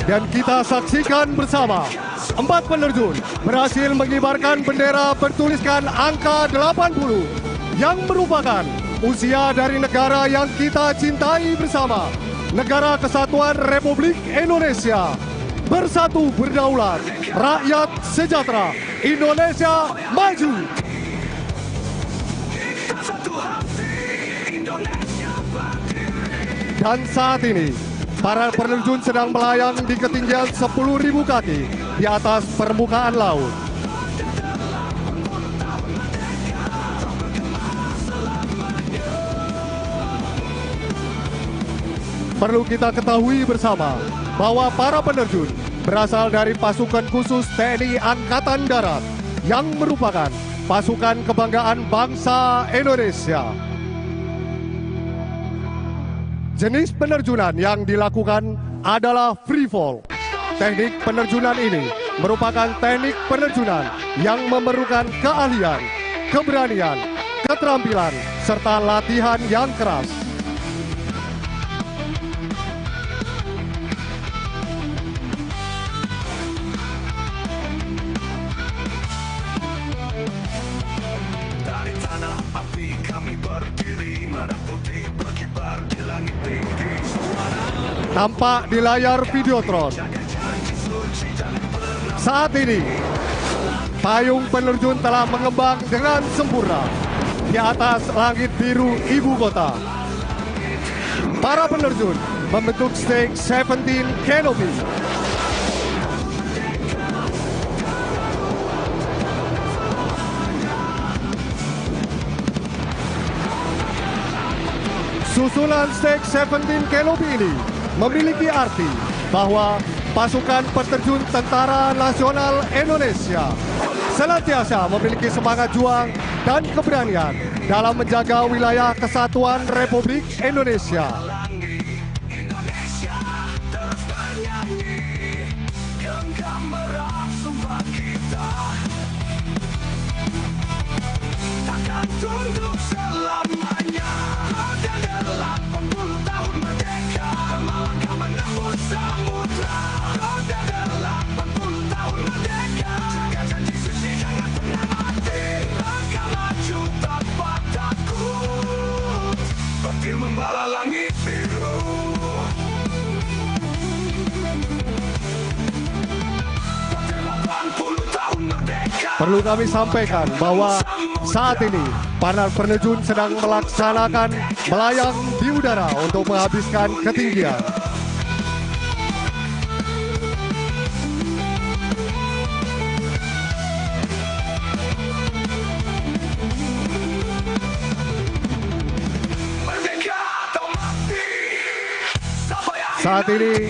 Dan kita saksikan bersama 4 penerjun berhasil mengibarkan bendera bertuliskan angka 80 yang merupakan usia dari negara yang kita cintai bersama, Negara Kesatuan Republik Indonesia. Bersatu berdaulat, rakyat sejahtera, Indonesia maju. Dan saat ini para penerjun sedang melayang di ketinggian 10.000 kaki di atas permukaan laut. Perlu kita ketahui bersama bahwa para penerjun berasal dari pasukan khusus TNI Angkatan Darat yang merupakan pasukan kebanggaan bangsa Indonesia. Jenis penerjunan yang dilakukan adalah free fall. Teknik penerjunan ini merupakan teknik penerjunan yang memerlukan keahlian, keberanian, keterampilan, serta latihan yang keras.
Dari tanah api kami berdiri, merah putih berkibar di langit tinggi.
Tampak di layar Videotron. Saat ini, payung penerjun telah mengembang dengan sempurna di atas langit biru ibu kota. Para penerjun membentuk stage 17 canopy. Susunan stage 17 Canopy ini memiliki arti bahwa pasukan peterjun Tentara Nasional Indonesia senantiasa memiliki semangat juang dan keberanian dalam menjaga wilayah kesatuan Republik Indonesia.
Tunduk selamanya. Roda 80 tahun merdeka, melangkah menembus samudra. Roda 80 tahun merdeka, jaga janji suci jangan pernah mati. Langkah maju tanpa takut, petir membara langit biru.
Perlu kami sampaikan bahwa saat ini para penerjun sedang melaksanakan melayang di udara untuk menghabiskan ketinggian. Saat ini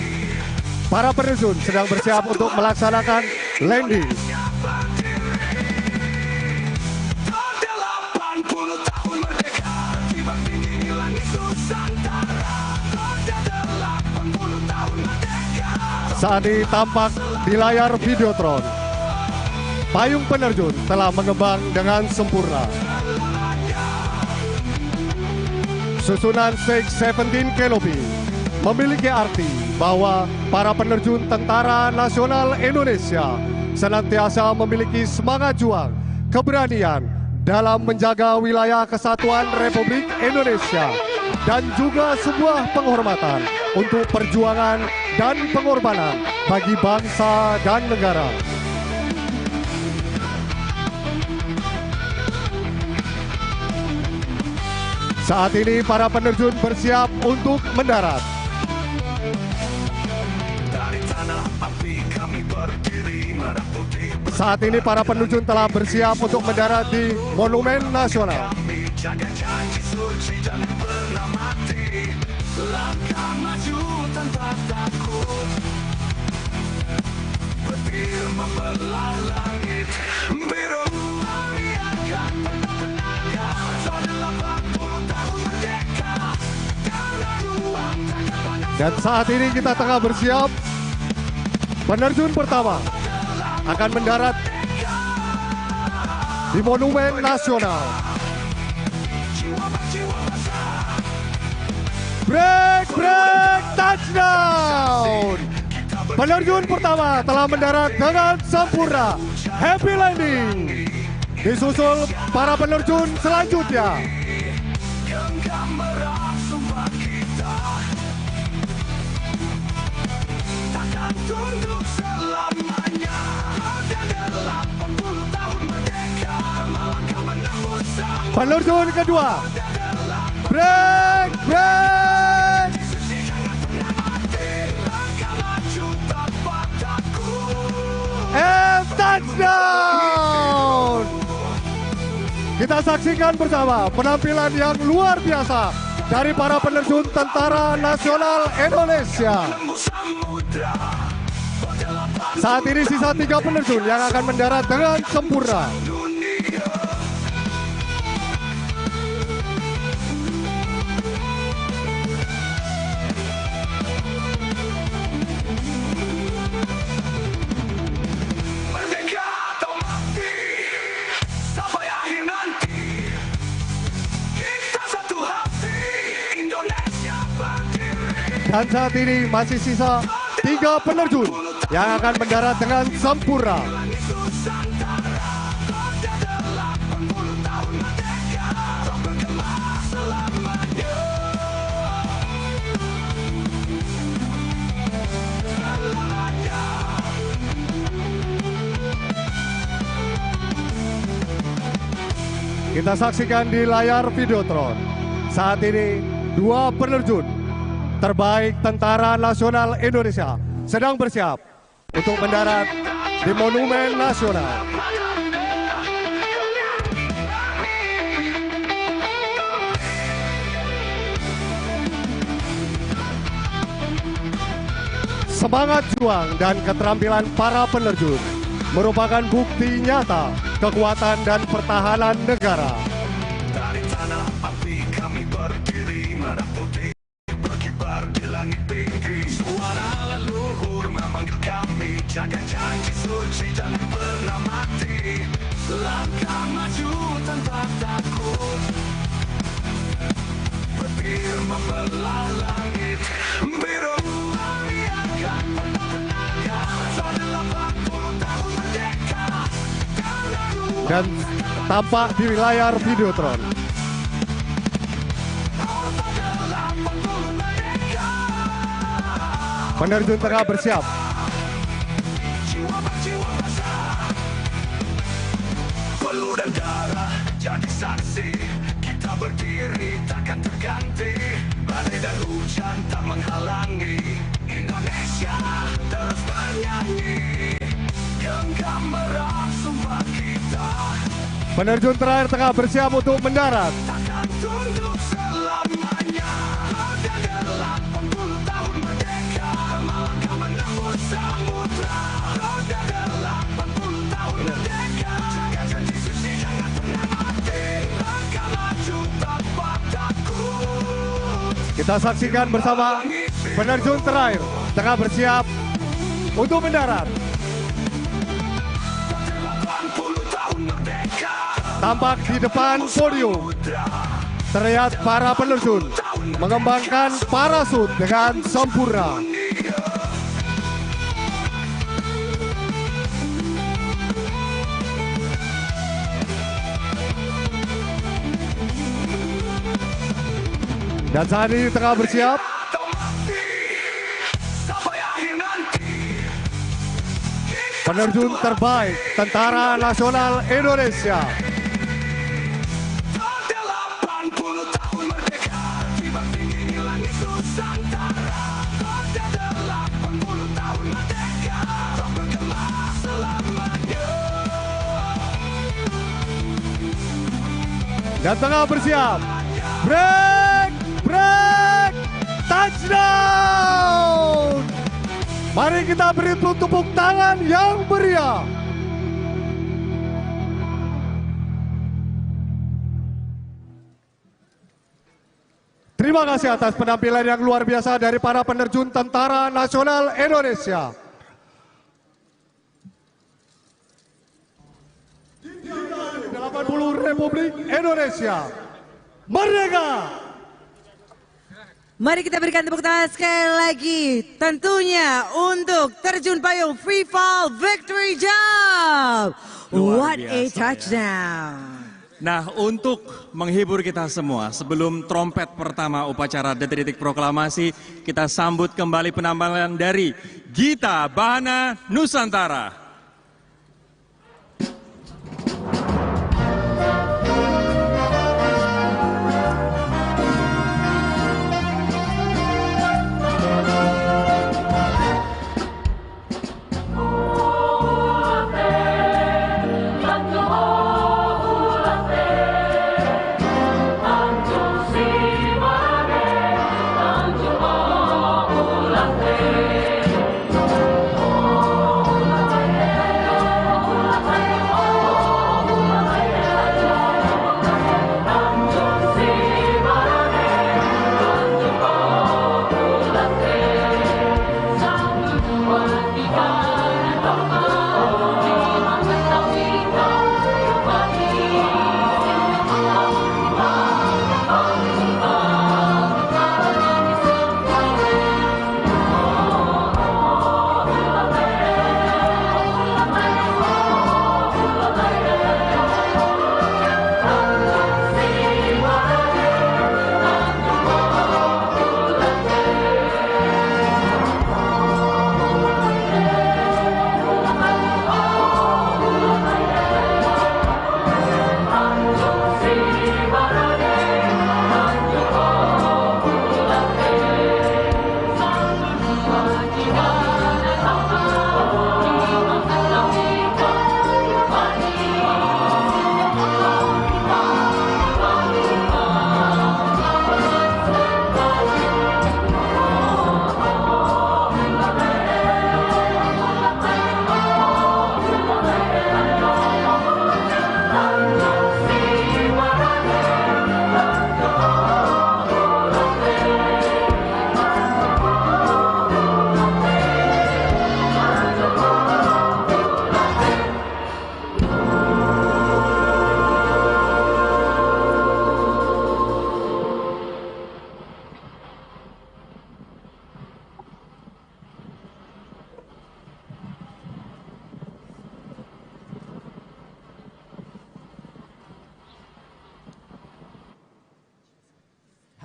para penerjun sedang bersiap untuk melaksanakan landing. Saat ini tampak di layar Videotron, payung penerjun telah mengembang dengan sempurna. Susunan stage 17 Canopy memiliki arti bahwa para penerjun Tentara Nasional Indonesia senantiasa memiliki semangat juang, keberanian dalam menjaga wilayah kesatuan Republik Indonesia dan juga sebuah penghormatan untuk perjuangan dan pengorbanan bagi bangsa dan negara. Saat ini para penerjun bersiap untuk mendarat. Saat ini para penerjun telah bersiap untuk mendarat di Monumen Nasional.
Langkah maju tanpa takut, petir membelah langit biru. Kami akan tetap tenaga, sudah 80 tahun merdeka. Karena ruang takkan pandang.
Dan saat ini kita tengah bersiap. Penerjun pertama akan mendarat di Monumen Nasional. Break, touchdown! Penerjun pertama telah mendarat dengan sempurna. Happy landing. Disusul para penerjun selanjutnya.
Takkan tunduk selamanya. Roda 80 tahun merdeka, melangkah menembus samudra.
Penerjun kedua. Break. And touchdown. Kita saksikan bersama penampilan yang luar biasa dari para penerjun Tentara Nasional Indonesia. Saat ini sisa 3 penerjun yang akan mendarat dengan sempurna. Dan saat ini masih sisa 3 penerjun yang akan mendarat dengan sempurna. Kita saksikan di layar Videotron. Saat ini 2 penerjun terbaik Tentara Nasional Indonesia sedang bersiap untuk mendarat di Monumen Nasional. semangat juang dan keterampilan para penerjun merupakan bukti nyata kekuatan dan pertahanan negara.
Dari tanah api kami berdiri, merah putih berkibar di langit tinggi. Suara leluhur memanggil kami, jaga janji suci dan pernah mati. Langkah maju tanpa takut, petir membelah langit biru. Akan menangkan setelah 80 tahun merdeka.
Dan tampak di layar Videotron. Penerjun tengah bersiap.
Peluh dan darah jadi saksi, kita berdiri takkan terganti. Badai dan hujan tak menghalangi, Indonesia terus bernyanyi. Genggam merah sumpah kita.
Penerjun terakhir tengah bersiap untuk mendarat.
Takkan tunduk selamanya. Roda 80 tahun merdeka, melangkah menembus samudra. Roda 80 tahun merdeka, jaga janji suci jangan pernah mati. Langkah maju tanpa takut.
Kita saksikan bersama penerjun terakhir tengah bersiap untuk mendarat. Tampak di depan podium, terlihat para penerjun mengembangkan parasut dengan sempurna. Dan saat ini tengah bersiap penerjun terbaik Tentara Nasional Indonesia. Dan tengah bersiap, break, touchdown. Mari kita beri tepuk tangan yang meriah. Terima kasih atas penampilan yang luar biasa dari para penerjun Tentara Nasional Indonesia. Republik Indonesia merdeka.
Mari kita berikan tepuk tangan sekali lagi tentunya untuk terjun payung free fall victory jump. What a touchdown.
Nah, untuk menghibur kita semua, sebelum trompet pertama upacara detik-detik proklamasi, kita sambut kembali penampilan dari Gita Bahana Nusantara.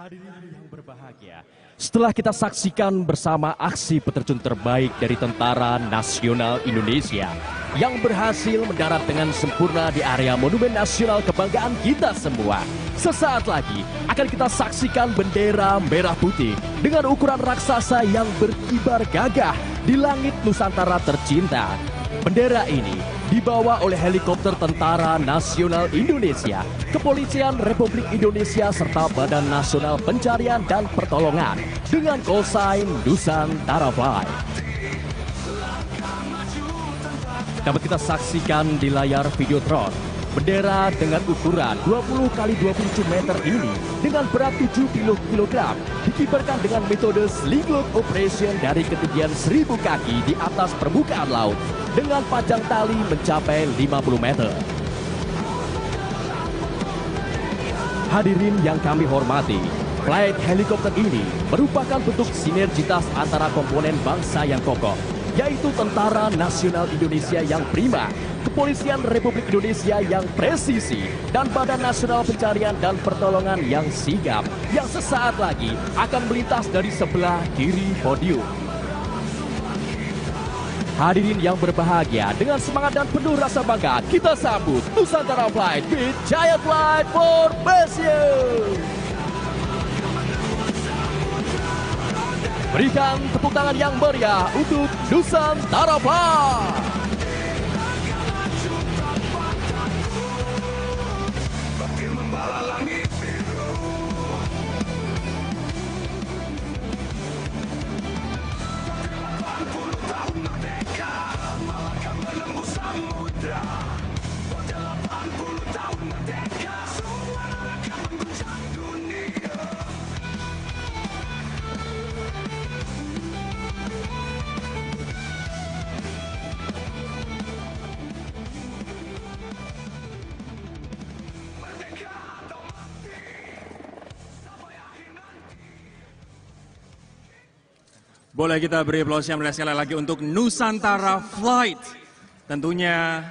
Hadirin yang berbahagia, setelah kita saksikan bersama aksi peterjun terbaik dari Tentara Nasional Indonesia yang berhasil mendarat dengan sempurna di area Monumen Nasional Kebanggaan kita semua, sesaat lagi akan kita saksikan bendera merah putih dengan ukuran raksasa yang berkibar gagah di langit Nusantara tercinta. Bendera ini dibawa oleh helikopter Tentara Nasional Indonesia, Kepolisian Republik Indonesia, serta Badan Nasional Pencarian dan Pertolongan dengan call sign Nusantara Flight. Dapat kita saksikan di layar Videotron, bendera dengan ukuran 20 x 27 meter ini dengan berat 70 kg dikibarkan dengan metode slingload operation dari ketinggian 1000 kaki di atas permukaan laut dengan panjang tali mencapai 50 meter. Hadirin yang kami hormati, flight helikopter ini merupakan bentuk sinergitas antara komponen bangsa yang kokoh, yaitu Tentara Nasional Indonesia yang prima, Kepolisian Republik Indonesia yang presisi, dan Badan Nasional Pencarian dan Pertolongan yang sigap, yang sesaat lagi akan melintas dari sebelah kiri podium. Hadirin yang berbahagia, dengan semangat dan penuh rasa bangga, kita sambut Nusantara Flight with Giant Flight Formation. Berikan tepuk tangan yang meriah untuk Nusantara Flight.
Boleh kita beri aplaus yang meriah sekali lagi untuk Nusantara Flight. Tentunya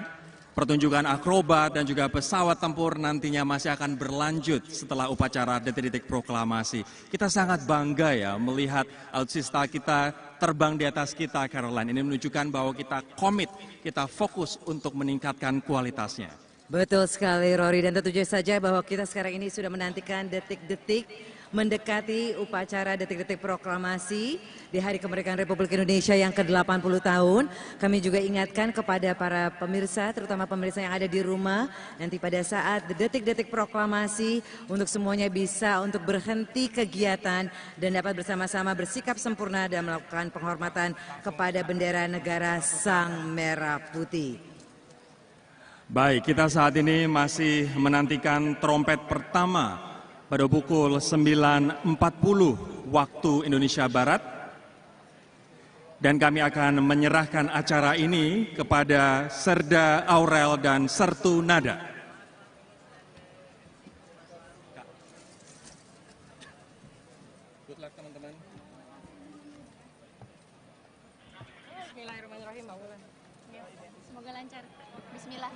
pertunjukan akrobat dan juga pesawat tempur nantinya masih akan berlanjut setelah upacara detik-detik proklamasi. Kita sangat bangga ya melihat alutsista kita terbang di atas kita, Caroline. Ini menunjukkan bahwa kita komit, kita fokus untuk meningkatkan kualitasnya.
Betul sekali Rory, dan tentu saja bahwa kita sekarang ini sudah menantikan detik-detik mendekati upacara detik-detik proklamasi di Hari Kemerdekaan Republik Indonesia yang ke-80 tahun. Kami juga ingatkan kepada para pemirsa, terutama pemirsa yang ada di rumah, nanti pada saat detik-detik proklamasi untuk semuanya bisa untuk berhenti kegiatan dan dapat bersama-sama bersikap sempurna dan melakukan penghormatan kepada bendera negara Sang Merah Putih.
Baik, kita saat ini masih menantikan trompet pertama pada pukul 9.40 waktu Indonesia Barat. Dan kami akan menyerahkan acara ini kepada Serda Aurel dan Sertu Nada. Good luck teman-teman.
Bismillahirrahmanirrahim. Semoga lancar. Bismillah.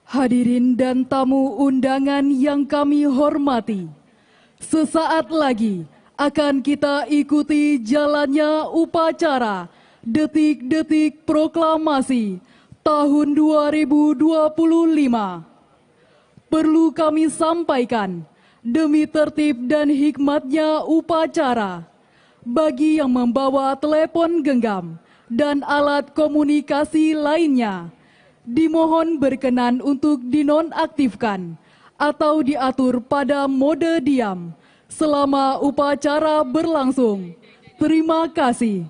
Hadirin dan tamu undangan yang kami hormati, sesaat lagi akan kita ikuti jalannya upacara Detik-Detik Proklamasi tahun 2025. Perlu kami sampaikan, demi tertib dan hikmatnya upacara, bagi yang membawa telepon genggam dan alat komunikasi lainnya, dimohon berkenan untuk dinonaktifkan atau diatur pada mode diam selama upacara berlangsung. Terima kasih.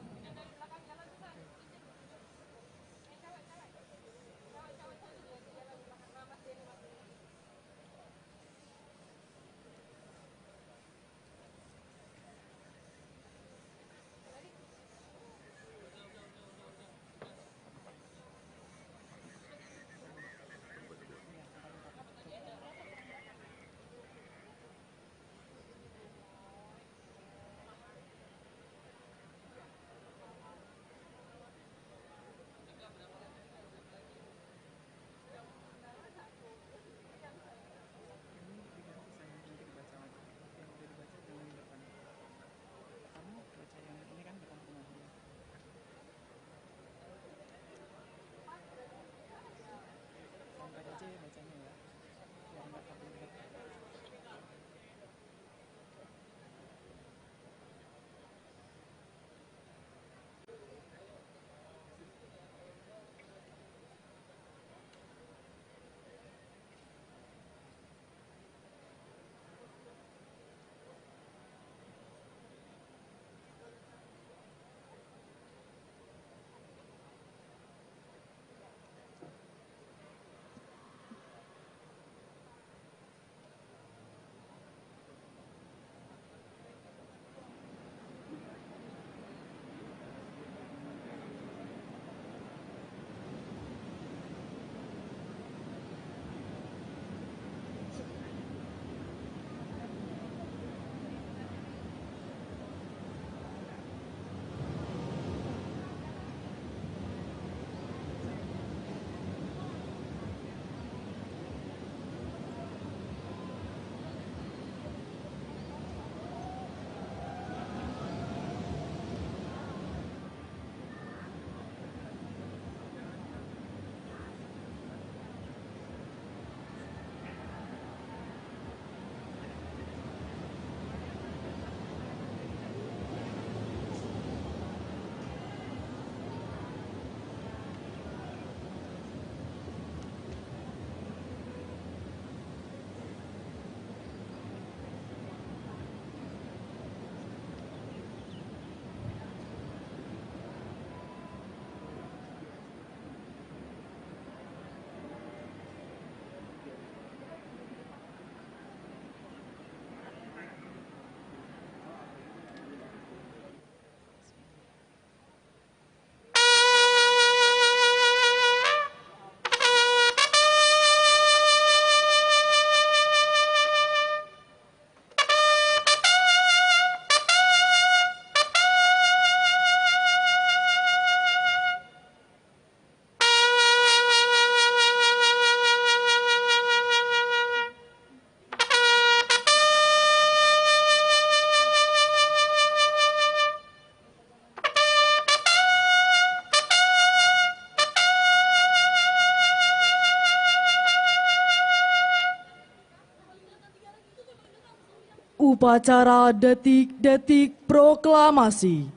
Upacara Detik-Detik Proklamasi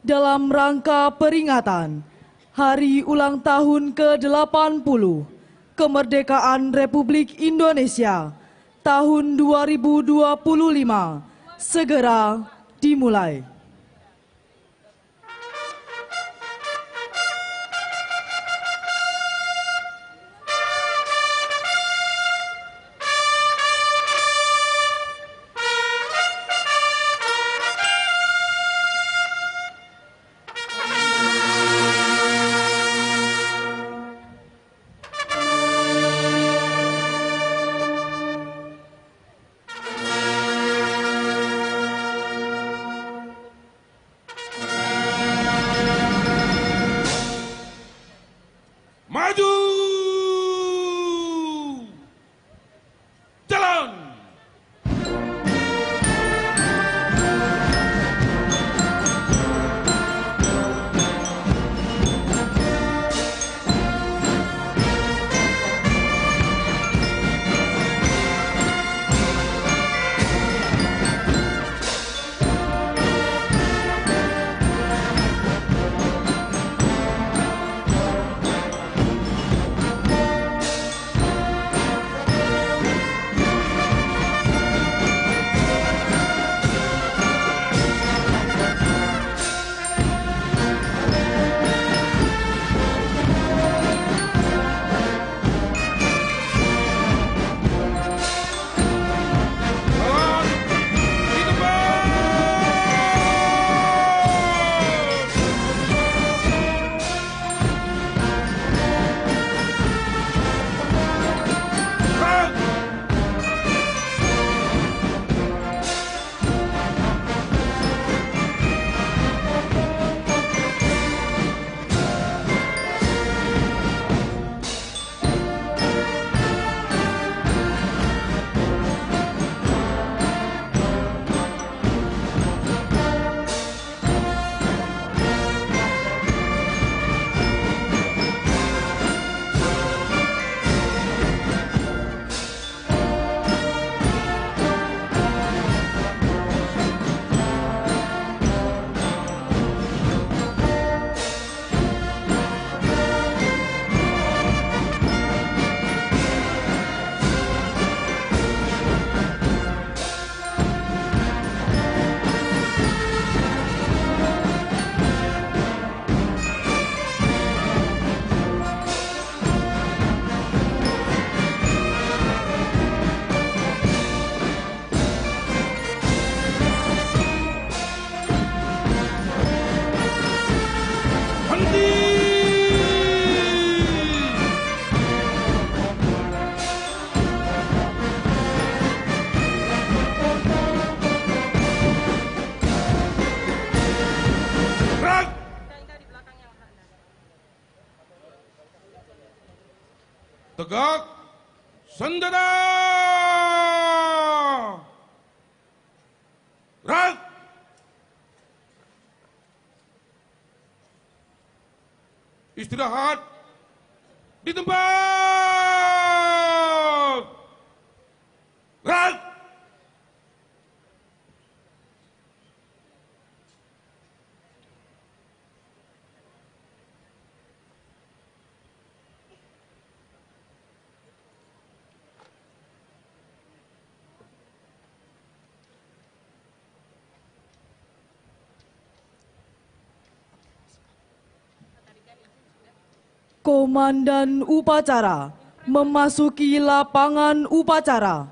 dalam rangka peringatan Hari Ulang Tahun ke-80 Kemerdekaan Republik Indonesia tahun 2025 segera dimulai.
Maju!
Tegak, senjata! Gerak! Istirahat di tempat! Gerak!
Komandan upacara memasuki lapangan upacara.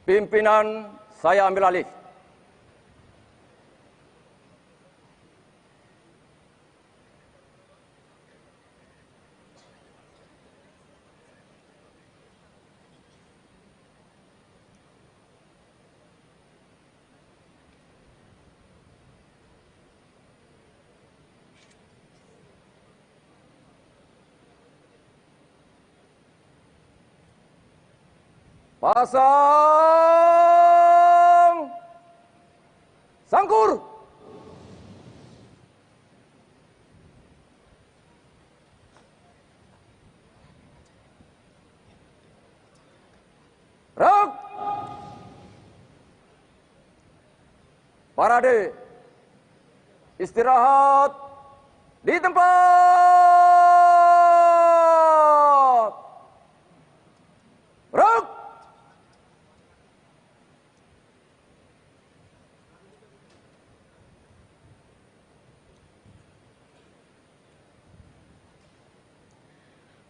Pimpinan, saya ambil alih. Pasang sangkur. Rak. Parade. Istirahat di tempat. Rak.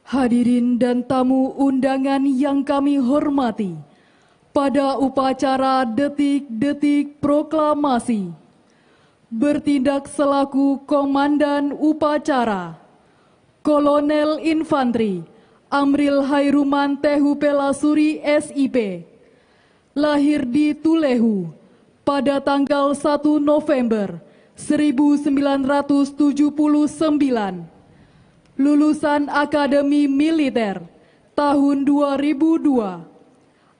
Hadirin dan tamu undangan yang kami hormati, pada upacara detik-detik proklamasi, bertindak selaku Komandan Upacara, Kolonel Infantri Amril Hairuman Tehu Pelasuri SIP, lahir di Tulehu pada tanggal 1 November 1979. Lulusan Akademi Militer tahun 2002,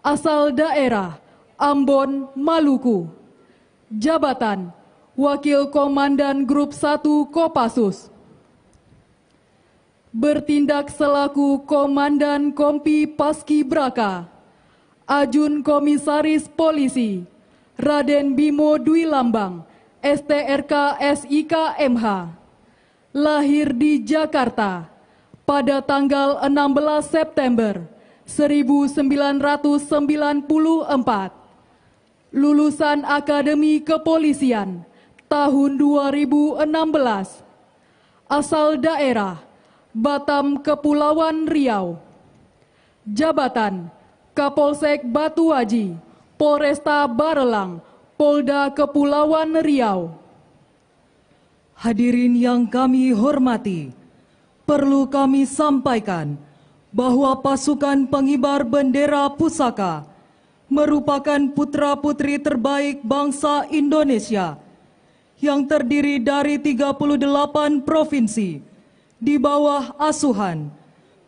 asal daerah Ambon, Maluku. Jabatan Wakil Komandan Grup 1 Kopassus. Bertindak selaku Komandan Kompi Paskibraka, Ajun Komisaris Polisi Raden Bimo Dwi Lambang, STRK SIK MH. Lahir di Jakarta pada tanggal 16 September 1994. Lulusan Akademi Kepolisian tahun 2016. Asal daerah Batam, Kepulauan Riau. Jabatan Kapolsek Batuaji, Polresta Barelang, Polda Kepulauan Riau.
Hadirin yang kami hormati, perlu kami sampaikan bahwa pasukan pengibar bendera pusaka merupakan putra-putri terbaik bangsa Indonesia yang terdiri dari 38 provinsi di bawah asuhan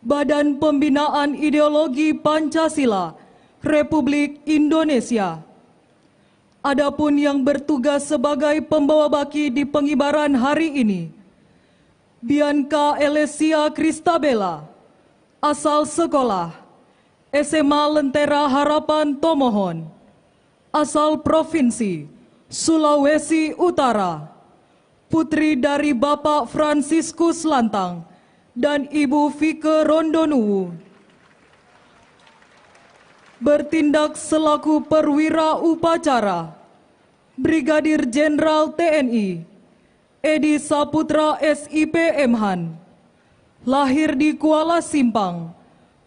Badan Pembinaan Ideologi Pancasila Republik Indonesia. Adapun yang bertugas sebagai pembawa baki di pengibaran hari ini, Bianca Elesia Kristabella, asal sekolah SMA Lentera Harapan Tomohon, asal Provinsi Sulawesi Utara, putri dari Bapak Fransiskus Lantang dan Ibu Fike Rondonuwu. Bertindak selaku perwira upacara, Brigadir Jenderal TNI Edi Saputra SIP Mhan, lahir di Kuala Simpang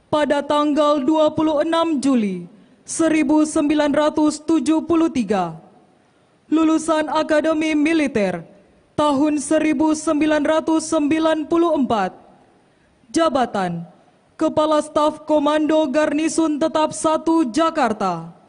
pada tanggal 26 Juli 1973, lulusan Akademi Militer tahun 1994, jabatan Kepala Staf Komando Garnisun Tetap 1 Jakarta.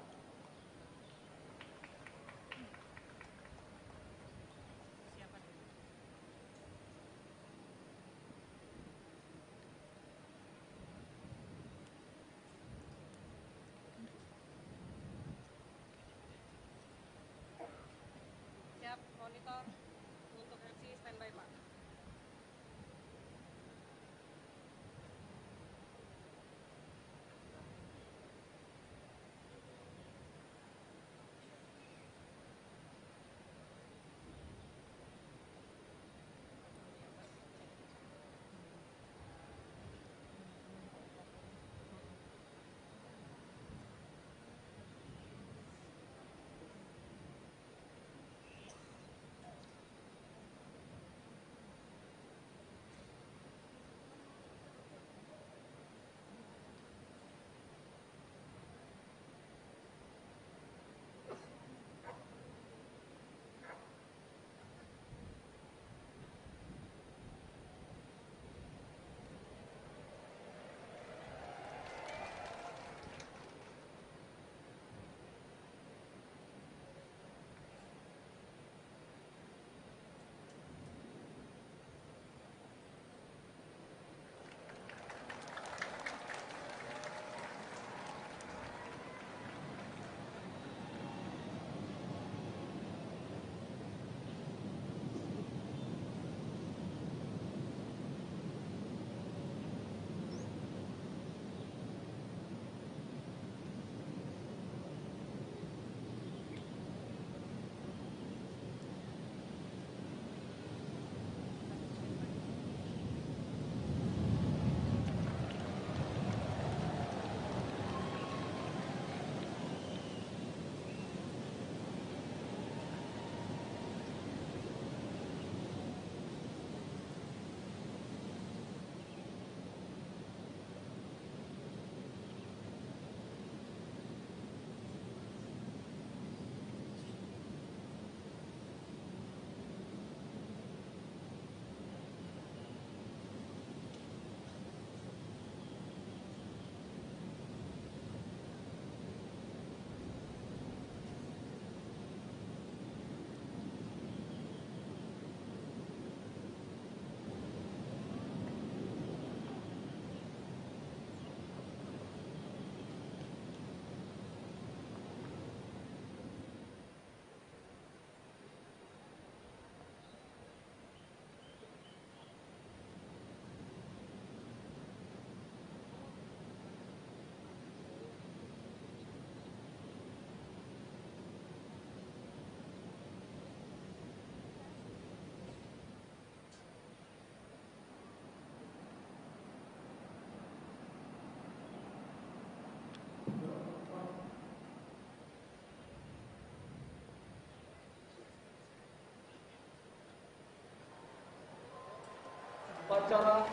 upacara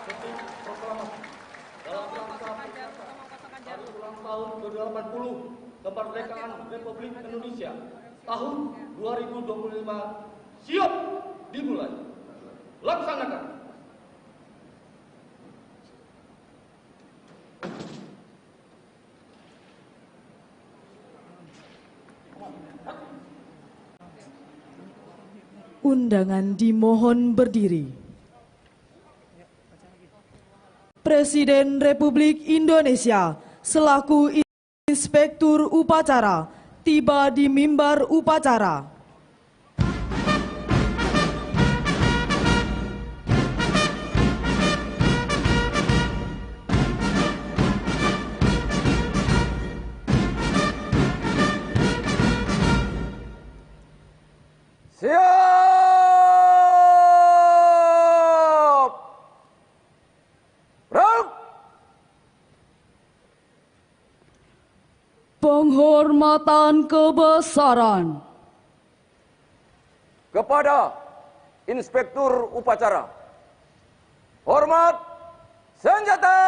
ketik proklamasi dalam rangka hari ulang tahun ke-80 kemerdekaan Republik Indonesia tahun 2025 siap dimulai. Laksanakan.
Undangan dimohon berdiri. Presiden Republik Indonesia selaku Inspektur Upacara tiba di mimbar upacara.
Siap! Berang!
Penghormatan kebesaran
kepada Inspektur Upacara. Hormat senjata!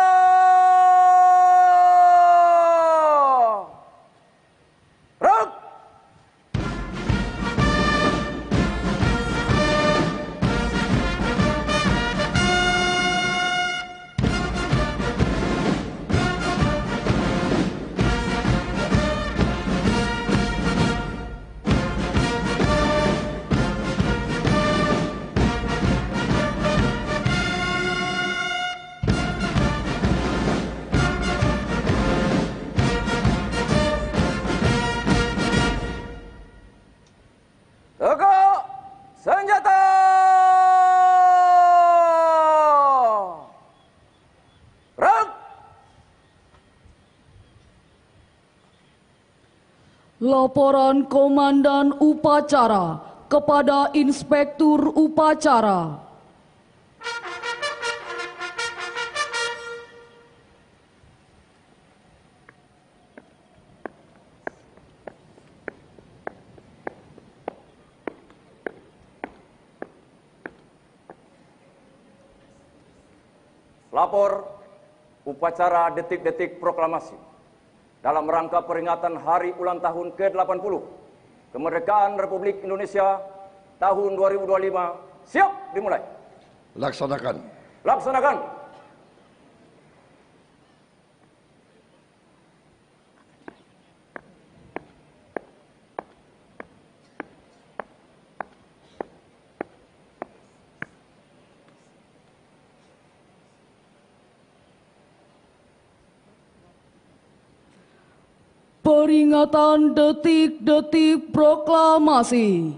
Rak! Tegak senjata! Rak!
Laporan Komandan Upacara kepada Inspektur Upacara.
Lapor upacara detik-detik proklamasi dalam rangka peringatan hari ulang tahun ke-80 kemerdekaan Republik Indonesia tahun 2025 siap dimulai.
Laksanakan.
Laksanakan.
Peringatan detik-detik proklamasi.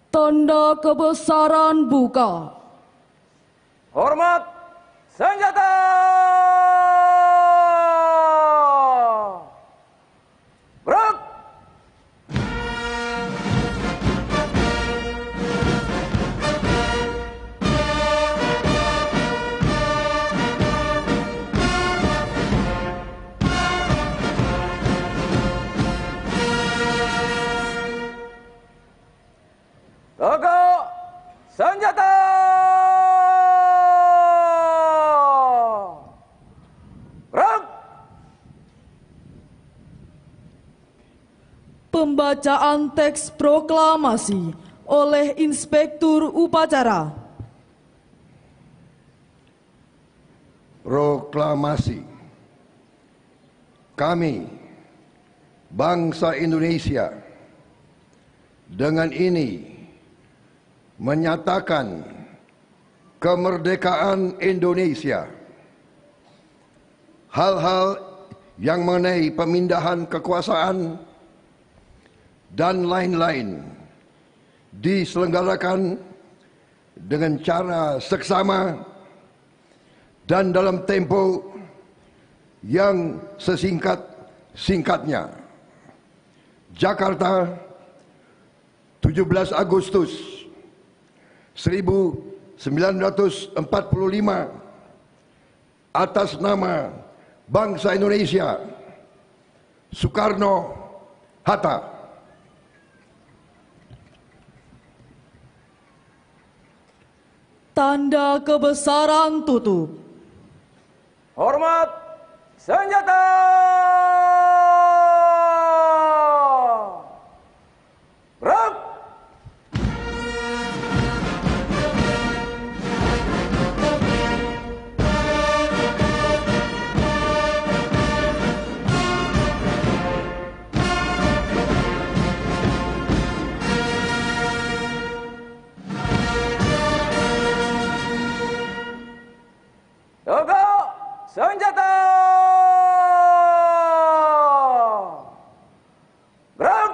Tanda kebesaran buka.
Hormat senjata! Berak! Tegak senjata! Berak!
Pembacaan teks proklamasi oleh Inspektur Upacara.
Proklamasi. Kami, bangsa Indonesia, dengan ini menyatakan kemerdekaan Indonesia. Hal-hal yang mengenai pemindahan kekuasaan dan lain-lain diselenggarakan dengan cara seksama dan dalam tempo yang sesingkat-singkatnya. Jakarta, 17 Agustus 1945, atas nama bangsa Indonesia, Soekarno-Hatta.
Tanda kebesaran tutup.
Hormat senjata. Gerak. Tegak senjata. Gerak.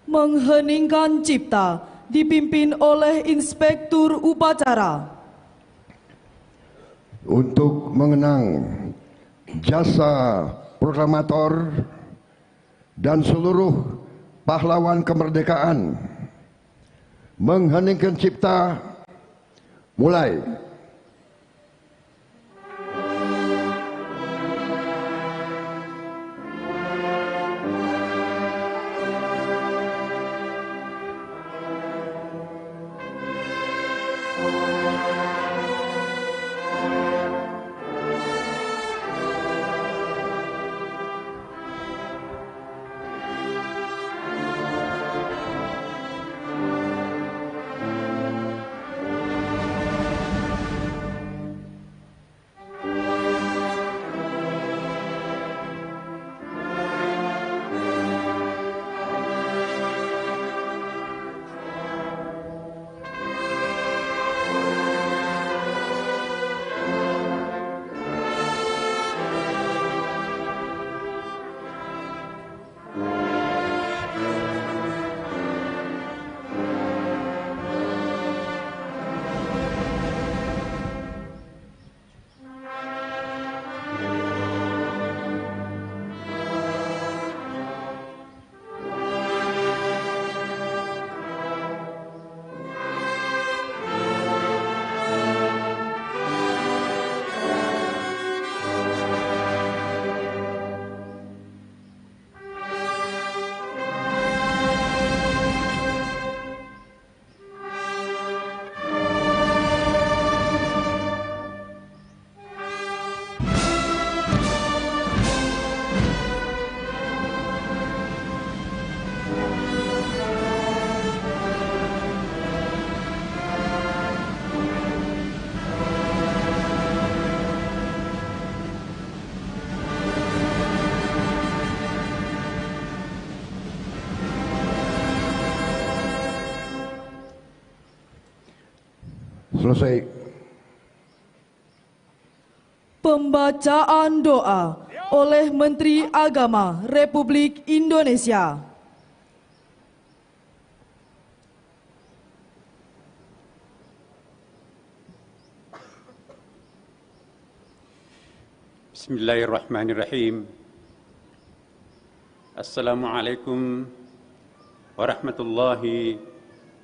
Mengheningkan cipta dipimpin oleh Inspektur Upacara.
Untuk mengenang jasa proklamator dan seluruh pahlawan kemerdekaan, mengheningkan cipta, mulai. Selesai.
Pembacaan doa oleh Menteri Agama Republik Indonesia.
Bismillahirrahmanirrahim. Assalamualaikum warahmatullahi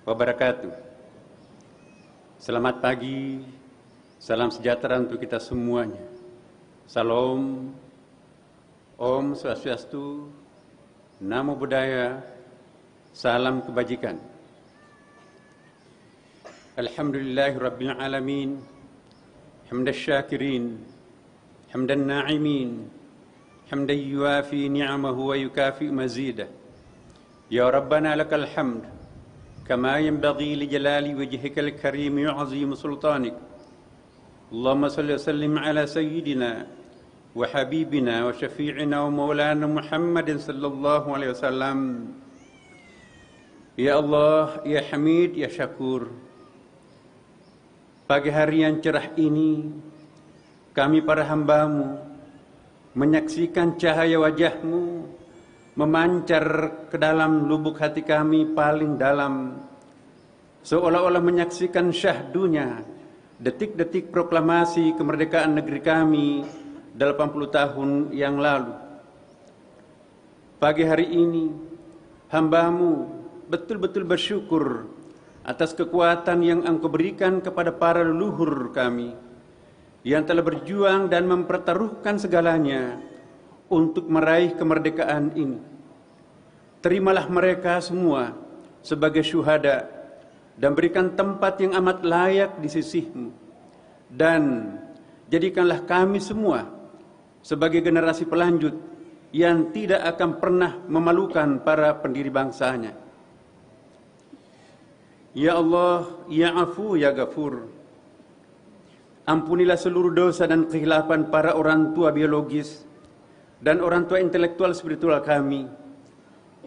wabarakatuh. Selamat pagi, salam sejahtera untuk kita semuanya. Salam, Om Swastiastu, Namo Buddhaya, salam kebajikan. Alhamdulillahi Rabbil Alamin, hamdan syakirin, hamdan na'imin, hamdan yuafi ni'amahu wa yukafi mazidah. Ya Rabbana lakal hamd, كما ينبغي لجلال وجهك الكريم وعظيم سلطانك. اللهم صل وسلم على سيدنا وحبيبنا وشفيعنا ومولانا محمد صلى الله عليه وسلم. Ya Allah, ya Hamid, ya Syakur, pagi hari yang cerah ini kami para hamba-Mu menyaksikan cahaya wajah-Mu memancar ke dalam lubuk hati kami paling dalam, seolah-olah menyaksikan syahdunya detik-detik proklamasi kemerdekaan negeri kami 80 tahun yang lalu. Pagi hari ini hamba-Mu betul-betul bersyukur atas kekuatan yang Engkau berikan kepada para leluhur kami yang telah berjuang dan mempertaruhkan segalanya untuk meraih kemerdekaan ini. Terimalah mereka semua sebagai syuhada dan berikan tempat yang amat layak di sisi-Mu. Dan jadikanlah kami semua sebagai generasi pelanjut yang tidak akan pernah memalukan para pendiri bangsanya. Ya Allah, Ya Afu, Ya Ghafur, ampunilah seluruh dosa dan kehilapan para orang tua biologis dan orang tua intelektual spiritual kami,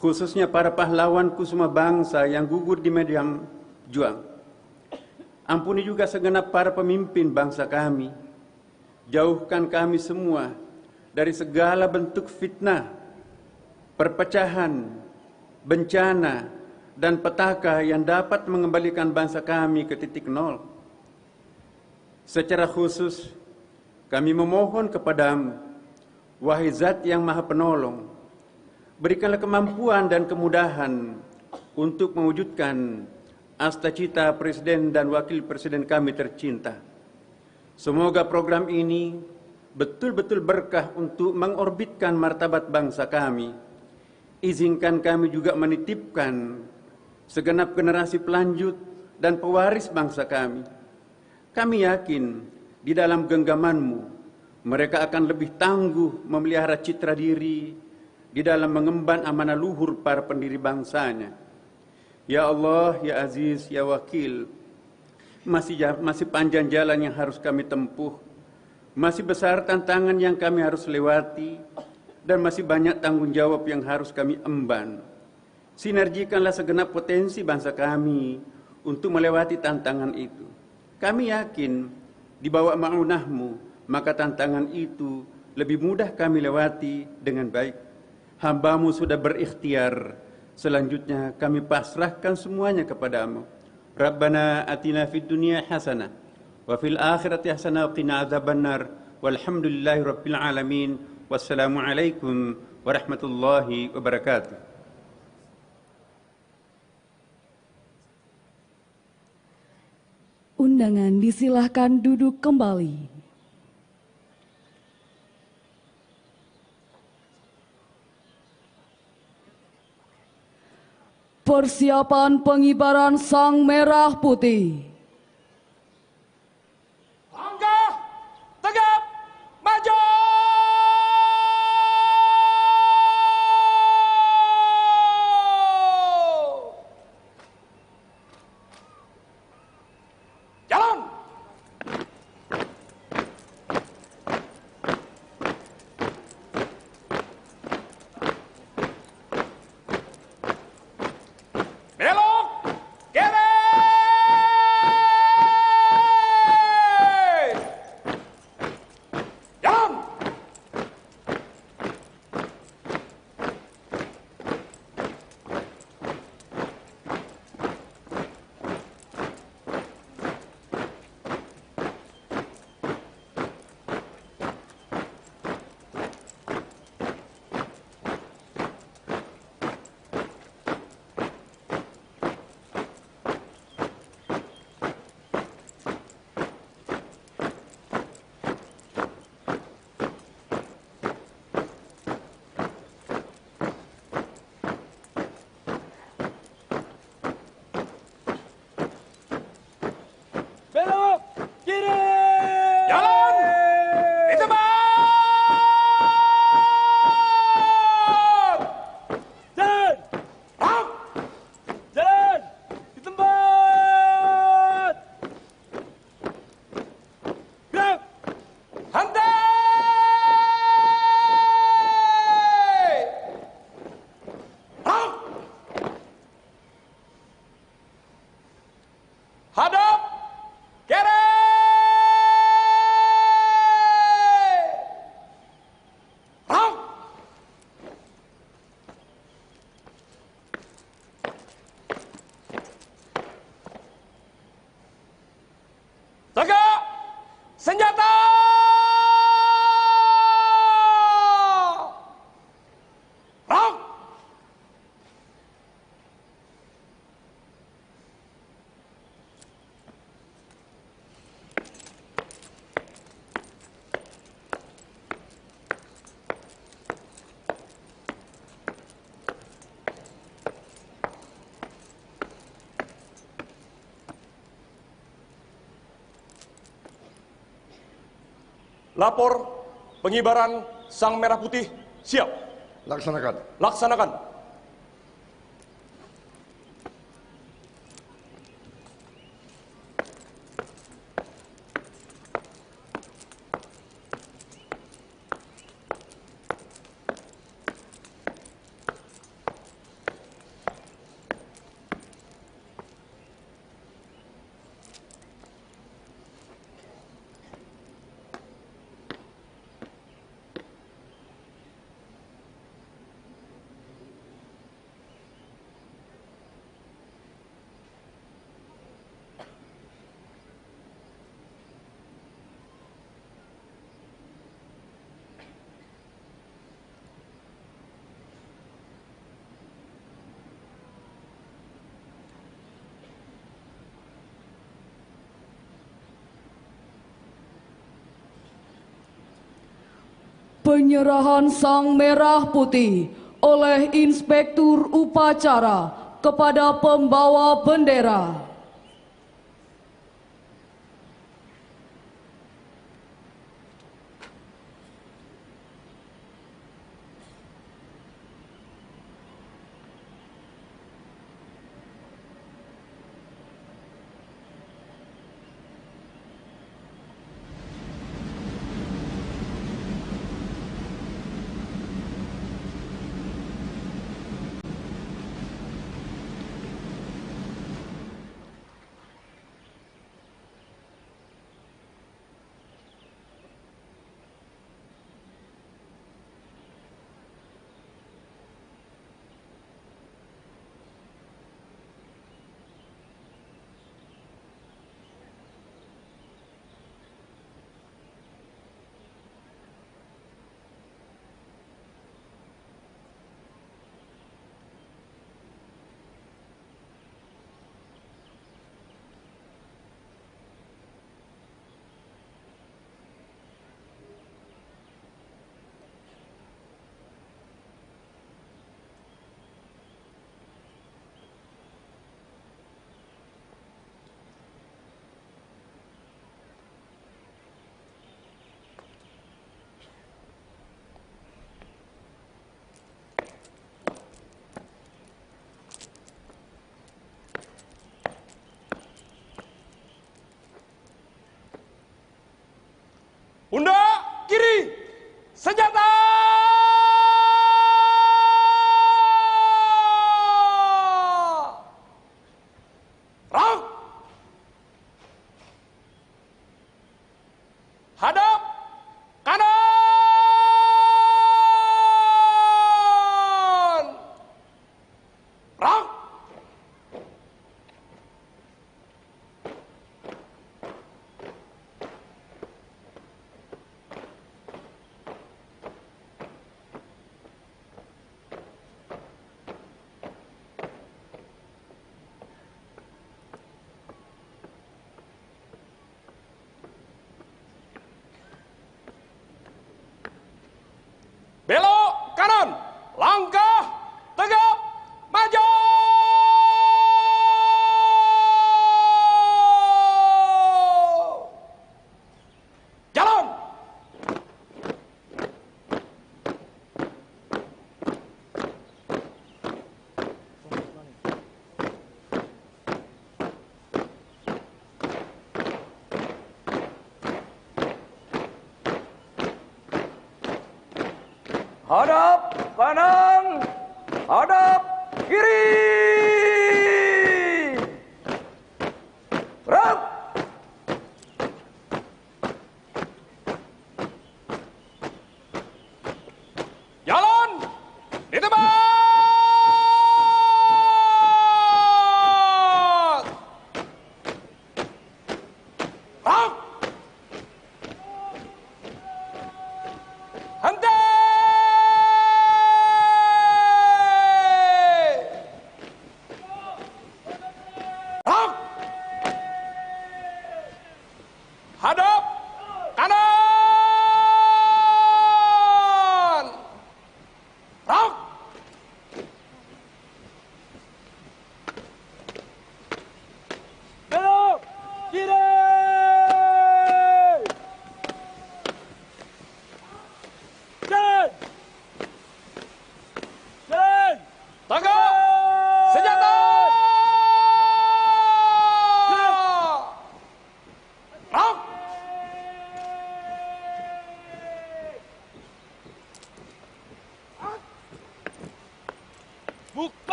khususnya para pahlawan kusuma bangsa yang gugur di medan juang. Ampuni juga segenap para pemimpin bangsa kami. Jauhkan kami semua dari segala bentuk fitnah, perpecahan, bencana, dan petaka yang dapat mengembalikan bangsa kami ke titik nol. Secara khusus, kami memohon kepadamu, wahai Zat yang Maha Penolong, berikanlah kemampuan dan kemudahan untuk mewujudkan asta-cita Presiden dan Wakil Presiden kami tercinta. Semoga program ini betul-betul berkah untuk mengorbitkan martabat bangsa kami. Izinkan kami juga menitipkan segenap generasi pelanjut dan pewaris bangsa kami. Kami yakin di dalam genggaman-Mu mereka akan lebih tangguh memelihara citra diri di dalam mengemban amanah luhur para pendiri bangsanya. Ya Allah, Ya Aziz, Ya Wakil, masih panjang jalan yang harus kami tempuh, masih besar tantangan yang kami harus lewati, dan masih banyak tanggung jawab yang harus kami emban. Sinergikanlah segenap potensi bangsa kami untuk melewati tantangan itu. Kami yakin di bawah ma'unah-Mu, maka tantangan itu lebih mudah kami lewati dengan baik. Hamba-Mu sudah berikhtiar, selanjutnya kami pasrahkan semuanya kepadamu. Rabbana atina fid dunya hasanah wa fil akhirati hasanah wa qina adzabannar walhamdulillahi rabbil alamin. Wassalamualaikum warahmatullahi wabarakatuh.
Undangan disilahkan duduk kembali. Persiapan pengibaran sang merah putih.
Langkah tegap maju. Jalan. Belok kiri. Jalan. Belok kiri. Jalan. Di tempat. Jalan. Hap. Jalan. Di tempat. Gerak. Hantai. Hap. Hadap. Kiri!
Lapor pengibaran Sang Merah Putih siap.
Laksanakan.
Laksanakan.
Penyerahan Sang Merah Putih oleh Inspektur Upacara kepada pembawa bendera. Pundak kiri, senjata! Rak! Hadap kanan! Rak! Belok kanan, langkah tegap maju. Jalan. Hadap kanan, hadap kiri. Gerak. Jalan di tempat. Gerak. Henti.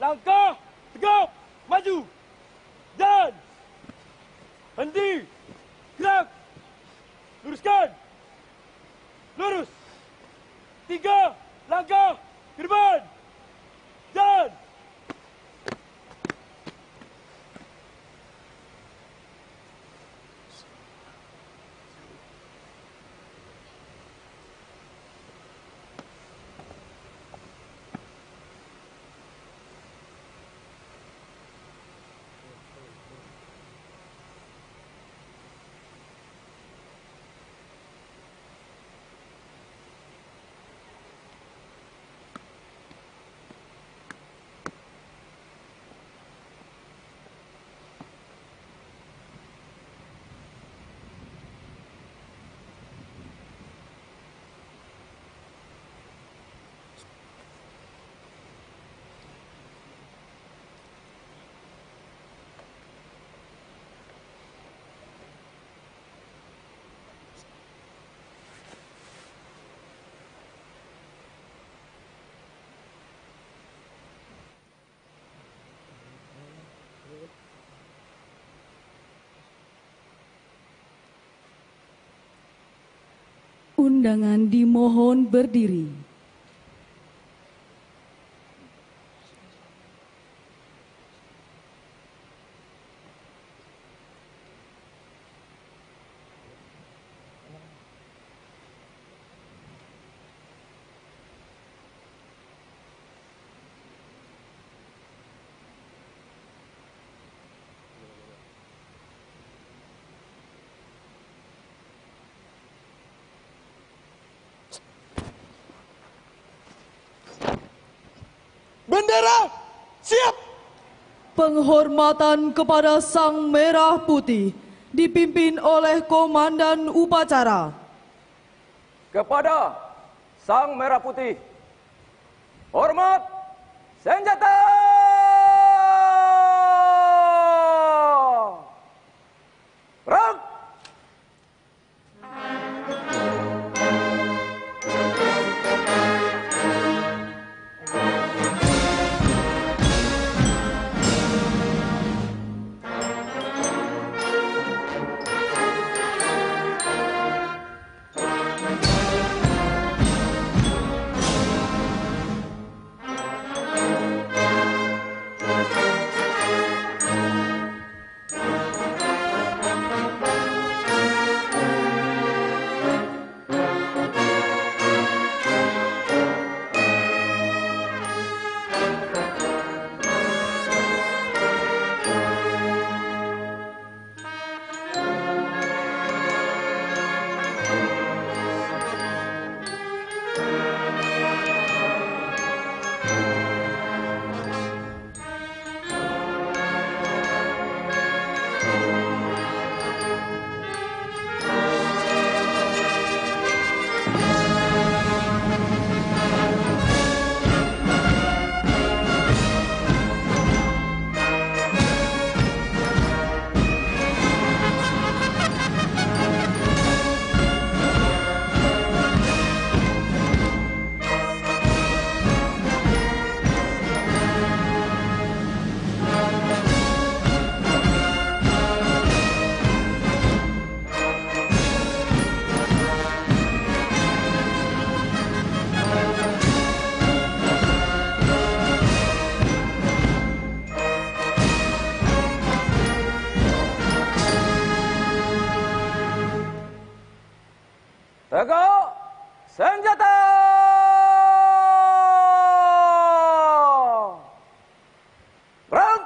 langkah, tegap, maju. Dan henti, gerak, luruskan, lurus. 3 langkah ke depan. Dan
undangan dimohon berdiri.
bendera siap.
Penghormatan kepada Sang Merah Putih dipimpin oleh Komandan Upacara.
Kepada Sang Merah Putih, hormat senjata. Perang. Tegak senjata. Perang.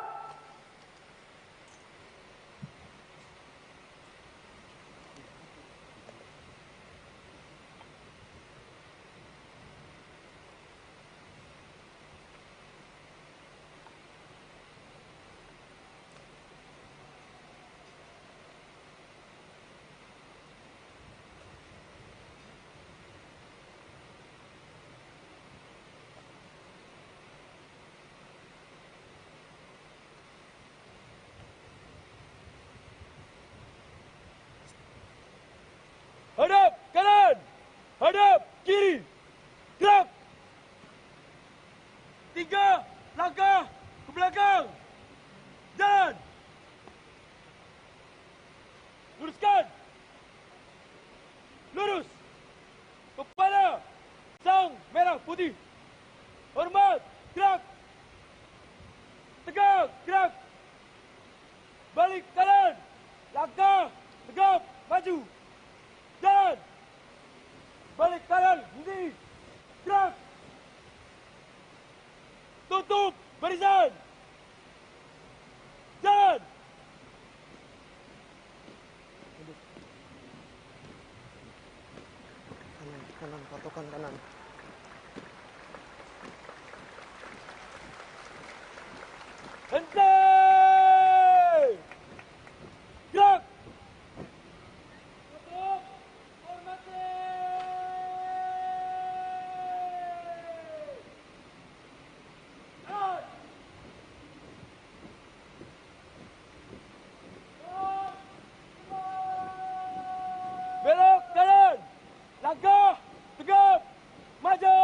putih. Hormat, gerak. Tegak, gerak. Balik kanan. Langkah, tegap, maju. Jalan. Balik kanan, henti. Gerak. Tutup barisan. Jalan.
Kanan, patokan kanan.
Henti! Gerak! Tutup! Hormati! Jalan! Belok kanan! Langkah! Tegap! Maju!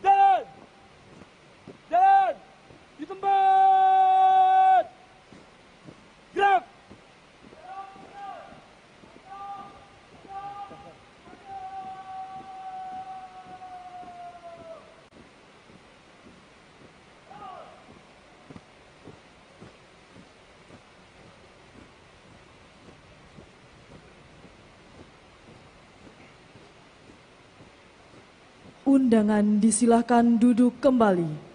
Jalan! Jalan! Di tempat! Gerak!
Undangan disilahkan duduk kembali.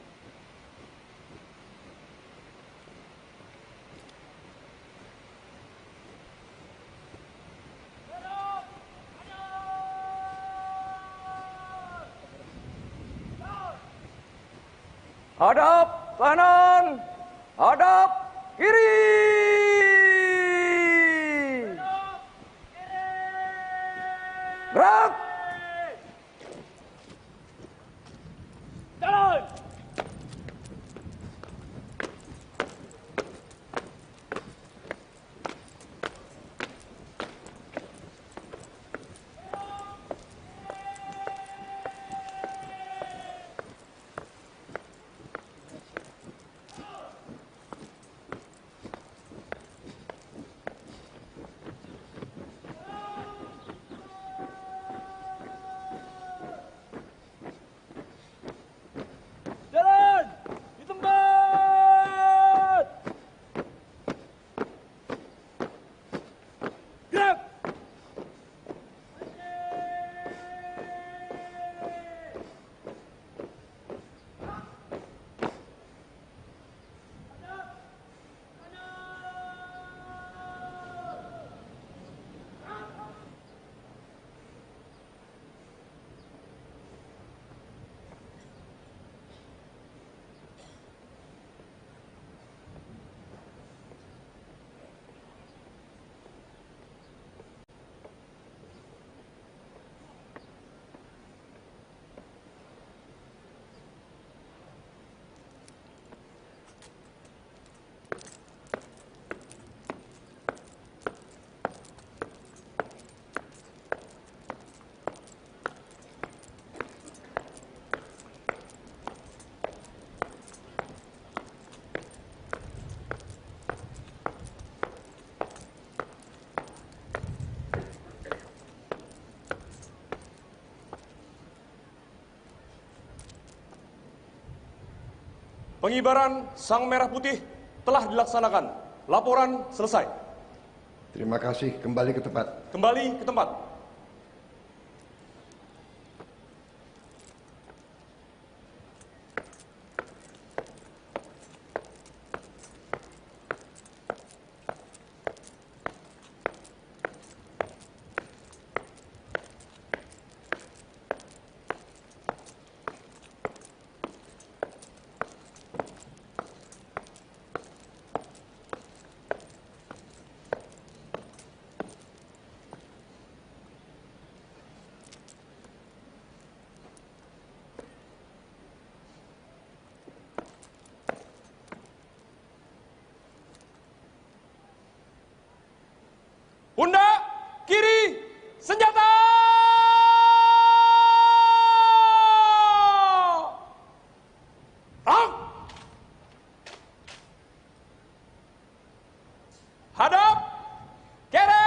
Hadap kanan, hadap kiri. Gerak.
Jalan! Jalan! Di tempat! Gerak!
Pengibaran Sang Merah Putih telah dilaksanakan. Laporan selesai.
Terima kasih. Kembali ke tempat.
Kembali ke tempat. Pundak kiri, senjata! Rang! Hadap, kere!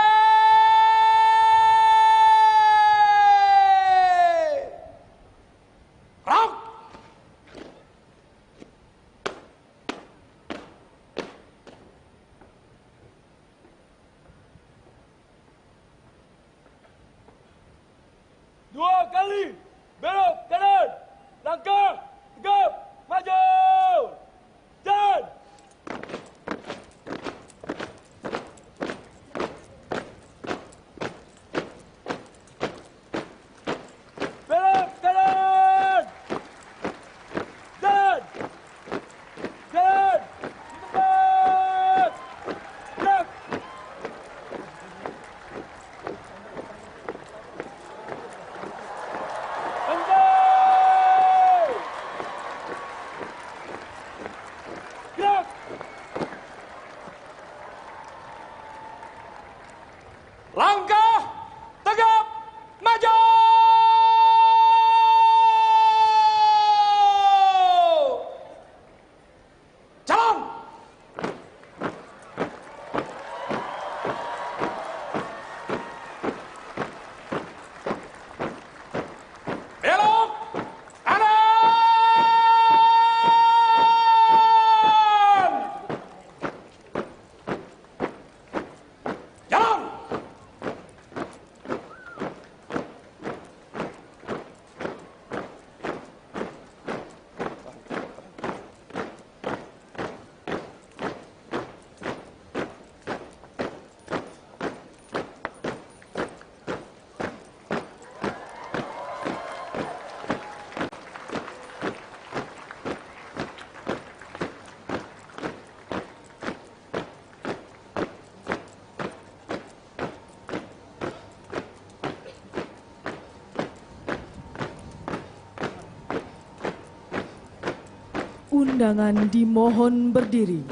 Undangan dimohon berdiri.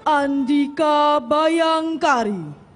Andika Bayangkari.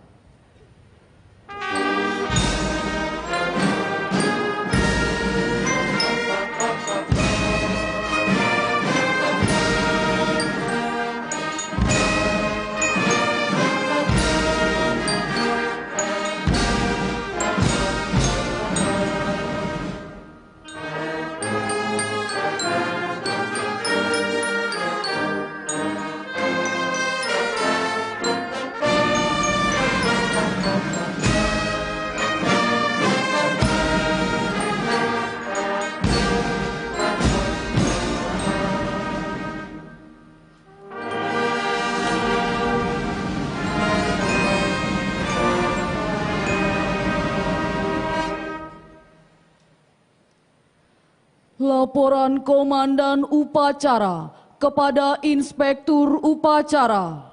Laporan Komandan Upacara kepada Inspektur Upacara.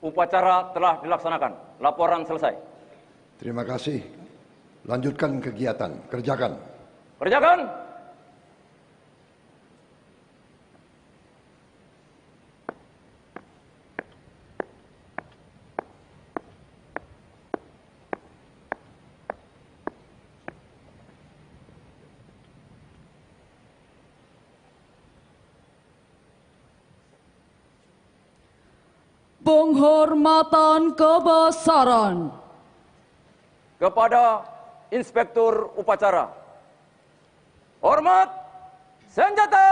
Upacara telah dilaksanakan. Laporan selesai.
Terima kasih. Lanjutkan kegiatan. Kerjakan.
Kerjakan.
Penghormatan kebesaran
kepada Inspektur Upacara. Hormat senjata!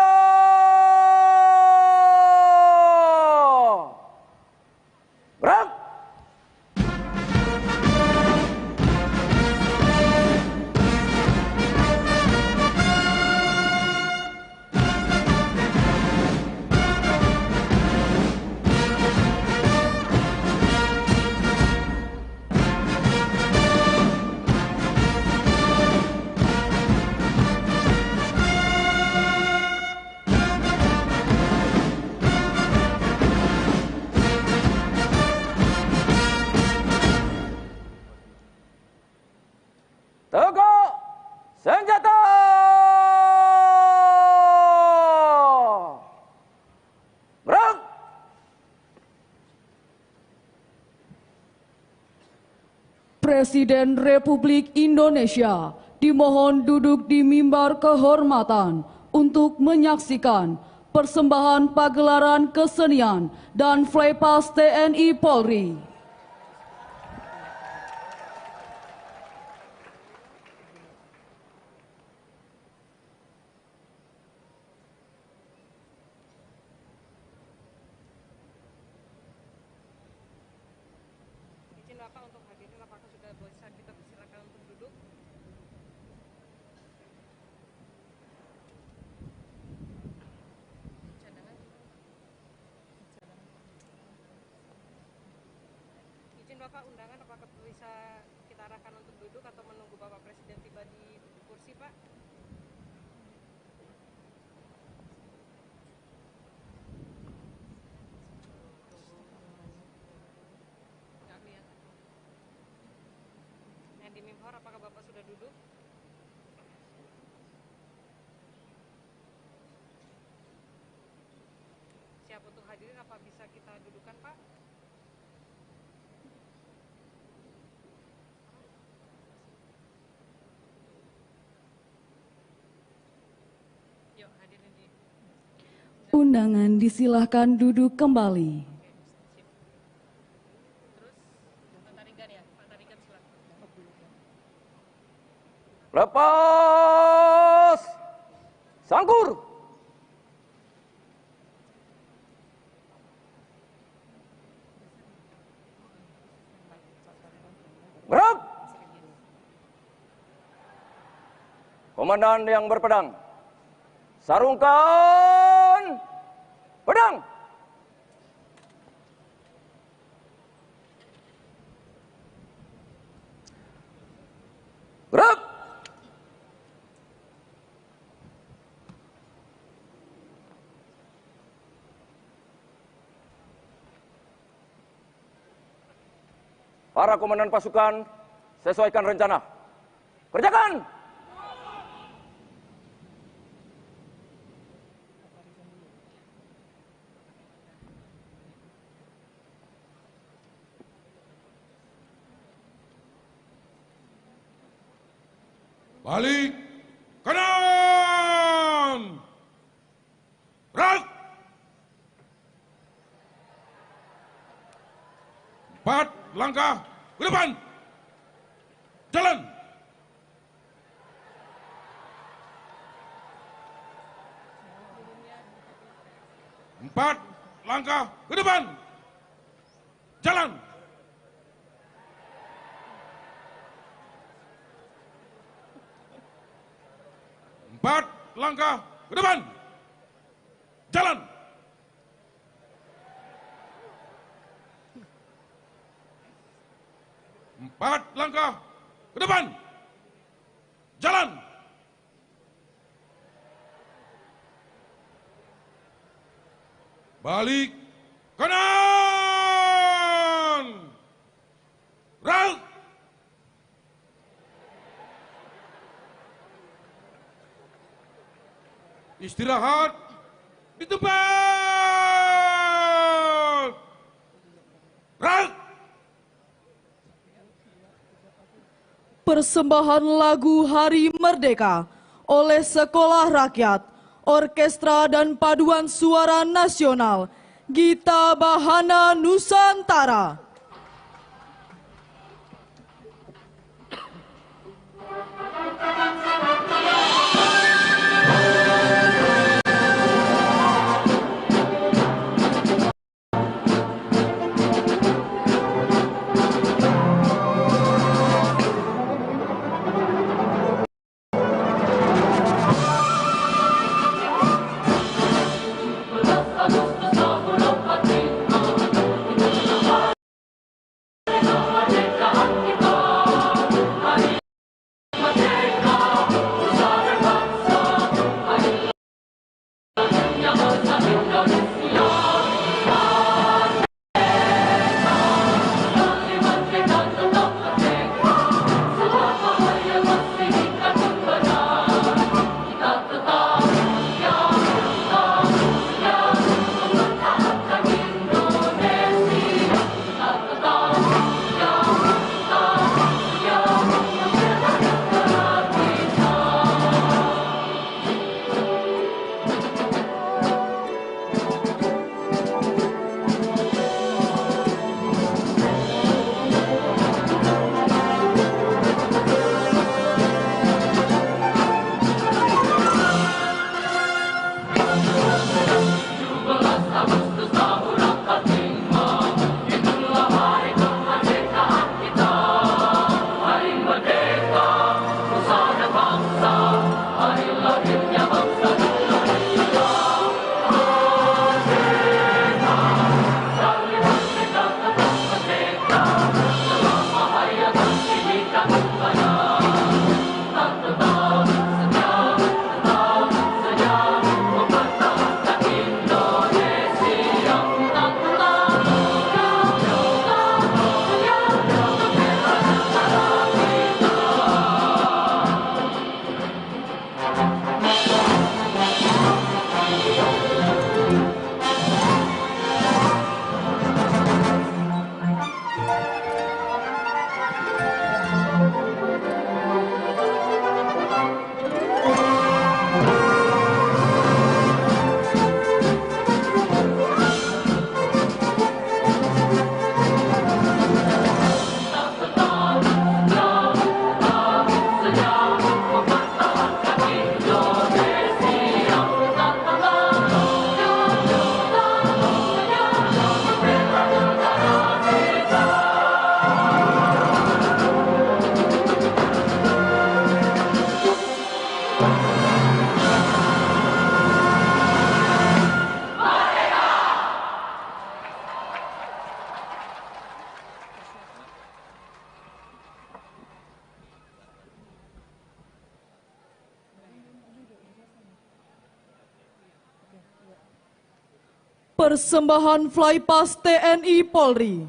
Gerak! Tegak senjata! Gerak!
Presiden Republik Indonesia dimohon duduk di mimbar kehormatan untuk menyaksikan persembahan pagelaran kesenian dan Flypass TNI Polri.
Bapak, undangan apakah bisa kita arahkan untuk duduk atau menunggu Bapak Presiden tiba di kursi, Pak? Nggak kelihatan. Yang di Mimhor, apakah Bapak sudah duduk? Siap untuk hadirin, apa bisa kita dudukan, Pak?
Undangan disilahkan duduk kembali.
Lepas sangkur. Gerak. Komandan yang berpedang, sarungkan pedang. Para komandan pasukan, sesuaikan rencana. Kerjakan!
Balik kanan! Gerak! 4 langkah ke depan! Jalan! 4 langkah ke depan! Jalan! 4 langkah ke depan! Jalan! 4 langkah ke depan! Jalan! Balik kanan! Gerak! Istirahat di tempat! Gerak!
Persembahan lagu Hari Merdeka oleh Sekolah Rakyat, Orkestra dan Paduan Suara Nasional, Gita Bahana Nusantara. Persembahan Flypast TNI Polri.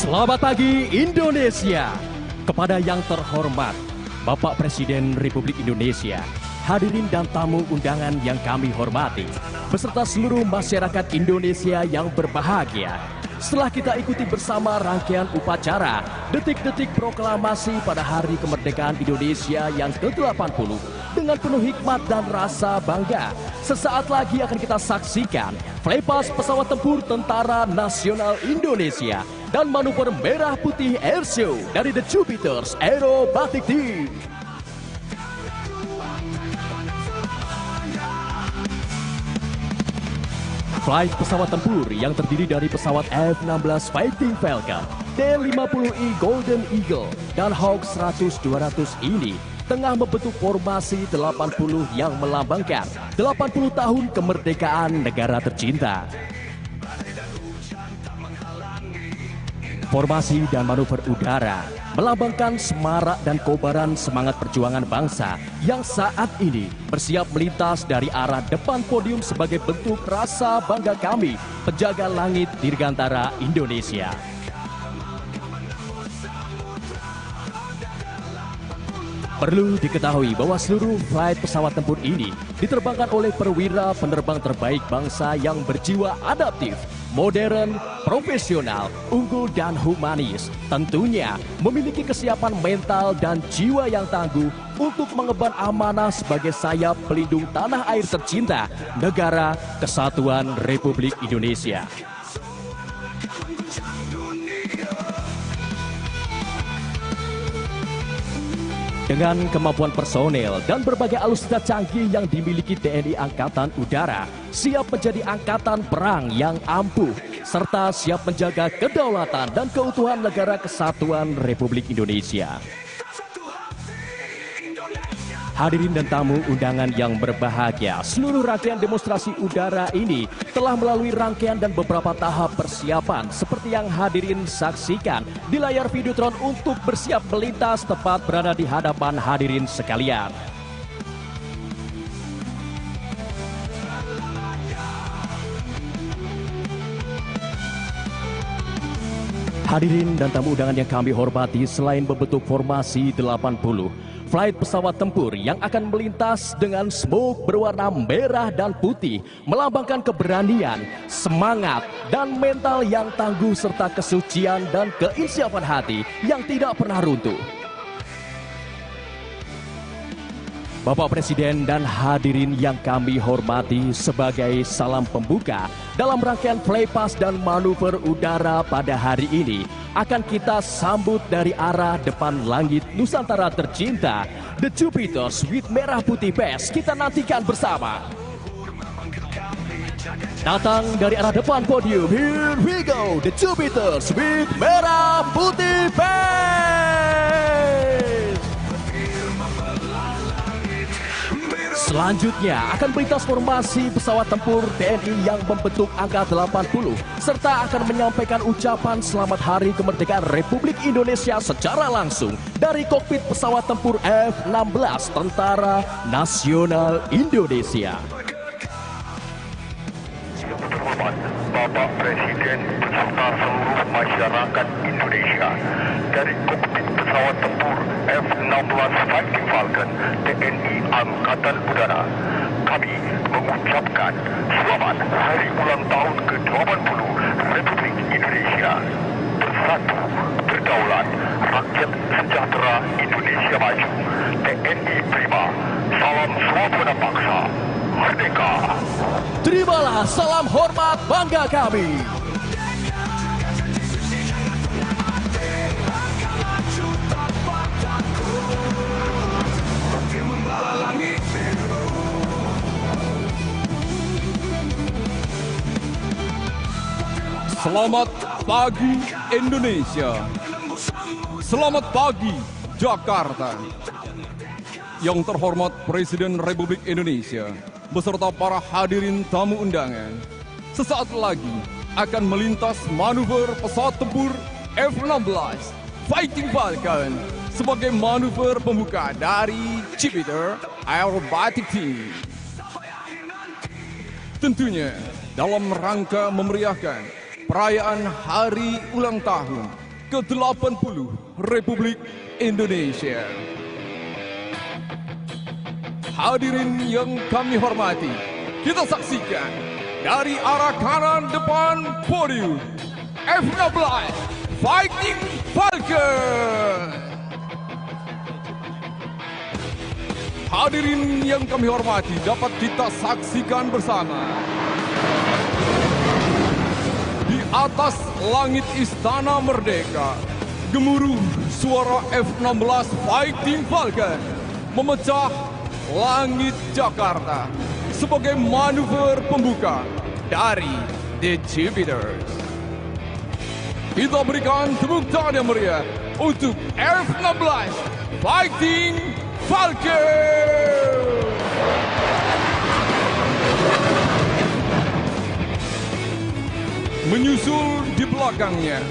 Selamat pagi Indonesia. Kepada yang terhormat Bapak Presiden Republik Indonesia, hadirin dan tamu undangan yang kami hormati, beserta seluruh masyarakat Indonesia yang berbahagia. Setelah kita ikuti bersama rangkaian upacara detik-detik proklamasi pada Hari Kemerdekaan Indonesia yang ke-80 dengan penuh hikmat dan rasa bangga, sesaat lagi akan kita saksikan flypast pesawat tempur Tentara Nasional Indonesia dan manuver merah putih airshow dari The Jupiters Aerobatic Team. Flight pesawat tempur yang terdiri dari pesawat F-16 Fighting Falcon, D-50E Golden Eagle, dan Hawk 100-200 ini tengah membentuk formasi 80 yang melambangkan 80 tahun kemerdekaan negara tercinta. Formasi dan manuver udara melambangkan semarak dan kobaran semangat perjuangan bangsa yang saat ini bersiap melintas dari arah depan podium sebagai bentuk rasa bangga kami, penjaga langit Dirgantara Indonesia. Perlu diketahui bahwa seluruh flight pesawat tempur ini diterbangkan oleh perwira penerbang terbaik bangsa yang berjiwa adaptif, modern, profesional, unggul, dan humanis. Tentunya memiliki kesiapan mental dan jiwa yang tangguh untuk mengemban amanah sebagai sayap pelindung tanah air tercinta, Negara Kesatuan Republik Indonesia. Dengan kemampuan personel dan berbagai alutsista canggih yang dimiliki TNI Angkatan Udara, siap menjadi angkatan perang yang ampuh, serta siap menjaga kedaulatan dan keutuhan Negara Kesatuan Republik Indonesia. Hadirin dan tamu undangan yang berbahagia, seluruh rangkaian demonstrasi udara ini telah melalui rangkaian dan beberapa tahap persiapan seperti yang hadirin saksikan di layar Videotron untuk bersiap melintas tepat berada di hadapan hadirin sekalian. Hadirin dan tamu undangan yang kami hormati, selain membentuk formasi 80, flight pesawat tempur yang akan melintas dengan smoke berwarna merah dan putih melambangkan keberanian, semangat, dan mental yang tangguh serta kesucian dan keinsiapan hati yang tidak pernah runtuh. Bapak Presiden dan hadirin yang kami hormati, sebagai salam pembuka dalam rangkaian flypast dan manuver udara pada hari ini akan kita sambut dari arah depan langit Nusantara tercinta, The Jupiters with merah putih best. Kita nantikan bersama. Datang dari arah depan podium, here we go, The Jupiters with merah putih best. Selanjutnya akan melintas formasi pesawat tempur TNI yang membentuk angka 80 serta akan menyampaikan ucapan selamat Hari Kemerdekaan Republik Indonesia secara langsung dari kokpit pesawat tempur F-16 Tentara Nasional Indonesia.
Bapak Presiden beserta seluruh masyarakat Indonesia, dari kokpit pesawat tempur F-16 Fighting Falcon TNI Angkatan Udara, kami mengucapkan selamat Hari Ulang Tahun ke-80 Republik Indonesia. Bersatu, berdaulat, rakyat sejahtera Indonesia maju. TNI Prima, salam swabana paksa, merdeka.
Terimalah salam hormat bangga kami.
Selamat pagi Indonesia. Selamat pagi Jakarta. Yang terhormat Presiden Republik Indonesia beserta para hadirin tamu undangan, sesaat lagi akan melintas manuver pesawat tempur F-16 Fighting Falcon sebagai manuver pembuka dari Jupiter Aerobatic Team. Tentunya dalam rangka memeriahkan perayaan hari ulang tahun ke-80 Republik Indonesia. Hadirin yang kami hormati, kita saksikan dari arah kanan depan podium F-16 Fighting Falcon. Hadirin yang kami hormati, dapat kita saksikan bersama di atas langit Istana Merdeka, gemuruh suara F-16 Fighting Falcon memecah langit Jakarta sebagai manuver pembuka dari The Jupiters. Kita berikan tepuk tangan yang meriah untuk F-16 Fighting Falcon. Menyusul di belakangnya,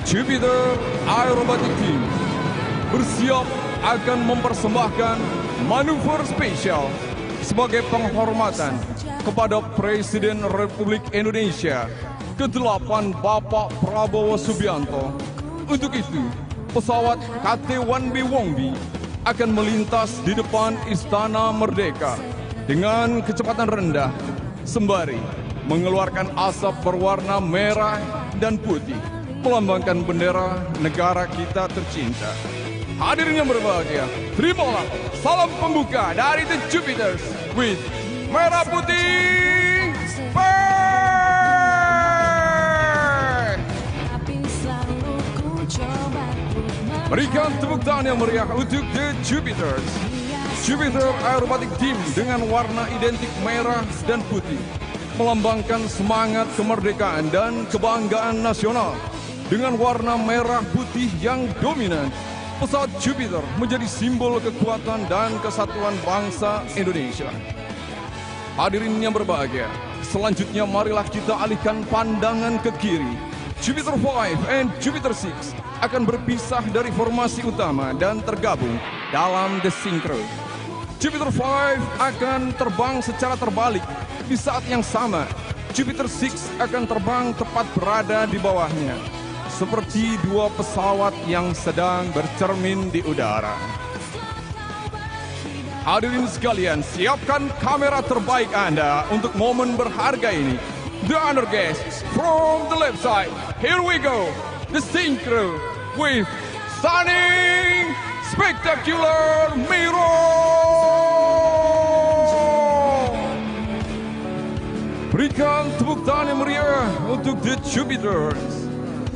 Jupiter Aerobatic Team bersiap akan mempersembahkan manuver spesial sebagai penghormatan kepada Presiden Republik Indonesia ke-8 Bapak Prabowo Subianto. Untuk itu, pesawat KT-1B Wongbi akan melintas di depan Istana Merdeka dengan kecepatan rendah sembari mengeluarkan asap berwarna merah dan putih melambangkan bendera negara kita tercinta. Hadirin yang berbahagia, terimalah salam pembuka dari The Jupiters with merah putih fire. Berikan tepuk tangan yang meriah untuk The Jupiters. Jupiter Aerobatic Team dengan warna identik merah dan putih melambangkan semangat kemerdekaan dan kebanggaan nasional. Dengan warna merah putih yang dominan, pesawat Jupiter menjadi simbol kekuatan dan kesatuan bangsa Indonesia. Hadirin yang berbahagia, selanjutnya marilah kita alihkan pandangan ke kiri. Jupiter 5 and Jupiter 6 akan berpisah dari formasi utama dan tergabung dalam The Synchro. Jupiter 5 akan terbang secara terbalik. Di saat yang sama, Jupiter 6 akan terbang tepat berada di bawahnya, seperti dua pesawat yang sedang bercermin di udara. Hadirin sekalian, siapkan kamera terbaik Anda untuk momen berharga ini. The honor guests from the left side, here we go, the Synchro with stunning, spectacular mirror. Berikan tepuk tangan yang meriah untuk The Jupiters.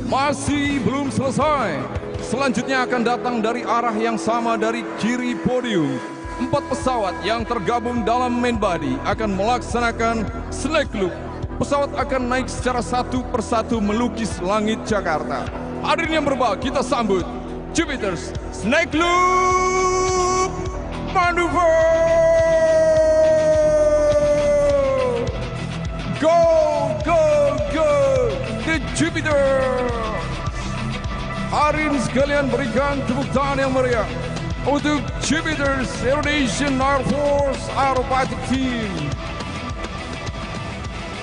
Masih belum selesai. Selanjutnya akan datang dari arah yang sama dari kiri podium. 4 pesawat yang tergabung dalam main body akan melaksanakan snake loop. Pesawat akan naik secara satu persatu melukis langit Jakarta. Hadirin yang berbahagia, kita sambut Jupiters Snake Loop Maneuver. Go, go, go, The Jupiter. Hadirin sekalian, berikan tepuk tangan yang meriah untuk Jupiter's Indonesian Air Force Aerobatic Team.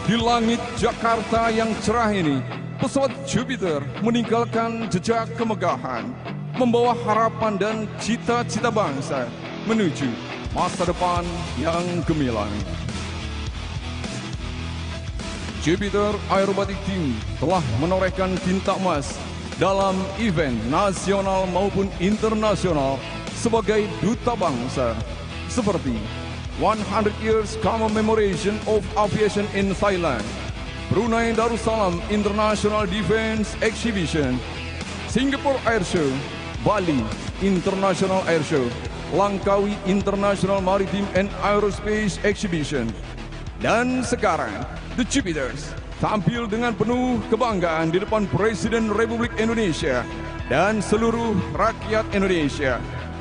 Di langit Jakarta yang cerah ini, pesawat Jupiter meninggalkan jejak kemegahan, membawa harapan dan cita-cita bangsa menuju masa depan yang gemilang. Jupiter Aerobatic Team telah menorehkan tinta emas dalam event nasional maupun internasional sebagai duta bangsa, seperti 100 Years Commemoration of Aviation in Thailand, Brunei Darussalam International Defense Exhibition, Singapore Air Show, Bali International Air Show, Langkawi International Maritime and Aerospace Exhibition. Dan sekarang, The Jupiters tampil dengan penuh kebanggaan di depan Presiden Republik Indonesia dan seluruh rakyat Indonesia.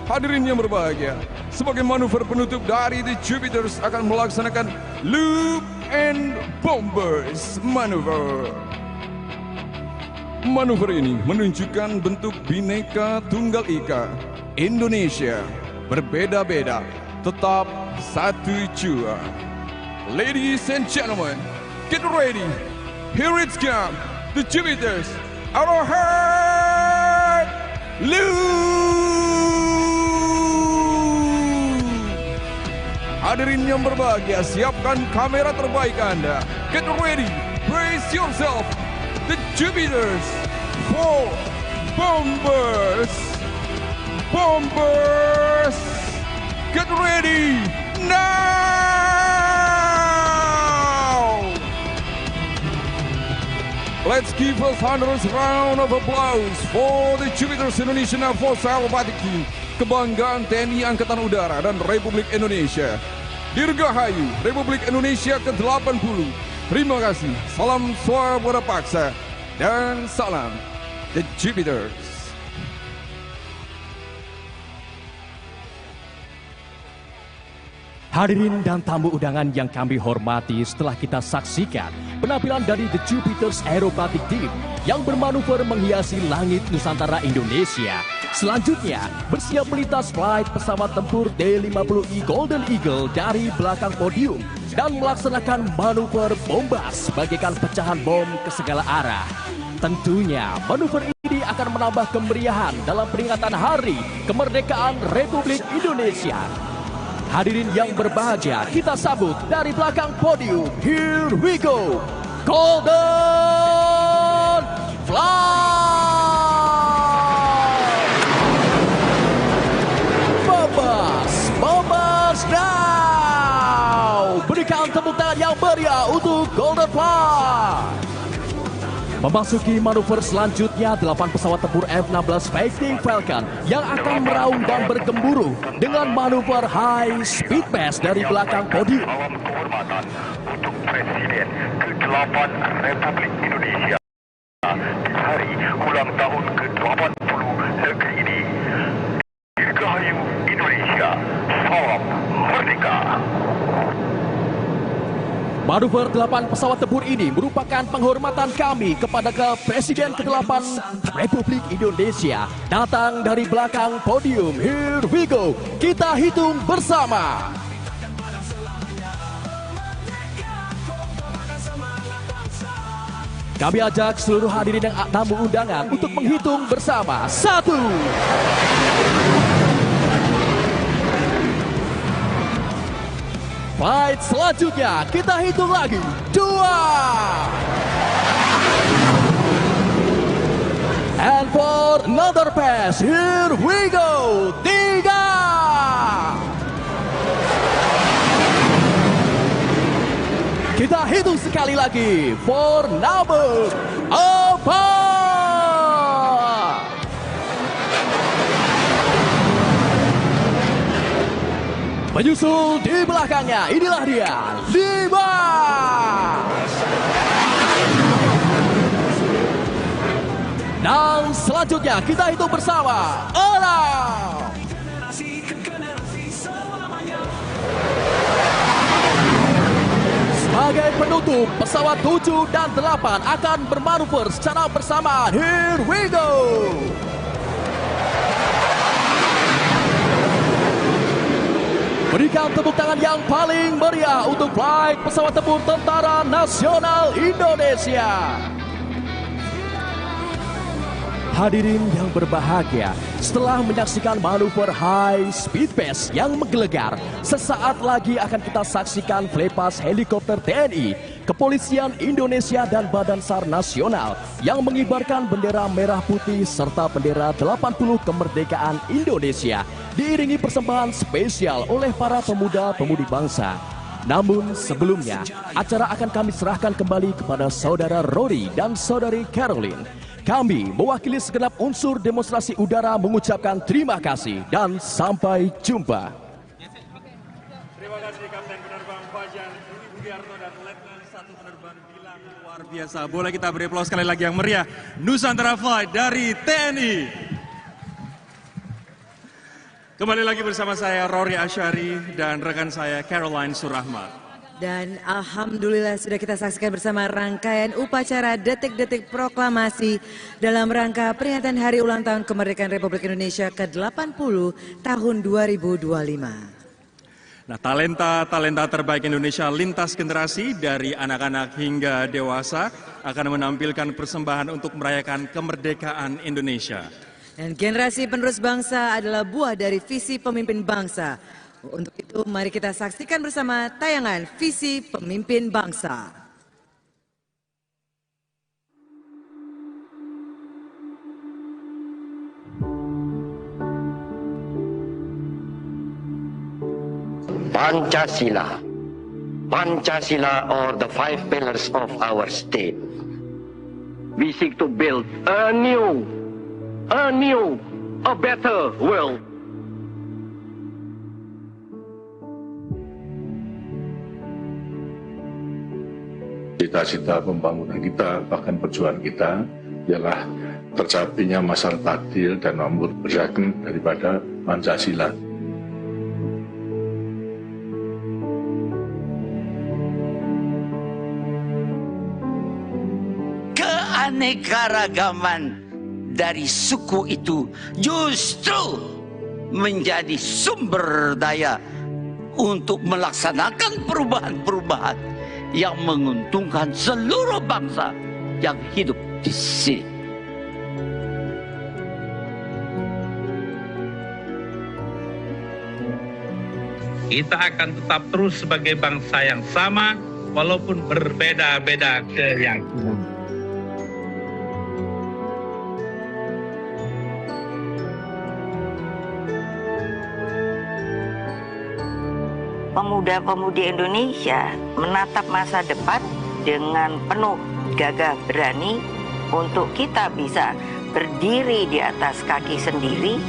Hadirin yang berbahagia, sebagai manuver penutup dari The Jupiters akan melaksanakan Loop and Bombers Maneuver. Manuver ini menunjukkan bentuk Bhinneka Tunggal Ika. Indonesia berbeda-beda, tetap satu jua. Ladies and gentlemen, get ready. Here it's come, The Jupiters. Our Hadirin yang berbahagia, siapkan kamera terbaik Anda. Get ready, brace yourself. The Jupiters for Bombers. Bombers, get ready now. Let's give a thunderous round of applause for the Jupiters Indonesian Air Force Aerobatic Team, kebanggaan TNI Angkatan Udara dan Republik Indonesia. Dirgahayu Republik Indonesia ke-80. Terima kasih. Salam swabada paksa dan salam The Jupiters.
Hadirin dan tamu undangan yang kami hormati, setelah kita saksikan penampilan dari The Jupiters Aerobatic Team yang bermanuver menghiasi langit Nusantara Indonesia. Selanjutnya, bersiap melintas flight pesawat tempur D-50I Golden Eagle dari belakang podium dan melaksanakan manuver bombas bagaikan pecahan bom ke segala arah. Tentunya, manuver ini akan menambah kemeriahan dalam peringatan Hari Kemerdekaan Republik Indonesia. Hadirin yang berbahagia, kita sambut dari belakang podium. Here we go, Golden Flight! Bombas now! Berikan tepuk tangan yang meriah untuk Golden Flight! Memasuki manuver selanjutnya, 8 pesawat tempur F-16 Fighting Falcon yang akan meraung dan bergemuruh dengan manuver High Speed Pass dari belakang podium.
Salam kehormatan untuk Presiden ke-8 Republik Indonesia di hari ulang tahun ke-80 negeri ini. Dirgahayu Indonesia, salam merdeka.
Manuver 8 pesawat tempur ini merupakan penghormatan kami kepada Presiden ke-8 Republik Indonesia datang dari belakang podium. Here we go, kita hitung bersama. Kami ajak seluruh hadirin dan tamu undangan untuk menghitung bersama. 1. Flight selanjutnya, kita hitung lagi. 2. And for another pass, here we go. 3. Kita hitung sekali lagi. For number 4. Menyusul di belakangnya, inilah dia, 5. Dan selanjutnya kita hitung bersama, 6. Sebagai penutup, pesawat 7 dan 8 akan bermanuver secara bersamaan. Here we go. Berikan tepuk tangan yang paling meriah untuk flight pesawat tempur Tentara Nasional Indonesia. Hadirin yang berbahagia, setelah menyaksikan manuver High Speed Pass yang menggelegar, sesaat lagi akan kita saksikan flypass helikopter TNI, Kepolisian Indonesia dan Badan SAR Nasional yang mengibarkan bendera merah putih serta bendera 80 kemerdekaan Indonesia, diiringi persembahan spesial oleh para pemuda-pemudi bangsa. Namun sebelumnya, acara akan kami serahkan kembali kepada Saudara Rory dan Saudari Caroline. Kami mewakili segenap unsur demonstrasi udara mengucapkan terima kasih dan sampai jumpa.
Terima kasih Kapten Penerbang Fajar Budiarto dan Letnan 1 Penerbang Gilang, luar biasa. Boleh kita beri aplaus sekali lagi yang meriah. Nusantara Flight dari TNI. Kembali lagi bersama saya Rory Asyari dan rekan saya Caroline Surahmat.
Dan alhamdulillah sudah kita saksikan bersama rangkaian upacara detik-detik proklamasi dalam rangka peringatan Hari Ulang Tahun Kemerdekaan Republik Indonesia ke-80 tahun 2025.
Nah, talenta terbaik Indonesia lintas generasi dari anak-anak hingga dewasa akan menampilkan persembahan untuk merayakan kemerdekaan Indonesia.
Dan generasi penerus bangsa adalah buah dari visi pemimpin bangsa. Untuk itu mari kita saksikan bersama tayangan Visi Pemimpin Bangsa.
Pancasila. Pancasila are the 5 pillars of our state. We seek to build a better world.
Cita-cita pembangunan kita, bahkan perjuangan kita, ialah tercapainya masyarakat adil dan makmur berdasarkan daripada Pancasila.
Keanekaragaman dari suku itu justru menjadi sumber daya untuk melaksanakan perubahan-perubahan yang menguntungkan seluruh bangsa yang hidup di sini.
Kita akan tetap terus sebagai bangsa yang sama walaupun berbeda-beda keyakinan.
Pemuda-pemudi Indonesia menatap masa depan dengan penuh gagah berani untuk kita bisa berdiri di atas kaki sendiri.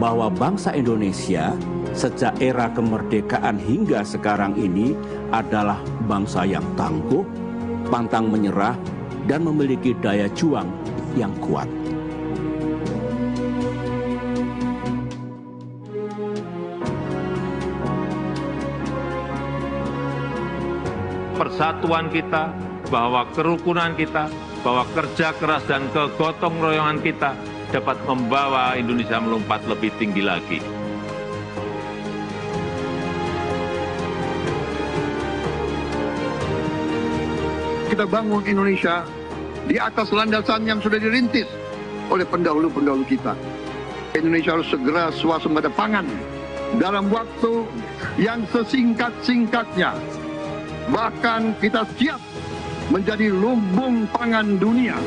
Bahwa bangsa Indonesia sejak era kemerdekaan hingga sekarang ini adalah bangsa yang tangguh, pantang menyerah, dan memiliki daya juang yang kuat.
Persatuan kita, bahwa kerukunan kita, bahwa kerja keras dan kegotong royongan kita dapat membawa Indonesia melompat lebih tinggi lagi.
Kita bangun Indonesia di atas landasan yang sudah dirintis oleh pendahulu-pendahulu kita. Indonesia harus segera swasembada pangan dalam waktu yang sesingkat-singkatnya. Bahkan kita siap menjadi lumbung pangan dunia.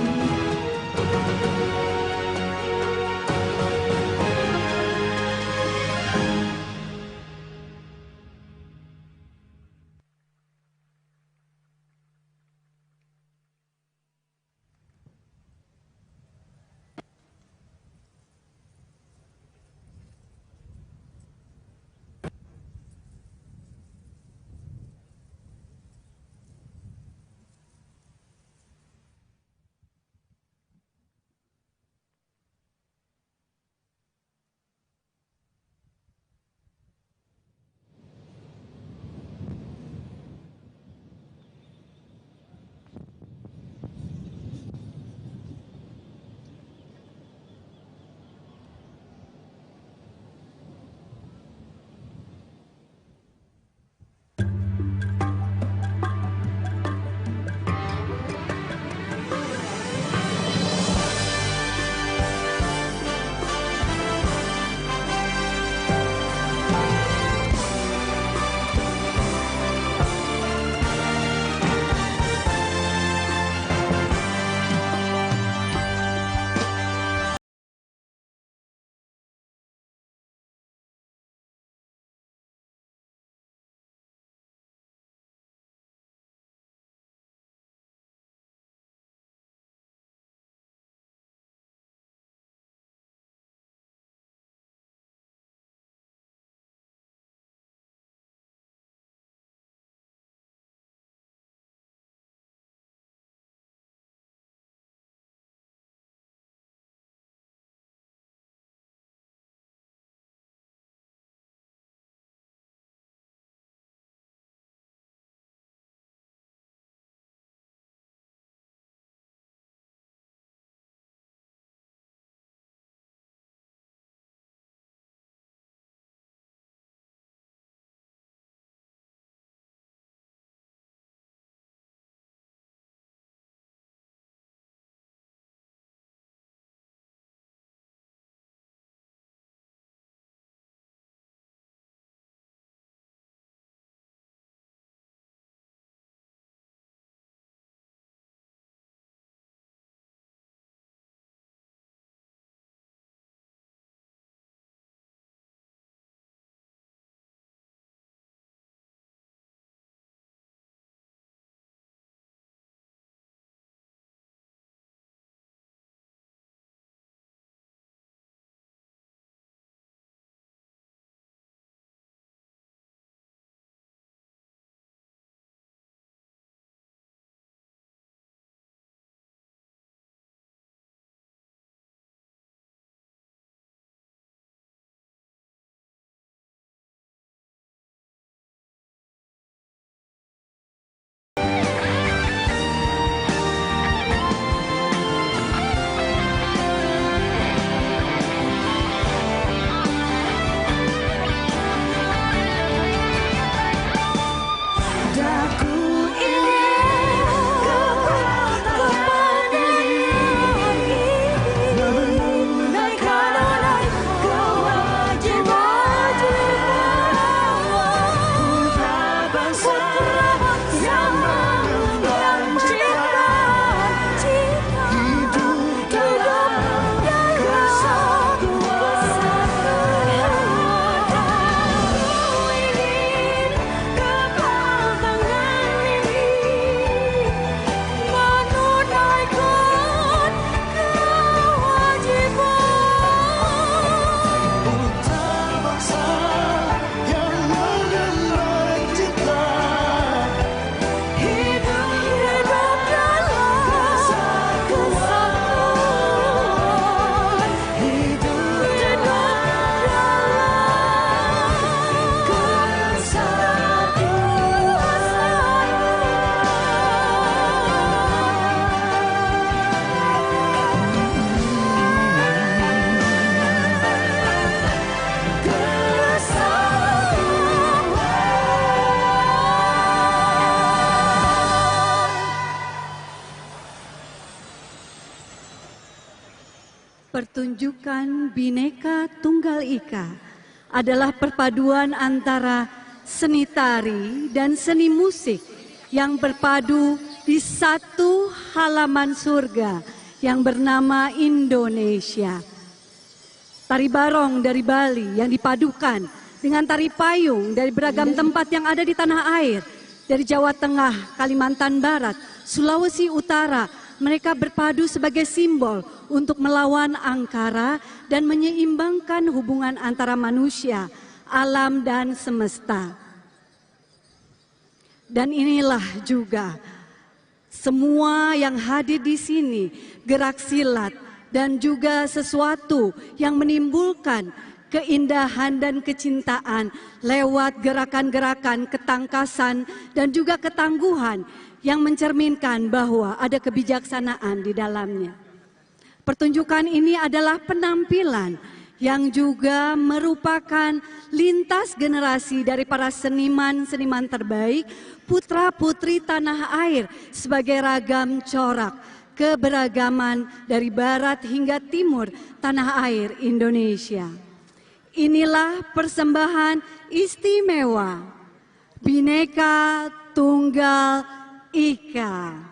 pertunjukan Bhinneka Tunggal Ika adalah perpaduan antara seni tari dan seni musik yang berpadu di satu halaman surga yang bernama Indonesia. Tari barong dari Bali yang dipadukan dengan tari payung dari beragam tempat yang ada di tanah air, dari Jawa Tengah, Kalimantan Barat, Sulawesi Utara, mereka berpadu sebagai simbol untuk melawan angkara dan menyeimbangkan hubungan antara manusia, alam, dan semesta. Dan inilah juga semua yang hadir di sini, gerak silat dan juga sesuatu yang menimbulkan keindahan dan kecintaan lewat gerakan-gerakan ketangkasan dan juga ketangguhan yang mencerminkan bahwa ada kebijaksanaan di dalamnya. Pertunjukan ini adalah penampilan yang juga merupakan lintas generasi dari para seniman-seniman terbaik, putra-putri tanah air sebagai ragam corak keberagaman dari barat hingga timur tanah air Indonesia. Inilah persembahan istimewa Bhinneka Tunggal Ika.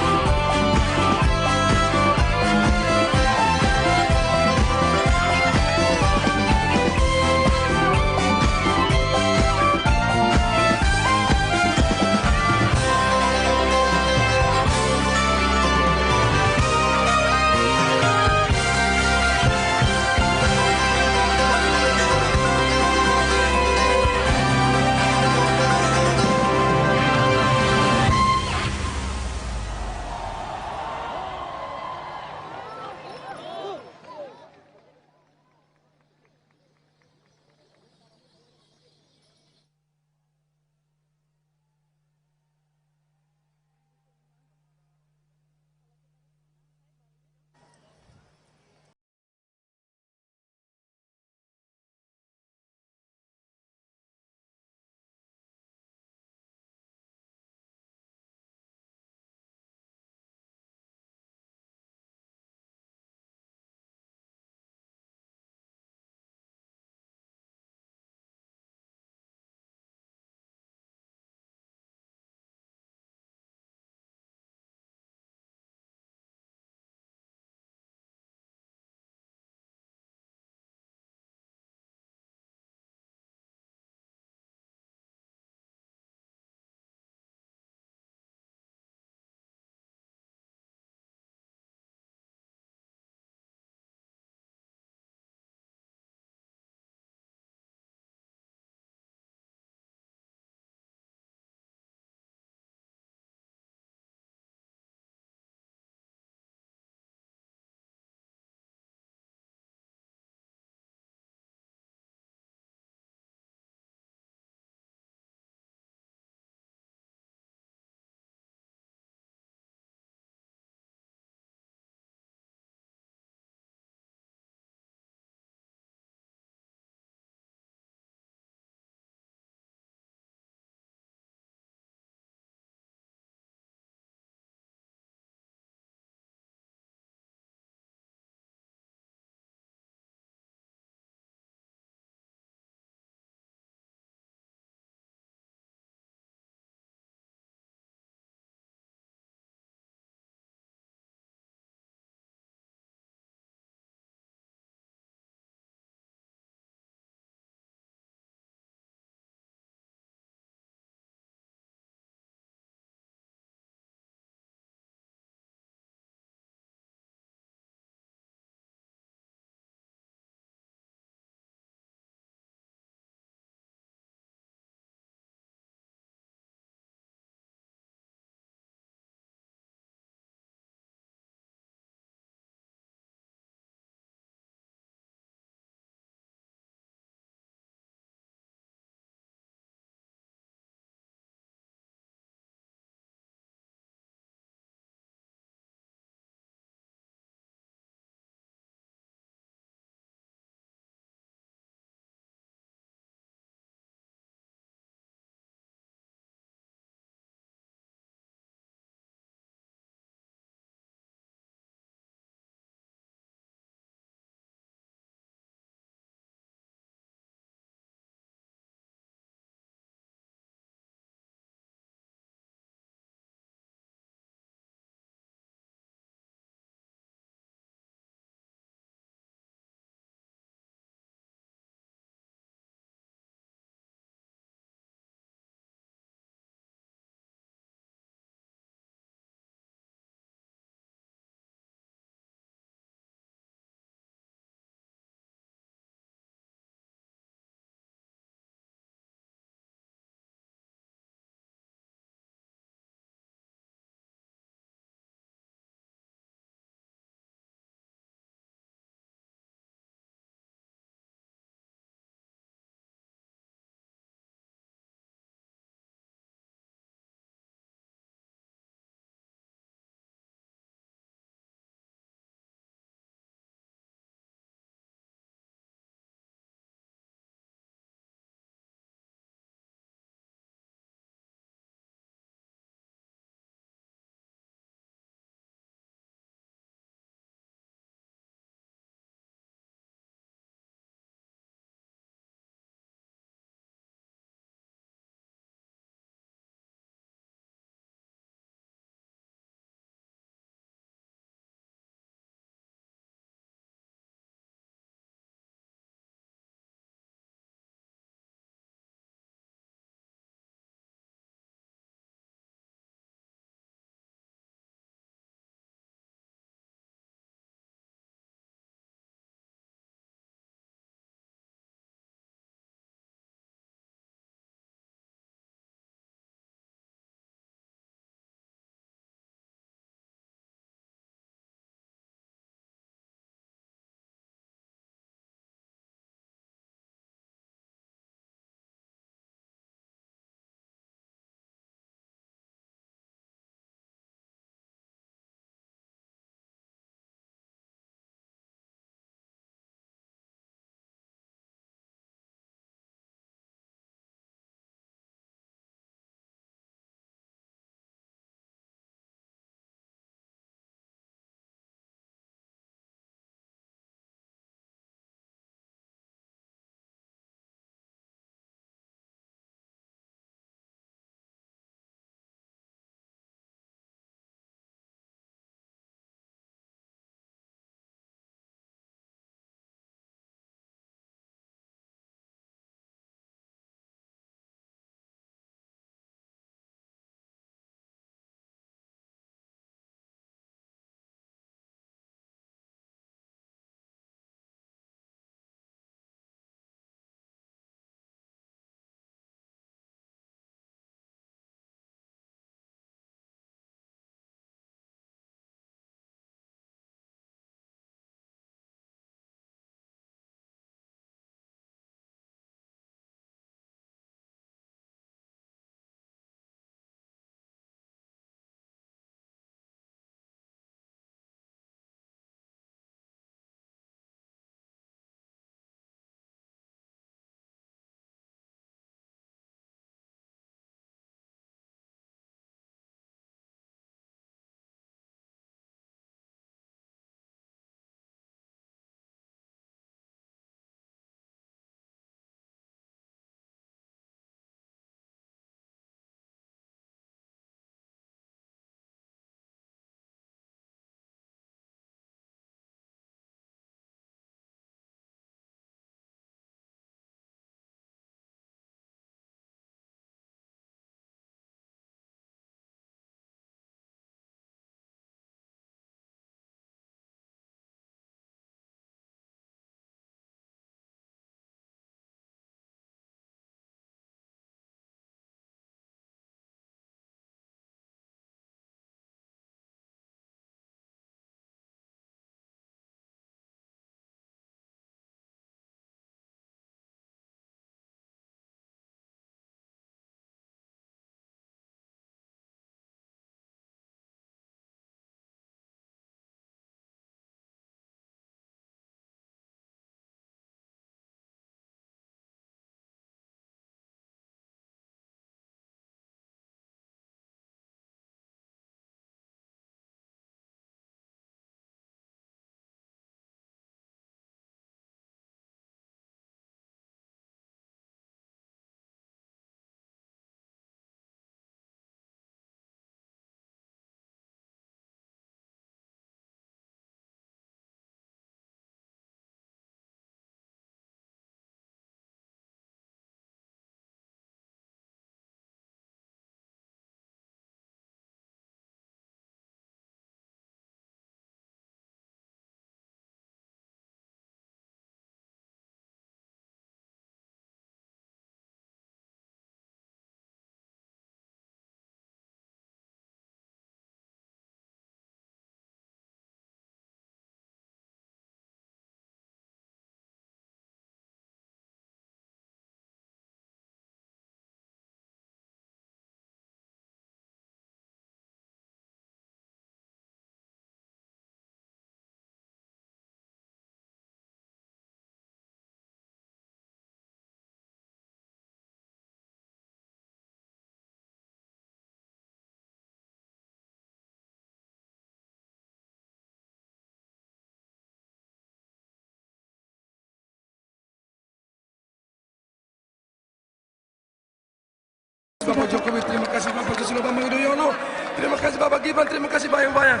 sudah.
Bapak Jokowi, terima kasih Bapak Susilo Bambang Yudhoyono, terima kasih Bapak Gibran, terima kasih banyak-banyak.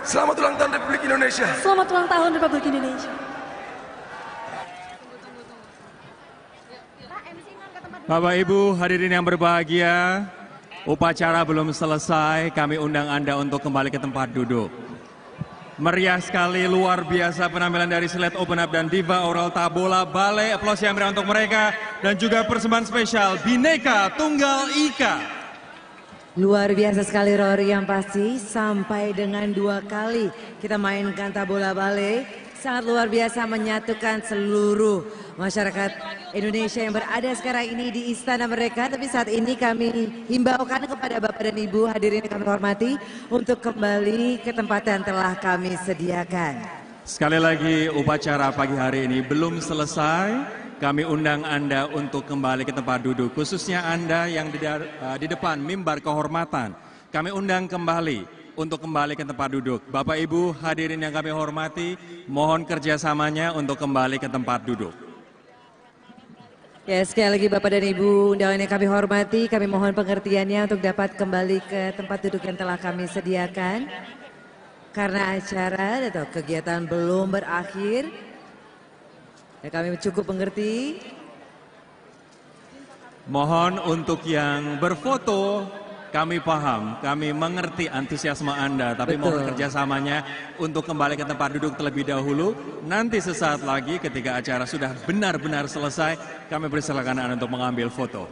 Selamat ulang tahun Republik Indonesia.
Selamat ulang tahun Republik Indonesia.
Bapak Ibu hadirin yang berbahagia, upacara belum selesai, kami undang Anda untuk kembali ke tempat duduk. Meriah sekali, luar biasa penampilan dari Slate Open Up dan Diva Oral Tabola Ballet. Aplaus yang meriah untuk mereka dan juga persembahan spesial Bhinneka Tunggal Ika.
Luar biasa sekali Rory, yang pasti sampai dengan 2 kali kita mainkan Tabola Ballet. Sangat luar biasa menyatukan seluruh masyarakat Indonesia yang berada sekarang ini di Istana Merdeka. Tapi saat ini kami himbaukan kepada Bapak dan Ibu hadirin yang kami hormati untuk kembali ke tempat yang telah kami sediakan.
Sekali lagi upacara pagi hari ini belum selesai. Kami undang Anda untuk kembali ke tempat duduk, khususnya Anda yang di depan mimbar kehormatan. Kami undang kembali untuk kembali ke tempat duduk. Bapak Ibu hadirin yang kami hormati, mohon kerjasamanya untuk kembali ke tempat duduk.
Ya, sekali lagi Bapak dan Ibu undangan yang kami hormati, kami mohon pengertiannya untuk dapat kembali ke tempat duduk yang telah kami sediakan. Karena acara atau kegiatan belum berakhir, ya kami cukup mengerti.
Mohon untuk yang berfoto, kami paham, kami mengerti antusiasme Anda, tapi mohon kerjasamanya untuk kembali ke tempat duduk terlebih dahulu. Nanti sesaat lagi ketika acara sudah benar-benar selesai, kami persilakan Anda untuk mengambil foto.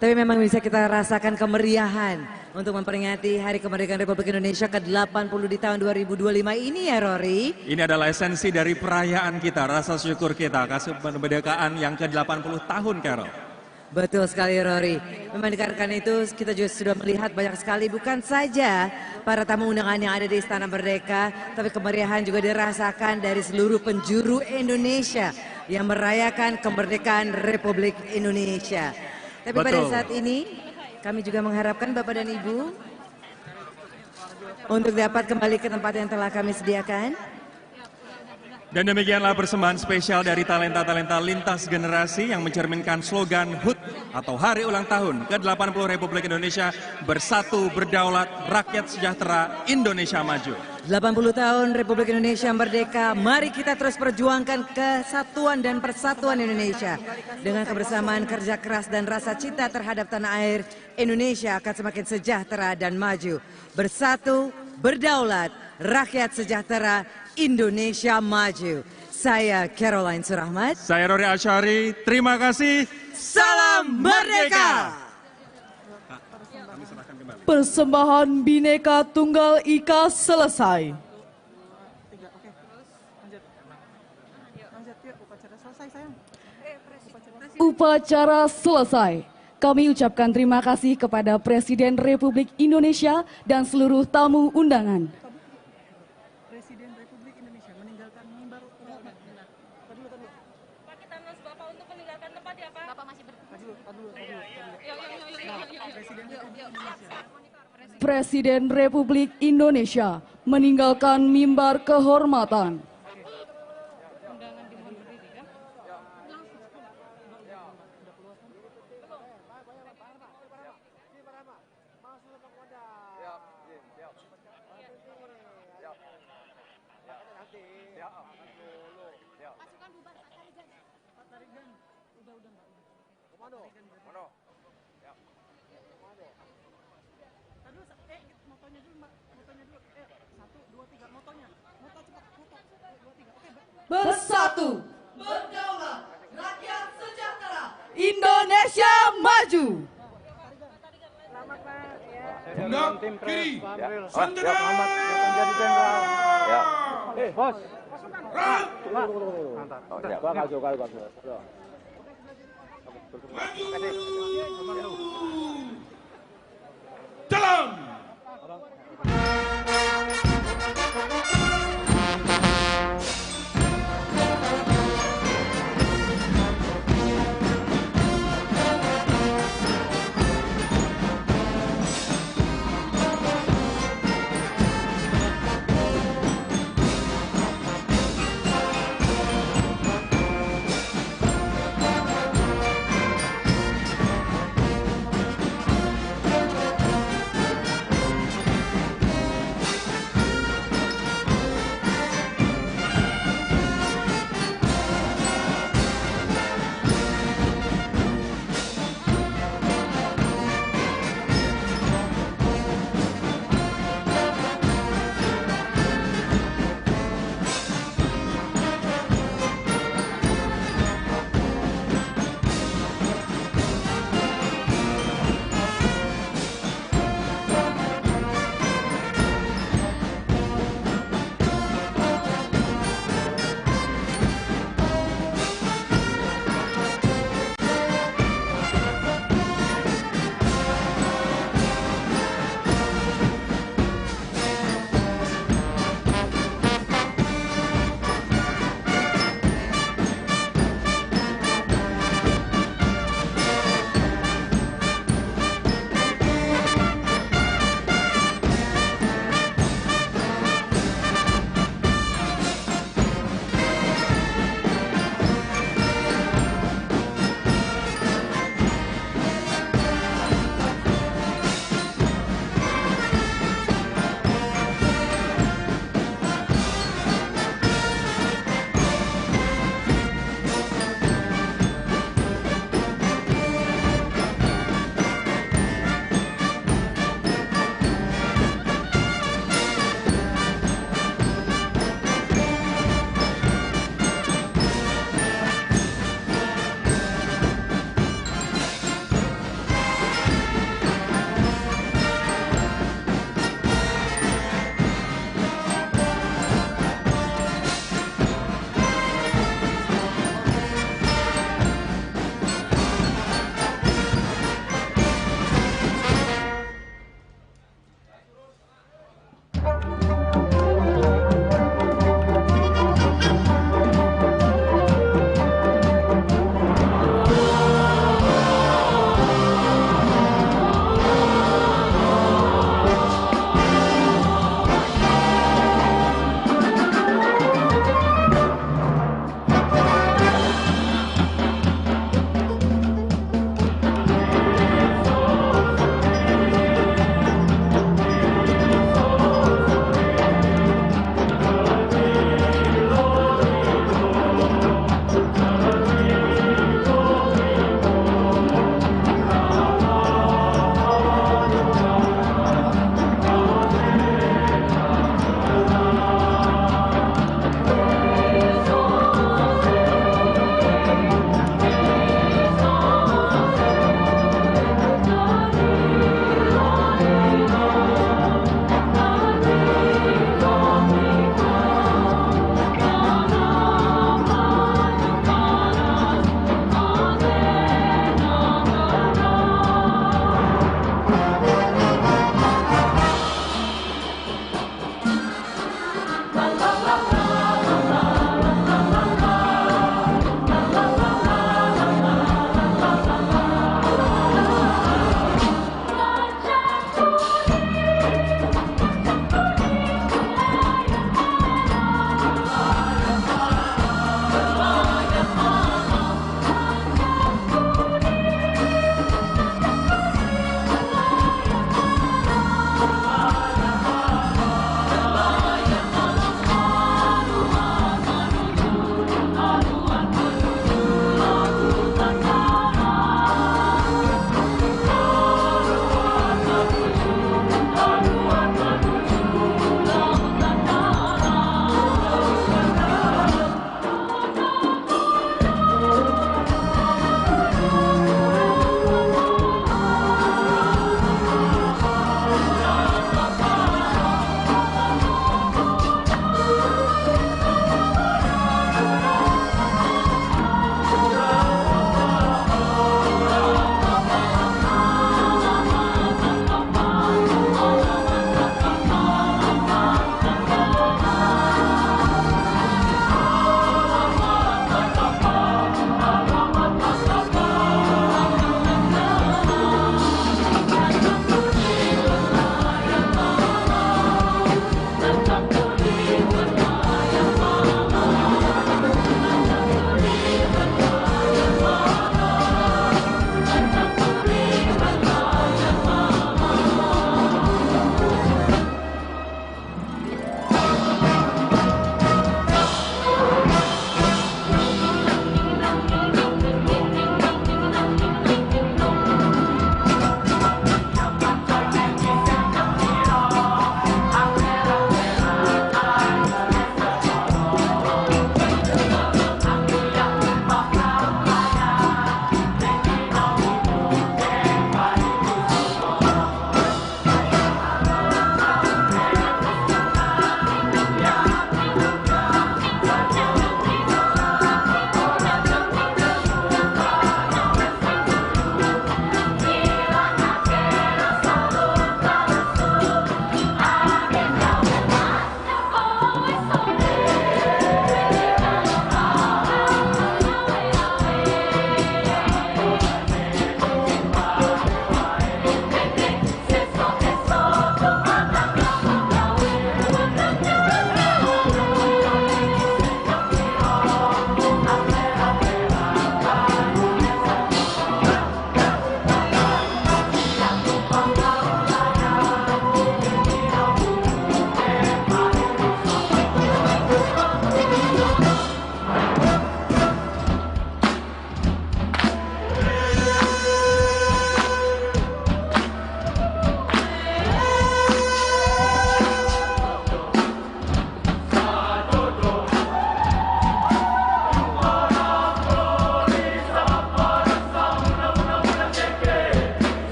Tapi memang bisa kita rasakan kemeriahan untuk memperingati Hari Kemerdekaan Republik Indonesia ke-80 di tahun 2025 ini ya Rory.
Ini adalah esensi dari perayaan kita, rasa syukur kita, kasih kemerdekaan yang ke-80 tahun, Carol.
Betul sekali Rory. Memang dikarenakan itu kita juga sudah melihat banyak sekali bukan saja para tamu undangan yang ada di Istana Merdeka, tapi kemeriahan juga dirasakan dari seluruh penjuru Indonesia yang merayakan kemerdekaan Republik Indonesia. Tapi pada saat ini kami juga mengharapkan Bapak dan Ibu untuk dapat kembali ke tempat yang telah kami sediakan.
Dan demikianlah persembahan spesial dari talenta-talenta lintas generasi yang mencerminkan slogan HUT atau Hari Ulang Tahun ke-80 Republik Indonesia, Bersatu, Berdaulat, Rakyat Sejahtera, Indonesia Maju.
80 tahun Republik Indonesia merdeka, mari kita terus perjuangkan kesatuan dan persatuan Indonesia. Dengan kebersamaan, kerja keras dan rasa cinta terhadap tanah air, Indonesia akan semakin sejahtera dan maju. Bersatu, berdaulat, rakyat sejahtera, Indonesia Maju. Saya Caroline Surahmat.
Saya Rory Asyari. Terima kasih.
Salam Merdeka.
Persembahan Bhinneka Tunggal Ika selesai. Upacara selesai. Kami ucapkan terima kasih kepada Presiden Republik Indonesia dan seluruh tamu undangan. Presiden Republik Indonesia meninggalkan mimbar kehormatan. Bersatu, berdaulat, rakyat sejahtera, Indonesia Maju.
Pundak kiri,
Sandera. Bos.
Maju.